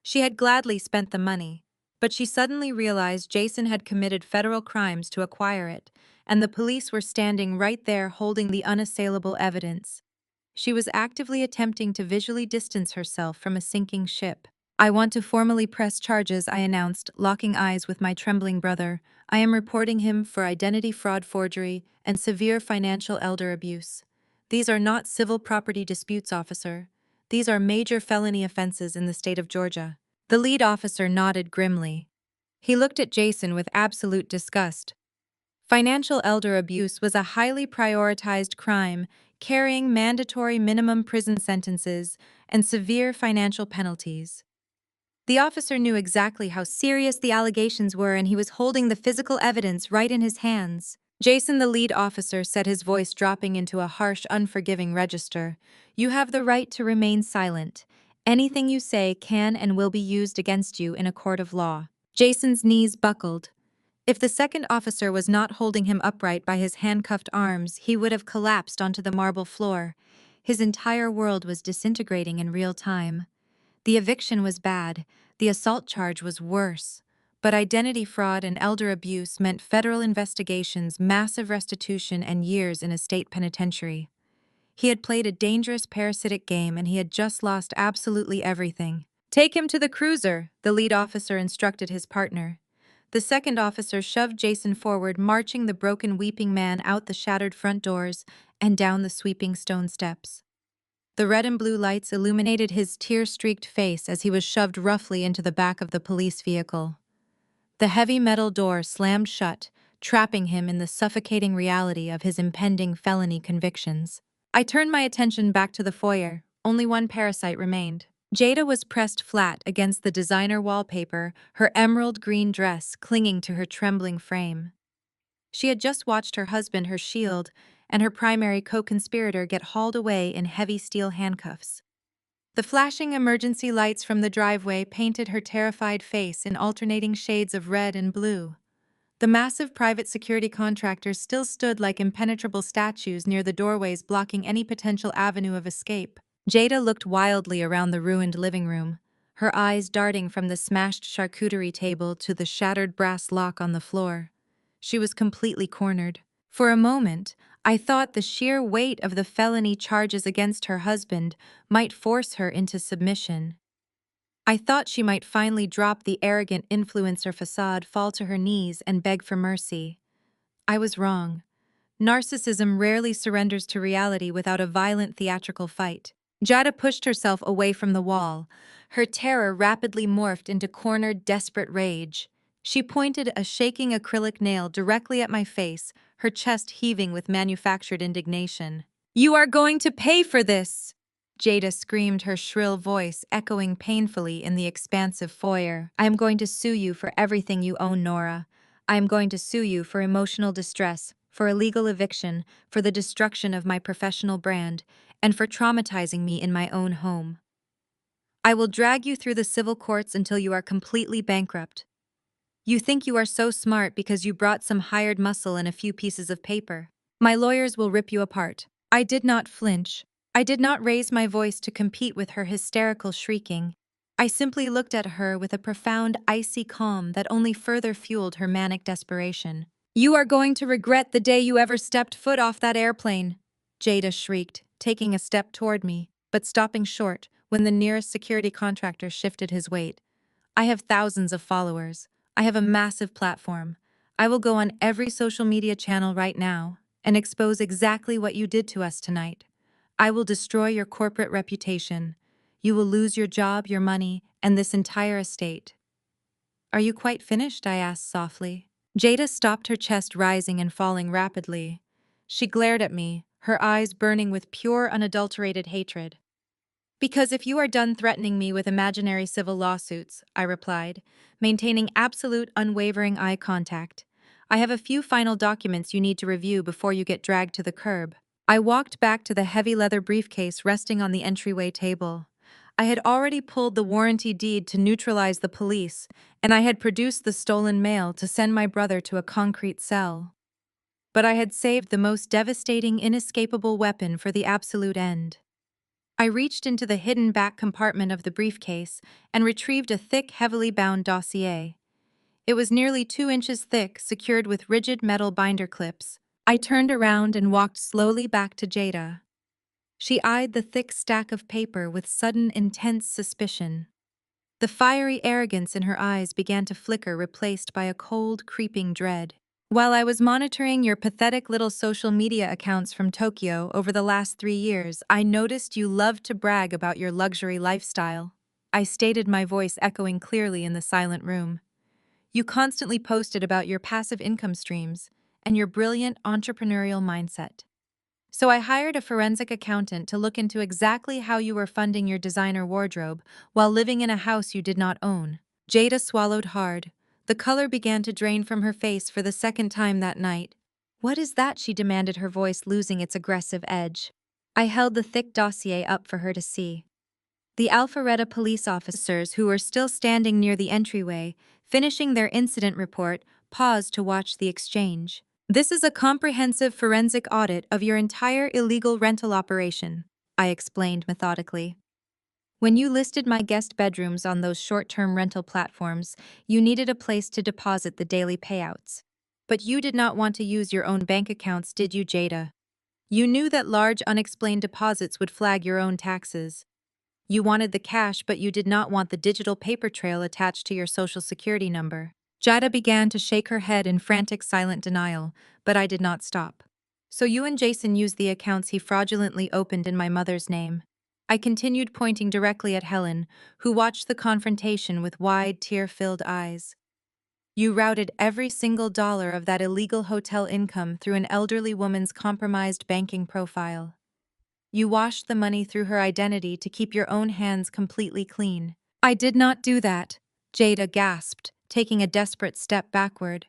She had gladly spent the money, but she suddenly realized Jason had committed federal crimes to acquire it, and the police were standing right there holding the unassailable evidence. She was actively attempting to visually distance herself from a sinking ship. "I want to formally press charges," I announced, locking eyes with my trembling brother. "I am reporting him for identity fraud, forgery, and severe financial elder abuse. These are not civil property disputes, officer. These are major felony offenses in the state of Georgia." The lead officer nodded grimly. He looked at Jason with absolute disgust. Financial elder abuse was a highly prioritized crime, carrying mandatory minimum prison sentences and severe financial penalties. The officer knew exactly how serious the allegations were, and he was holding the physical evidence right in his hands. "Jason," the lead officer said, his voice dropping into a harsh, unforgiving register, "you have the right to remain silent. Anything you say can and will be used against you in a court of law." Jason's knees buckled. If the second officer was not holding him upright by his handcuffed arms, he would have collapsed onto the marble floor. His entire world was disintegrating in real time. The eviction was bad, the assault charge was worse, but identity fraud and elder abuse meant federal investigations, massive restitution, and years in a state penitentiary. He had played a dangerous parasitic game, and he had just lost absolutely everything. "Take him to the cruiser," the lead officer instructed his partner. The second officer shoved Jason forward, marching the broken, weeping man out the shattered front doors and down the sweeping stone steps. The red and blue lights illuminated his tear-streaked face as he was shoved roughly into the back of the police vehicle. The heavy metal door slammed shut, trapping him in the suffocating reality of his impending felony convictions. I turned my attention back to the foyer. Only one parasite remained. Jada was pressed flat against the designer wallpaper, her emerald green dress clinging to her trembling frame. She had just watched her husband, her shield, and her primary co-conspirator get hauled away in heavy steel handcuffs. The flashing emergency lights from the driveway painted her terrified face in alternating shades of red and blue. The massive private security contractors still stood like impenetrable statues near the doorways, blocking any potential avenue of escape. Jada looked wildly around the ruined living room, her eyes darting from the smashed charcuterie table to the shattered brass lock on the floor. She was completely cornered. For a moment, I thought the sheer weight of the felony charges against her husband might force her into submission. I thought she might finally drop the arrogant influencer facade, fall to her knees, and beg for mercy. I was wrong. Narcissism rarely surrenders to reality without a violent theatrical fight. Jada pushed herself away from the wall. Her terror rapidly morphed into cornered, desperate rage. She pointed a shaking acrylic nail directly at my face, her chest heaving with manufactured indignation. "You are going to pay for this!" Jada screamed, her shrill voice echoing painfully in the expansive foyer. "I am going to sue you for everything you own, Nora. I am going to sue you for emotional distress, for illegal eviction, for the destruction of my professional brand, and for traumatizing me in my own home. I will drag you through the civil courts until you are completely bankrupt. You think you are so smart because you brought some hired muscle and a few pieces of paper. My lawyers will rip you apart. I did not flinch. I did not raise my voice to compete with her hysterical shrieking. I simply looked at her with a profound, icy calm that only further fueled her manic desperation. You are going to regret the day you ever stepped foot off that airplane, Jada shrieked, taking a step toward me, but stopping short when the nearest security contractor shifted his weight. I have thousands of followers. I have a massive platform. I will go on every social media channel right now and expose exactly what you did to us tonight. I will destroy your corporate reputation. You will lose your job, your money, and this entire estate. Are you quite finished? I asked softly. Jada stopped, her chest rising and falling rapidly. She glared at me, her eyes burning with pure, unadulterated hatred. Because if you are done threatening me with imaginary civil lawsuits, I replied, maintaining absolute, unwavering eye contact, I have a few final documents you need to review before you get dragged to the curb. I walked back to the heavy leather briefcase resting on the entryway table. I had already pulled the warranty deed to neutralize the police, and I had produced the stolen mail to send my brother to a concrete cell. But I had saved the most devastating, inescapable weapon for the absolute end. I reached into the hidden back compartment of the briefcase and retrieved a thick, heavily bound dossier. It was nearly 2 inches thick, secured with rigid metal binder clips. I turned around and walked slowly back to Jada. She eyed the thick stack of paper with sudden, intense suspicion. The fiery arrogance in her eyes began to flicker, replaced by a cold, creeping dread. While I was monitoring your pathetic little social media accounts from Tokyo over the last 3 years, I noticed you loved to brag about your luxury lifestyle. I stated, my voice echoing clearly in the silent room. You constantly posted about your passive income streams and your brilliant entrepreneurial mindset. So I hired a forensic accountant to look into exactly how you were funding your designer wardrobe while living in a house you did not own. Jada swallowed hard. The color began to drain from her face for the second time that night. What is that? She demanded, her voice losing its aggressive edge. I held the thick dossier up for her to see. The Alpharetta police officers, who were still standing near the entryway, finishing their incident report, paused to watch the exchange. This is a comprehensive forensic audit of your entire illegal rental operation, I explained methodically. When you listed my guest bedrooms on those short-term rental platforms, you needed a place to deposit the daily payouts. But you did not want to use your own bank accounts, did you, Jada? You knew that large unexplained deposits would flag your own taxes. You wanted the cash, but you did not want the digital paper trail attached to your social security number. Jada began to shake her head in frantic, silent denial, but I did not stop. So you and Jason used the accounts he fraudulently opened in my mother's name. I continued, pointing directly at Helen, who watched the confrontation with wide, tear-filled eyes. You routed every single dollar of that illegal hotel income through an elderly woman's compromised banking profile. You washed the money through her identity to keep your own hands completely clean. I did not do that, Jada gasped, taking a desperate step backward.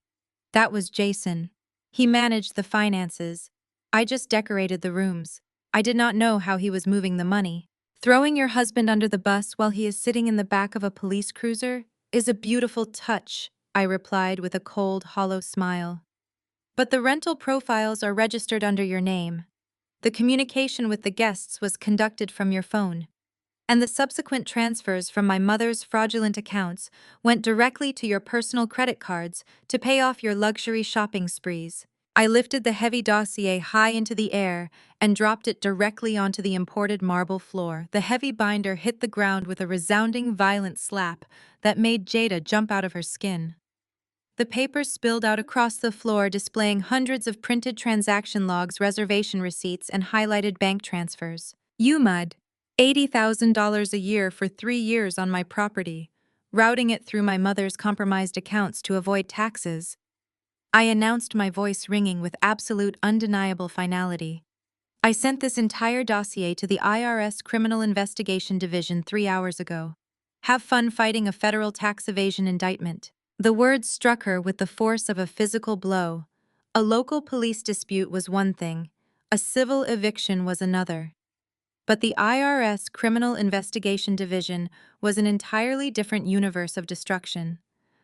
That was Jason. He managed the finances. I just decorated the rooms. I did not know how he was moving the money. Throwing your husband under the bus while he is sitting in the back of a police cruiser is a beautiful touch, I replied with a cold, hollow smile. But the rental profiles are registered under your name. The communication with the guests was conducted from your phone, and the subsequent transfers from my mother's fraudulent accounts went directly to your personal credit cards to pay off your luxury shopping sprees. I lifted the heavy dossier high into the air and dropped it directly onto the imported marble floor. The heavy binder hit the ground with a resounding, violent slap that made Jada jump out of her skin. The papers spilled out across the floor, displaying hundreds of printed transaction logs, reservation receipts, and highlighted bank transfers. You mud. $80,000 a year for 3 years on my property, routing it through my mother's compromised accounts to avoid taxes. I announced, my voice ringing with absolute, undeniable finality. I sent this entire dossier to the IRS Criminal Investigation Division 3 hours ago. Have fun fighting a federal tax evasion indictment. The words struck her with the force of a physical blow. A local police dispute was one thing, a civil eviction was another. But the IRS Criminal Investigation Division was an entirely different universe of destruction.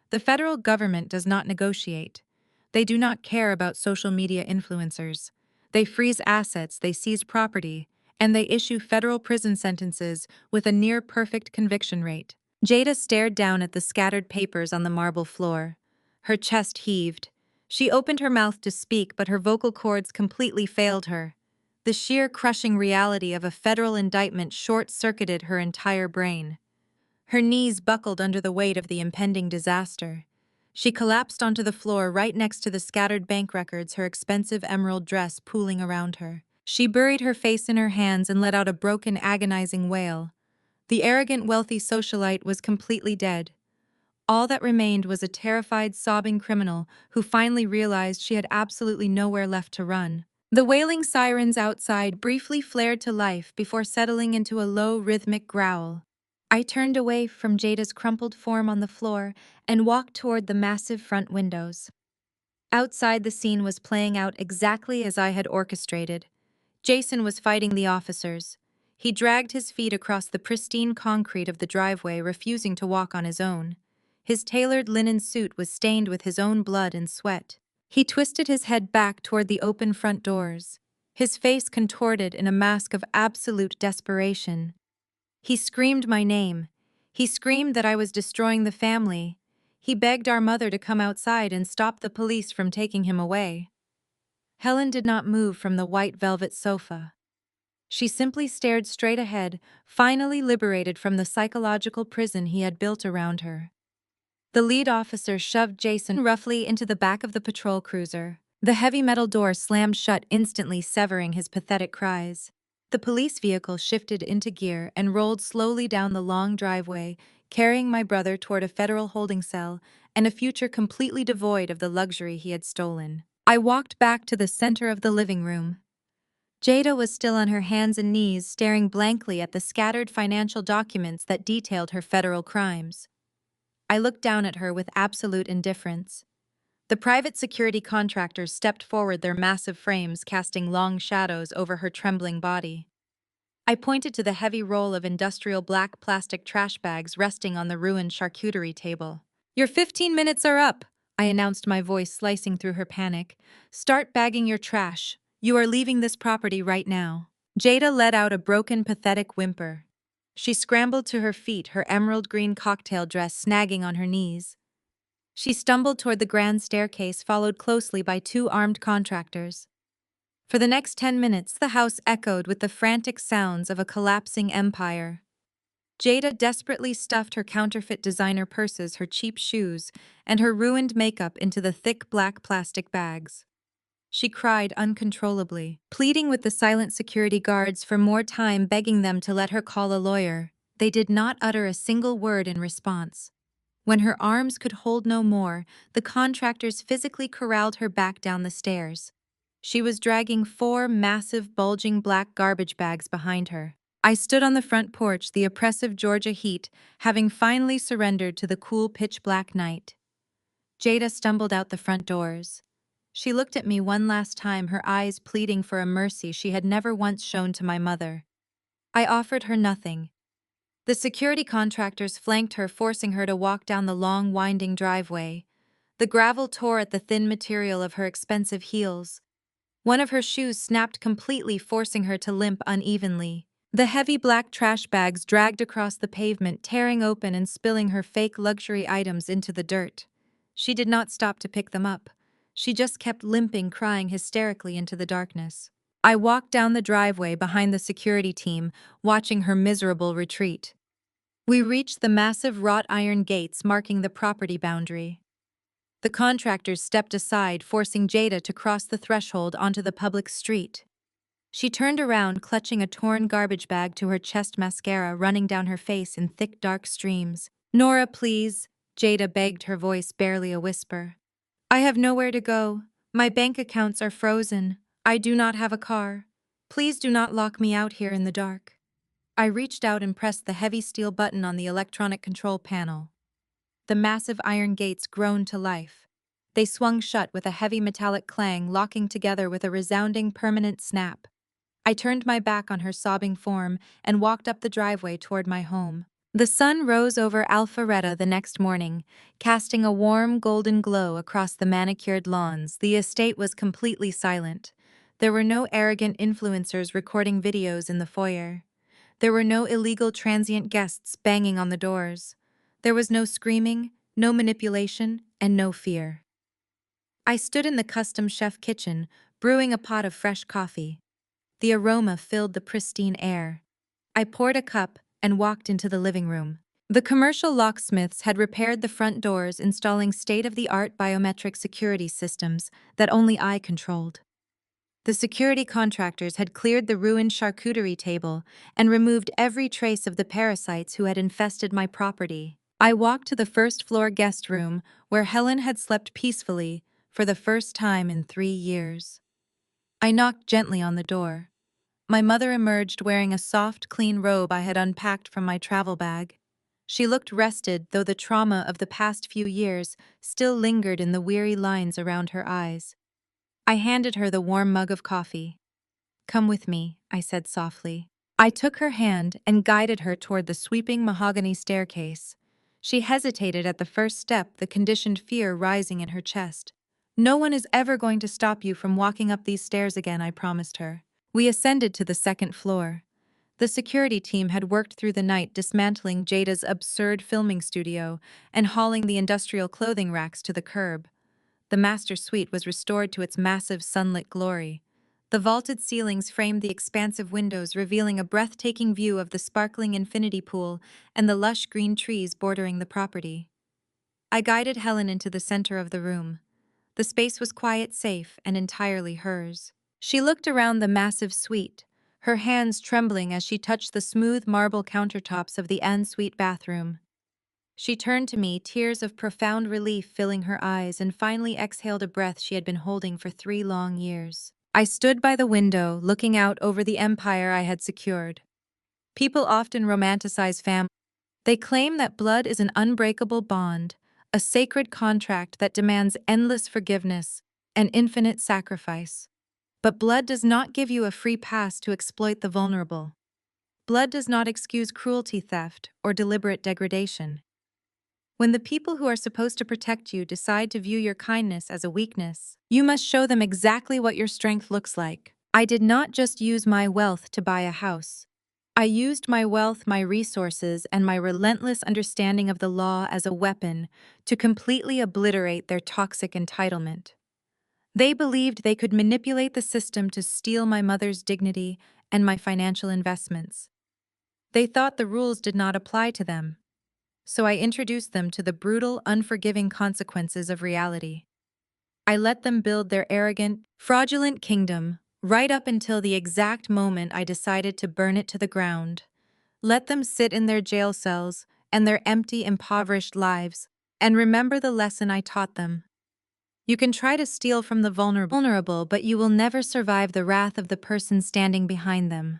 The federal government does not negotiate. They do not care about social media influencers. They freeze assets, they seize property, and they issue federal prison sentences with a near-perfect conviction rate. Jada stared down at the scattered papers on the marble floor. Her chest heaved. She opened her mouth to speak, but her vocal cords completely failed her. The sheer crushing reality of a federal indictment short-circuited her entire brain. Her knees buckled under the weight of the impending disaster. She collapsed onto the floor right next to the scattered bank records, her expensive emerald dress pooling around her. She buried her face in her hands and let out a broken, agonizing wail. The arrogant, wealthy socialite was completely dead. All that remained was a terrified, sobbing criminal who finally realized she had absolutely nowhere left to run. The wailing sirens outside briefly flared to life before settling into a low, rhythmic growl. I turned away from Jada's crumpled form on the floor and walked toward the massive front windows. Outside, the scene was playing out exactly as I had orchestrated. Jason was fighting the officers. He dragged his feet across the pristine concrete of the driveway, refusing to walk on his own. His tailored linen suit was stained with his own blood and sweat. He twisted his head back toward the open front doors, his face contorted in a mask of absolute desperation. He screamed my name. He screamed that I was destroying the family. He begged our mother to come outside and stop the police from taking him away. Helen did not move from the white velvet sofa. She simply stared straight ahead, finally liberated from the psychological prison he had built around her. The lead officer shoved Jason roughly into the back of the patrol cruiser. The heavy metal door slammed shut, instantly severing his pathetic cries. The police vehicle shifted into gear and rolled slowly down the long driveway, carrying my brother toward a federal holding cell and a future completely devoid of the luxury he had stolen. I walked back to the center of the living room. Jada was still on her hands and knees, staring blankly at the scattered financial documents that detailed her federal crimes. I looked down at her with absolute indifference. The private security contractors stepped forward, their massive frames casting long shadows over her trembling body. I pointed to the heavy roll of industrial black plastic trash bags resting on the ruined charcuterie table. "Your 15 minutes are up," I announced, my voice slicing through her panic. "Start bagging your trash. You are leaving this property right now." Jada let out a broken, pathetic whimper. She scrambled to her feet, her emerald green cocktail dress snagging on her knees. She stumbled toward the grand staircase, followed closely by 2 armed contractors. For the next 10 minutes, the house echoed with the frantic sounds of a collapsing empire. Jada desperately stuffed her counterfeit designer purses, her cheap shoes, and her ruined makeup into the thick black plastic bags. She cried uncontrollably, pleading with the silent security guards for more time, begging them to let her call a lawyer. They did not utter a single word in response. When her arms could hold no more, the contractors physically corralled her back down the stairs. She was dragging 4 massive, bulging black garbage bags behind her. I stood on the front porch, the oppressive Georgia heat having finally surrendered to the cool, pitch-black night. Jada stumbled out the front doors. She looked at me one last time, her eyes pleading for a mercy she had never once shown to my mother. I offered her nothing. The security contractors flanked her, forcing her to walk down the long, winding driveway. The gravel tore at the thin material of her expensive heels. One of her shoes snapped completely, forcing her to limp unevenly. The heavy black trash bags dragged across the pavement, tearing open and spilling her fake luxury items into the dirt. She did not stop to pick them up. She just kept limping, crying hysterically into the darkness. I walked down the driveway behind the security team, watching her miserable retreat. We reached the massive wrought iron gates marking the property boundary. The contractors stepped aside, forcing Jada to cross the threshold onto the public street. She turned around, clutching a torn garbage bag to her chest, mascara running down her face in thick, dark streams. "Nora, please," Jada begged, her voice barely a whisper. "I have nowhere to go. My bank accounts are frozen. I do not have a car. Please do not lock me out here in the dark." I reached out and pressed the heavy steel button on the electronic control panel. The massive iron gates groaned to life. They swung shut with a heavy metallic clang, locking together with a resounding permanent snap. I turned my back on her sobbing form and walked up the driveway toward my home. The sun rose over Alpharetta the next morning, casting a warm golden glow across the manicured lawns. The estate was completely silent. There were no arrogant influencers recording videos in the foyer. There were no illegal transient guests banging on the doors. There was no screaming, no manipulation, and no fear. I stood in the custom chef kitchen, brewing a pot of fresh coffee. The aroma filled the pristine air. I poured a cup and walked into the living room. The commercial locksmiths had repaired the front doors, installing state-of-the-art biometric security systems that only I controlled. The security contractors had cleared the ruined charcuterie table and removed every trace of the parasites who had infested my property. I walked to the first-floor guest room, where Helen had slept peacefully for the first time in 3 years. I knocked gently on the door. My mother emerged wearing a soft, clean robe I had unpacked from my travel bag. She looked rested, though the trauma of the past few years still lingered in the weary lines around her eyes. I handed her the warm mug of coffee. "Come with me," I said softly. I took her hand and guided her toward the sweeping mahogany staircase. She hesitated at the first step, the conditioned fear rising in her chest. "No one is ever going to stop you from walking up these stairs again," I promised her. We ascended to the second floor. The security team had worked through the night dismantling Jada's absurd filming studio and hauling the industrial clothing racks to the curb. The master suite was restored to its massive sunlit glory. The vaulted ceilings framed the expansive windows, revealing a breathtaking view of the sparkling infinity pool and the lush green trees bordering the property. I guided Helen into the center of the room. The space was quiet, safe, and entirely hers. She looked around the massive suite, her hands trembling as she touched the smooth marble countertops of the ensuite bathroom. She turned to me, tears of profound relief filling her eyes, and finally exhaled a breath she had been holding for 3 long years. I stood by the window, looking out over the empire I had secured. People often romanticize family. They claim that blood is an unbreakable bond, a sacred contract that demands endless forgiveness and infinite sacrifice. But blood does not give you a free pass to exploit the vulnerable. Blood does not excuse cruelty, theft, or deliberate degradation. When the people who are supposed to protect you decide to view your kindness as a weakness, you must show them exactly what your strength looks like. I did not just use my wealth to buy a house. I used my wealth, my resources, and my relentless understanding of the law as a weapon to completely obliterate their toxic entitlement. They believed they could manipulate the system to steal my mother's dignity and my financial investments. They thought the rules did not apply to them. So I introduced them to the brutal, unforgiving consequences of reality. I let them build their arrogant, fraudulent kingdom right up until the exact moment I decided to burn it to the ground. Let them sit in their jail cells and their empty, impoverished lives, and remember the lesson I taught them. You can try to steal from the vulnerable, but you will never survive the wrath of the person standing behind them.